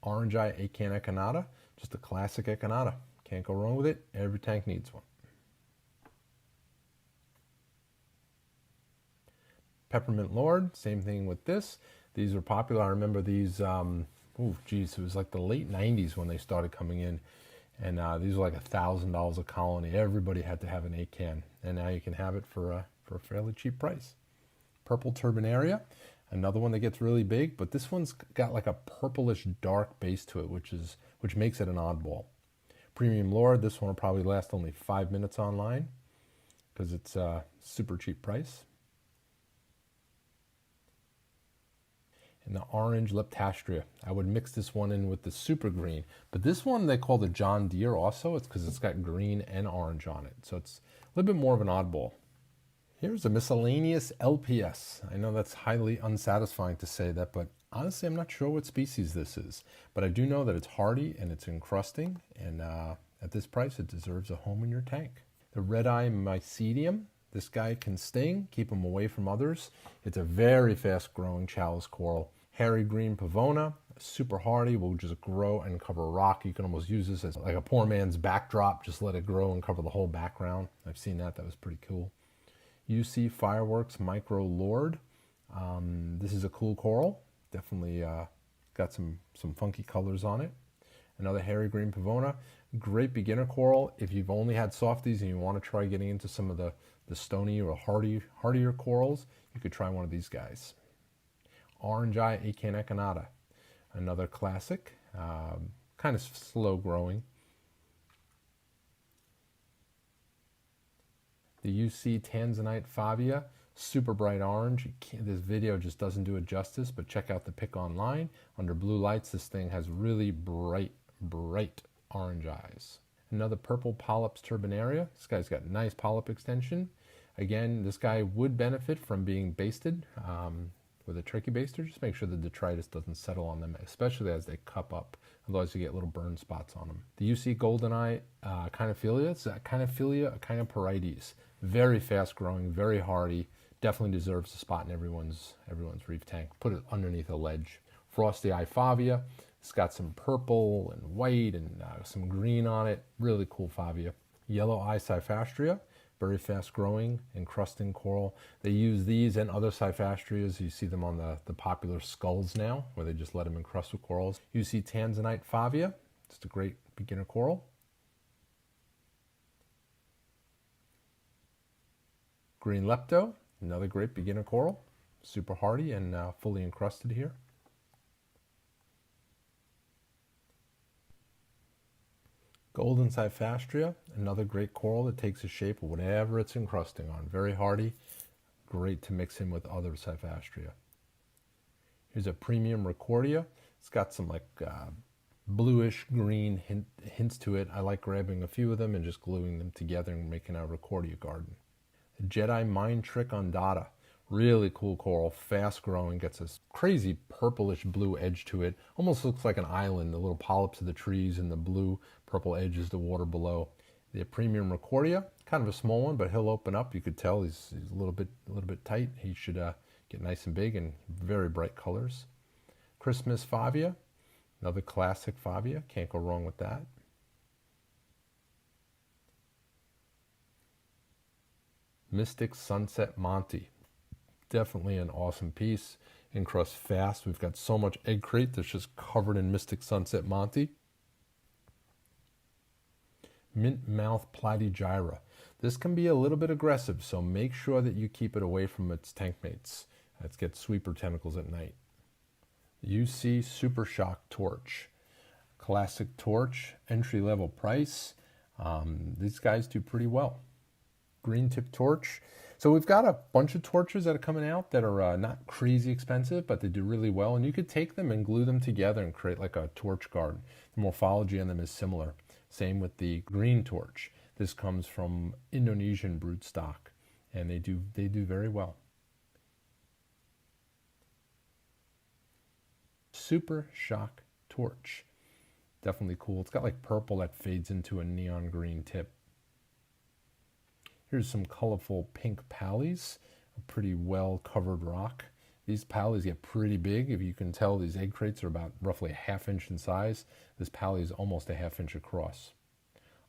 Orange Eye Acan Echinata, just a classic Echinata. Can't go wrong with it. Every tank needs one. Peppermint Lord, same thing with this. These are popular. I remember these, it was like the late 90s when they started coming in. And these were like $1,000 a colony. Everybody had to have an Acan. And now you can have it for a fairly cheap price. Purple Turbinaria, another one that gets really big, but this one's got like a purplish dark base to it, which makes it an oddball. Premium Lord, this one will probably last only 5 minutes online because it's a super cheap price. and the orange Leptastria. I would mix this one in with the super green, but this one they call the John Deere also. It's because it's got green and orange on it, so it's a little bit more of an oddball. Here's a miscellaneous LPS. I know that's highly unsatisfying to say that, but honestly, I'm not sure what species this is. But I do know that it's hardy and it's encrusting, and at this price, it deserves a home in your tank. The red-eye Mycedium. This guy can sting, keep him away from others. It's a very fast-growing chalice coral. Hairy green Pavona, super hardy, will just grow and cover rock. You can almost use this as like a poor man's backdrop. Just let it grow and cover the whole background. I've seen that. That was pretty cool. UC Fireworks Micro Lord. This is a cool coral. Definitely got some funky colors on it. Another hairy green Pavona. Great beginner coral. If you've only had softies and you want to try getting into some of the stony or hardier corals, you could try one of these guys. Orange Eye Acan Echinata. Another classic. Kind of slow growing. The UC Tanzanite Favia, super bright orange. This video just doesn't do it justice, but check out the pic online. Under blue lights, this thing has really bright orange eyes. Another purple Polyps turbinaria. This guy's got nice polyp extension. Again, this guy would benefit from being basted with a tricky baster. Just make sure the detritus doesn't settle on them, especially as they cup up. Otherwise, you get little burn spots on them. The UC Goldeneye Cynophilia. It's a Cynophilia Echinoparides. Very fast growing, very hardy. Definitely deserves a spot in everyone's reef tank. Put it underneath a ledge. Frosty Eye Favia. It's got some purple and white and some green on it. Really cool Favia. Yellow Eye Cyphastria. Very fast growing, encrusting coral. They use these and other Cyphastrias. You see them on the popular skulls now, where they just let them encrust with corals. You see Tanzanite Favia. Just a great beginner coral. Green Lepto, another great beginner coral. Super hardy and fully encrusted here. Golden Cyphastria, another great coral that takes the shape of whatever it's encrusting on. Very hardy, great to mix in with other Cyphastria. Here's a premium Recordia. It's got some like bluish green hints to it. I like grabbing a few of them and just gluing them together and making a Recordia garden. The Jedi Mind Trick Undata. Really cool coral, fast growing, gets this crazy purplish blue edge to it. Almost looks like an island, the little polyps of the trees and the blue purple edge is the water below. The premium Recordia, kind of a small one, but he'll open up. You could tell he's a little bit tight. He should get nice and big and very bright colors. Christmas Favia, another classic Favia. Can't go wrong with that. Mystic Sunset Monty. Definitely an awesome piece. Encrust fast. We've got so much egg crate that's just covered in Mystic Sunset Monty. Mint Mouth Platygyra. This can be a little bit aggressive, so make sure that you keep it away from its tank mates. Let's get sweeper tentacles at night. UC Super Shock Torch. Classic torch, entry level price. These guys do pretty well. Green tip torch. So we've got a bunch of torches that are coming out that are not crazy expensive, but they do really well. And you could take them and glue them together and create like a torch garden. The morphology on them is similar. Same with the green torch. This comes from Indonesian broodstock, and they do very well. Super Shock Torch. Definitely cool. It's got like purple that fades into a neon green tip. Here's some colorful pink pallies, a pretty well covered rock. These pallies get pretty big. If you can tell, these egg crates are about roughly a ½ inch in size. This pally is almost a ½ inch across.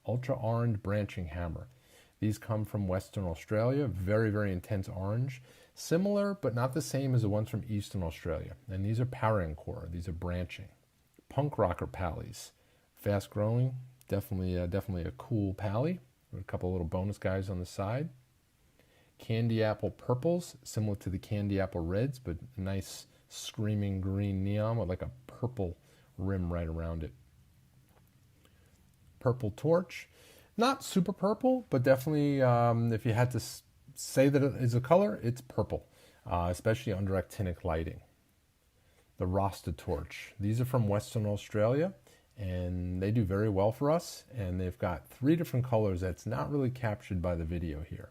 Ultra orange branching hammer. These come from Western Australia, very, very intense orange. Similar, but not the same as the ones from Eastern Australia. And these are parancora, these are branching. Punk rocker pallies, fast growing, definitely a cool pally. With a couple little bonus guys on the side. Candy apple purples, similar to the candy apple reds, but a nice screaming green neon with like a purple rim right around it. Purple torch, not super purple, but definitely if you had to say that it is a color, it's purple, especially under actinic lighting. the Rasta torch. These are from Western Australia, and they do very well for us. And they've got 3 different colors that's not really captured by the video here.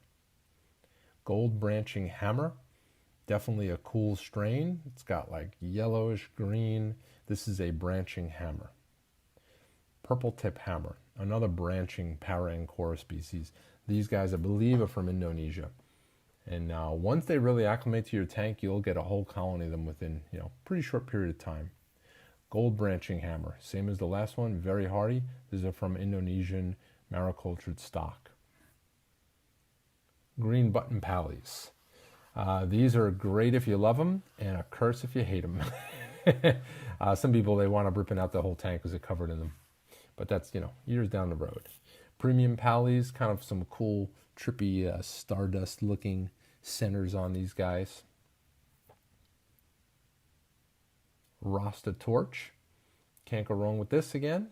Gold branching hammer, definitely a cool strain. It's got like yellowish green. This is a branching hammer. Purple tip hammer, another branching Para-Ancora species. These guys, I believe, are from Indonesia. And once they really acclimate to your tank, you'll get a whole colony of them within, pretty short period of time. Gold branching hammer, same as the last one, very hardy. These are from Indonesian maricultured stock. Green button pallies. These are great if you love them, and a curse if you hate them. Some people, they wind up ripping out the whole tank because they're covered in them. But that's, years down the road. Premium pallies, kind of some cool, trippy, stardust-looking centers on these guys. Rasta torch. Can't go wrong with this again.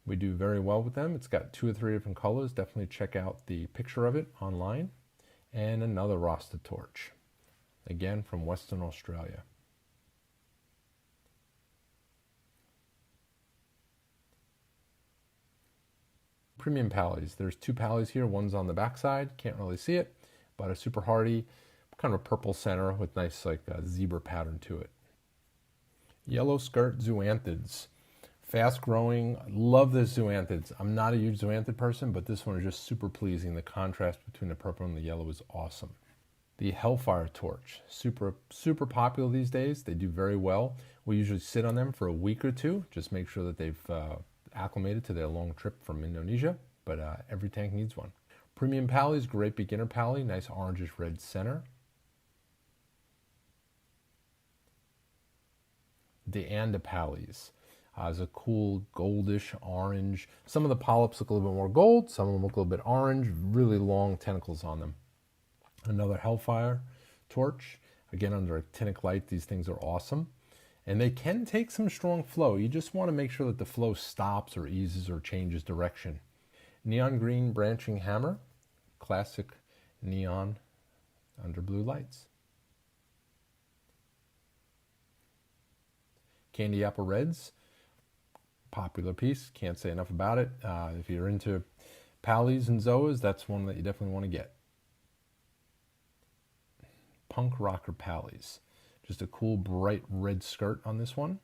We do very well with them. It's got 2 or 3 different colors. Definitely check out the picture of it online. And another Rasta torch. Again, from Western Australia. Premium pallies. There's 2 pallies here. One's on the back side. Can't really see it, but a super hardy, kind of a purple center with nice zebra pattern to it. Yellow skirt zoanthids. Fast growing. Love the zoanthids. I'm not a huge zoanthid person, but this one is just super pleasing. The contrast between the purple and the yellow is awesome. The Hellfire torch. Super popular these days. They do very well. We usually sit on them for a week or 2. Just make sure that they've acclimated to their long trip from Indonesia, but every tank needs one. Premium pallies, great beginner pally, nice orangish red center. Deanda pallies is a cool goldish orange. Some of the polyps look a little bit more gold, some of them look a little bit orange, really long tentacles on them. Another Hellfire torch, again under actinic light. These things are awesome. And they can take some strong flow. You just want to make sure that the flow stops or eases or changes direction. Neon green branching hammer, classic neon under blue lights. Candy apple reds, popular piece. Can't say enough about it. If you're into pallies and zoas, that's one that you definitely want to get. Punk rocker pallies. Just a cool bright red skirt on this one.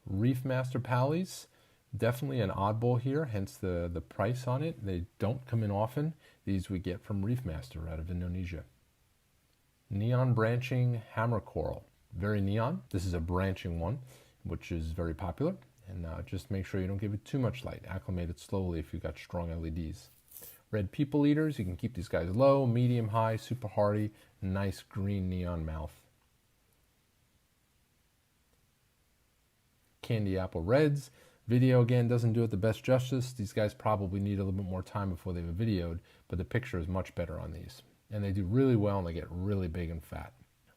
Reef Master pallies, definitely an oddball here, hence the price on it. They don't come in often. These we get from Reef Master out of Indonesia. Neon branching hammer coral, very neon. This is a branching one, which is very popular. And just make sure you don't give it too much light. Acclimate it slowly if you've got strong LEDs. Red people eaters, you can keep these guys low, medium, high, super hardy, nice green neon mouth. Candy apple reds. Video again doesn't do it the best justice. These guys probably need a little bit more time before they were videoed, but the picture is much better on these. And they do really well and they get really big and fat.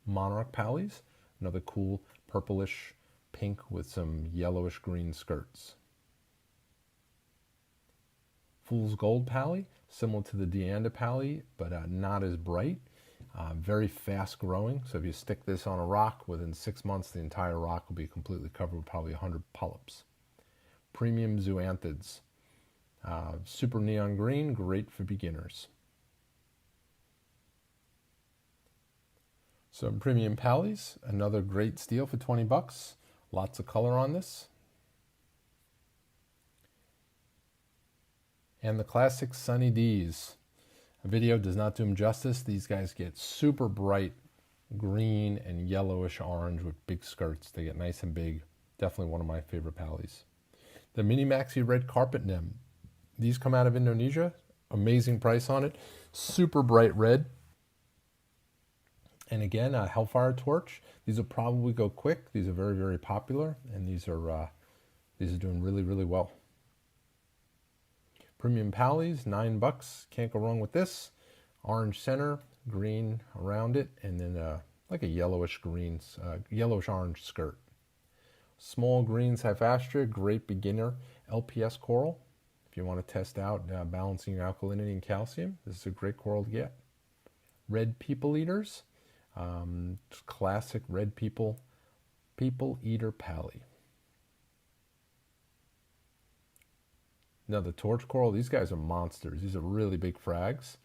Monarch pallies, another cool purplish pink with some yellowish green skirts. Fool's Gold pally, similar to the Deanda pally, but not as bright. Very fast growing, so if you stick this on a rock, within 6 months the entire rock will be completely covered with probably 100 polyps. Premium zoanthids. Super neon green, great for beginners. Some premium pallies, another great steal for 20 bucks. Lots of color on this. And the classic Sunny D's. A video does not do them justice. These guys get super bright green and yellowish orange with big skirts. They get nice and big. Definitely one of my favorite pallies. The Mini Maxi Red Carpet Nem. These come out of Indonesia. Amazing price on it. Super bright red. And again, a Hellfire torch. These will probably go quick. These are very, very popular, and these are doing really, really well. Premium pallies, 9 bucks. Can't go wrong with this. Orange center, green around it, and then like a yellowish green, yellowish orange skirt. Small green Cyphastria, great beginner LPS coral. If you want to test out balancing your alkalinity and calcium, this is a great coral to get. Red people eaters. Classic red people eater pally. Now the torch coral, these guys are monsters. These are really big frags.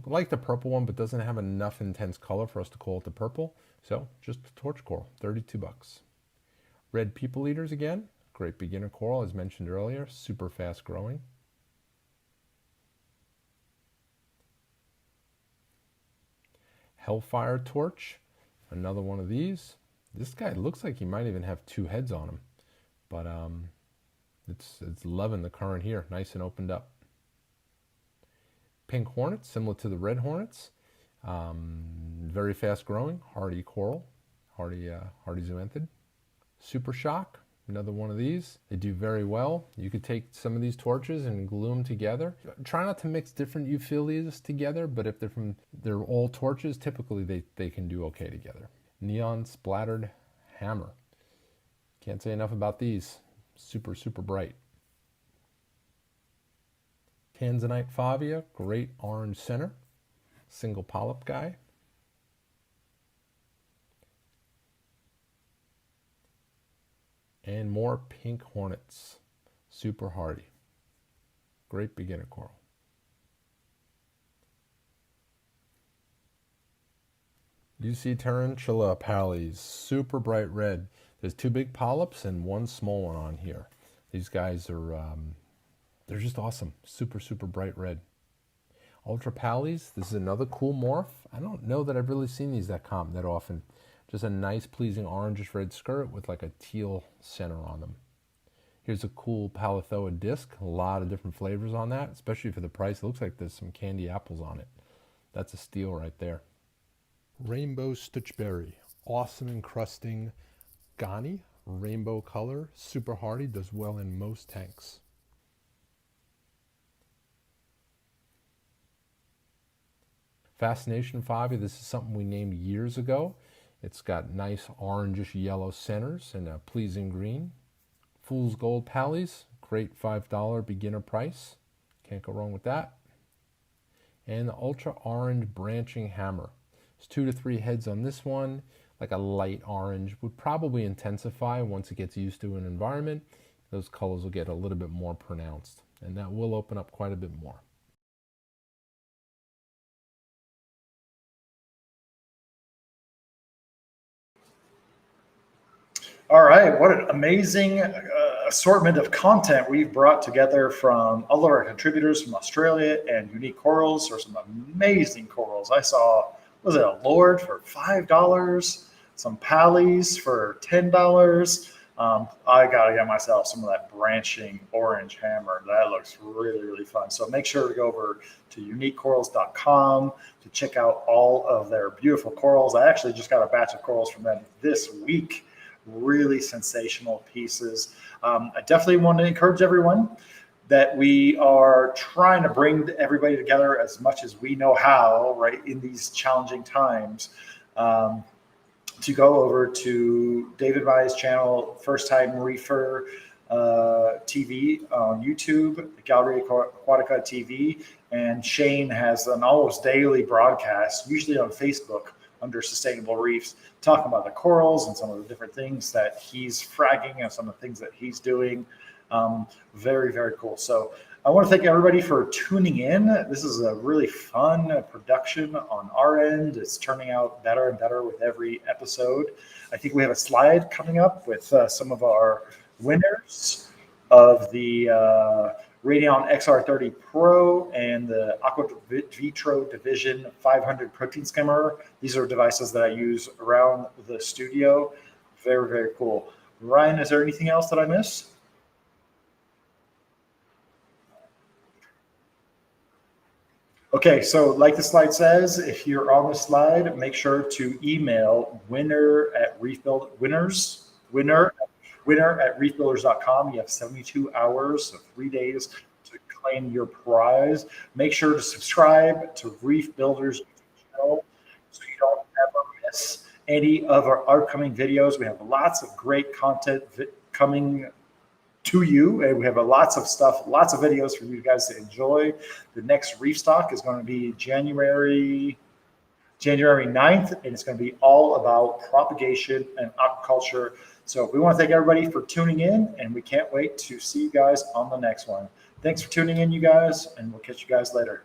Like the purple one, but doesn't have enough intense color for us to call it the purple. So just the torch coral, 32 bucks. Red people eaters again, great beginner coral as mentioned earlier, super fast growing. Hellfire torch, another one of these. This guy looks like he might even have two heads on him, but it's loving the current here, nice and opened up. Pink hornets, similar to the red hornets, very fast growing, hardy coral, hardy zoanthid. Super shock, another one of these. They do very well. You could take some of these torches and glue them together. Try not to mix different euphyllias together, but if they're all torches, typically they can do okay together. Neon splattered hammer. Can't say enough about these. Super, super bright. Tanzanite favia, great orange center. Single polyp guy. And more pink hornets, super hardy. Great beginner coral. UC tarantula pallies, super bright red. There's two big polyps and one small one on here. These guys are, they're just awesome. Super, super bright red. Ultra pallies, this is another cool morph. I don't know that I've really seen these that often. Just a nice pleasing orangish red skirt with like a teal center on them. Here's a cool Palithoa disc, a lot of different flavors on that, especially for the price. It looks like there's some candy apples on it. That's a steal right there. Rainbow stitchberry, awesome encrusting Goni, rainbow color, super hardy, does well in most tanks. Fascination favia, this is something we named years ago. It's got nice orangish yellow centers and a pleasing green. Fool's Gold pallies, great $5 beginner price. Can't go wrong with that. And the ultra orange branching hammer. There's 2 to 3 heads on this one, like a light orange. Would probably intensify once it gets used to an environment. Those colors will get a little bit more pronounced, and that will open up quite a bit more. All right, what an amazing assortment of content we've brought together from all of our contributors from Australia and Unique Corals. There's some amazing corals. I saw, was it a Lord for $5? Some Pallies for $10. I gotta get myself some of that branching orange hammer. That looks really, really fun. So make sure to go over to uniquecorals.com to check out all of their beautiful corals. I actually just got a batch of corals from them this week. Really sensational pieces. I definitely want to encourage everyone that we are trying to bring everybody together as much as we know how, right, in these challenging times. To go over to David Meyer's channel, First Time Reefer TV on YouTube, Gallery Aquatica TV, and Shane has an almost daily broadcast, usually on Facebook, under Sustainable Reefs, talking about the corals and some of the different things that he's fragging and some of the things that he's doing. Very, very cool. So I want to thank everybody for tuning in. This is a really fun production on our end. It's turning out better and better with every episode. I think we have a slide coming up with some of our winners of the Radion XR30 Pro and the AquaVitro Division 500 protein skimmer. These are devices that I use around the studio. Very, very cool. Ryan, is there anything else that I missed? Okay, so like the slide says, if you're on the slide, make sure to email winner at reefbuilders.com. You have 72 hours, so 3 days to claim your prize. Make sure to subscribe to Reef Builders channel so you don't ever miss any of our upcoming videos. We have lots of great content coming to you, and we have lots of stuff, lots of videos for you guys to enjoy. The next Reefstock is going to be January January 9th, and it's going to be all about propagation and aquaculture. So we want to thank everybody for tuning in, and we can't wait to see you guys on the next one. Thanks for tuning in, you guys, and we'll catch you guys later.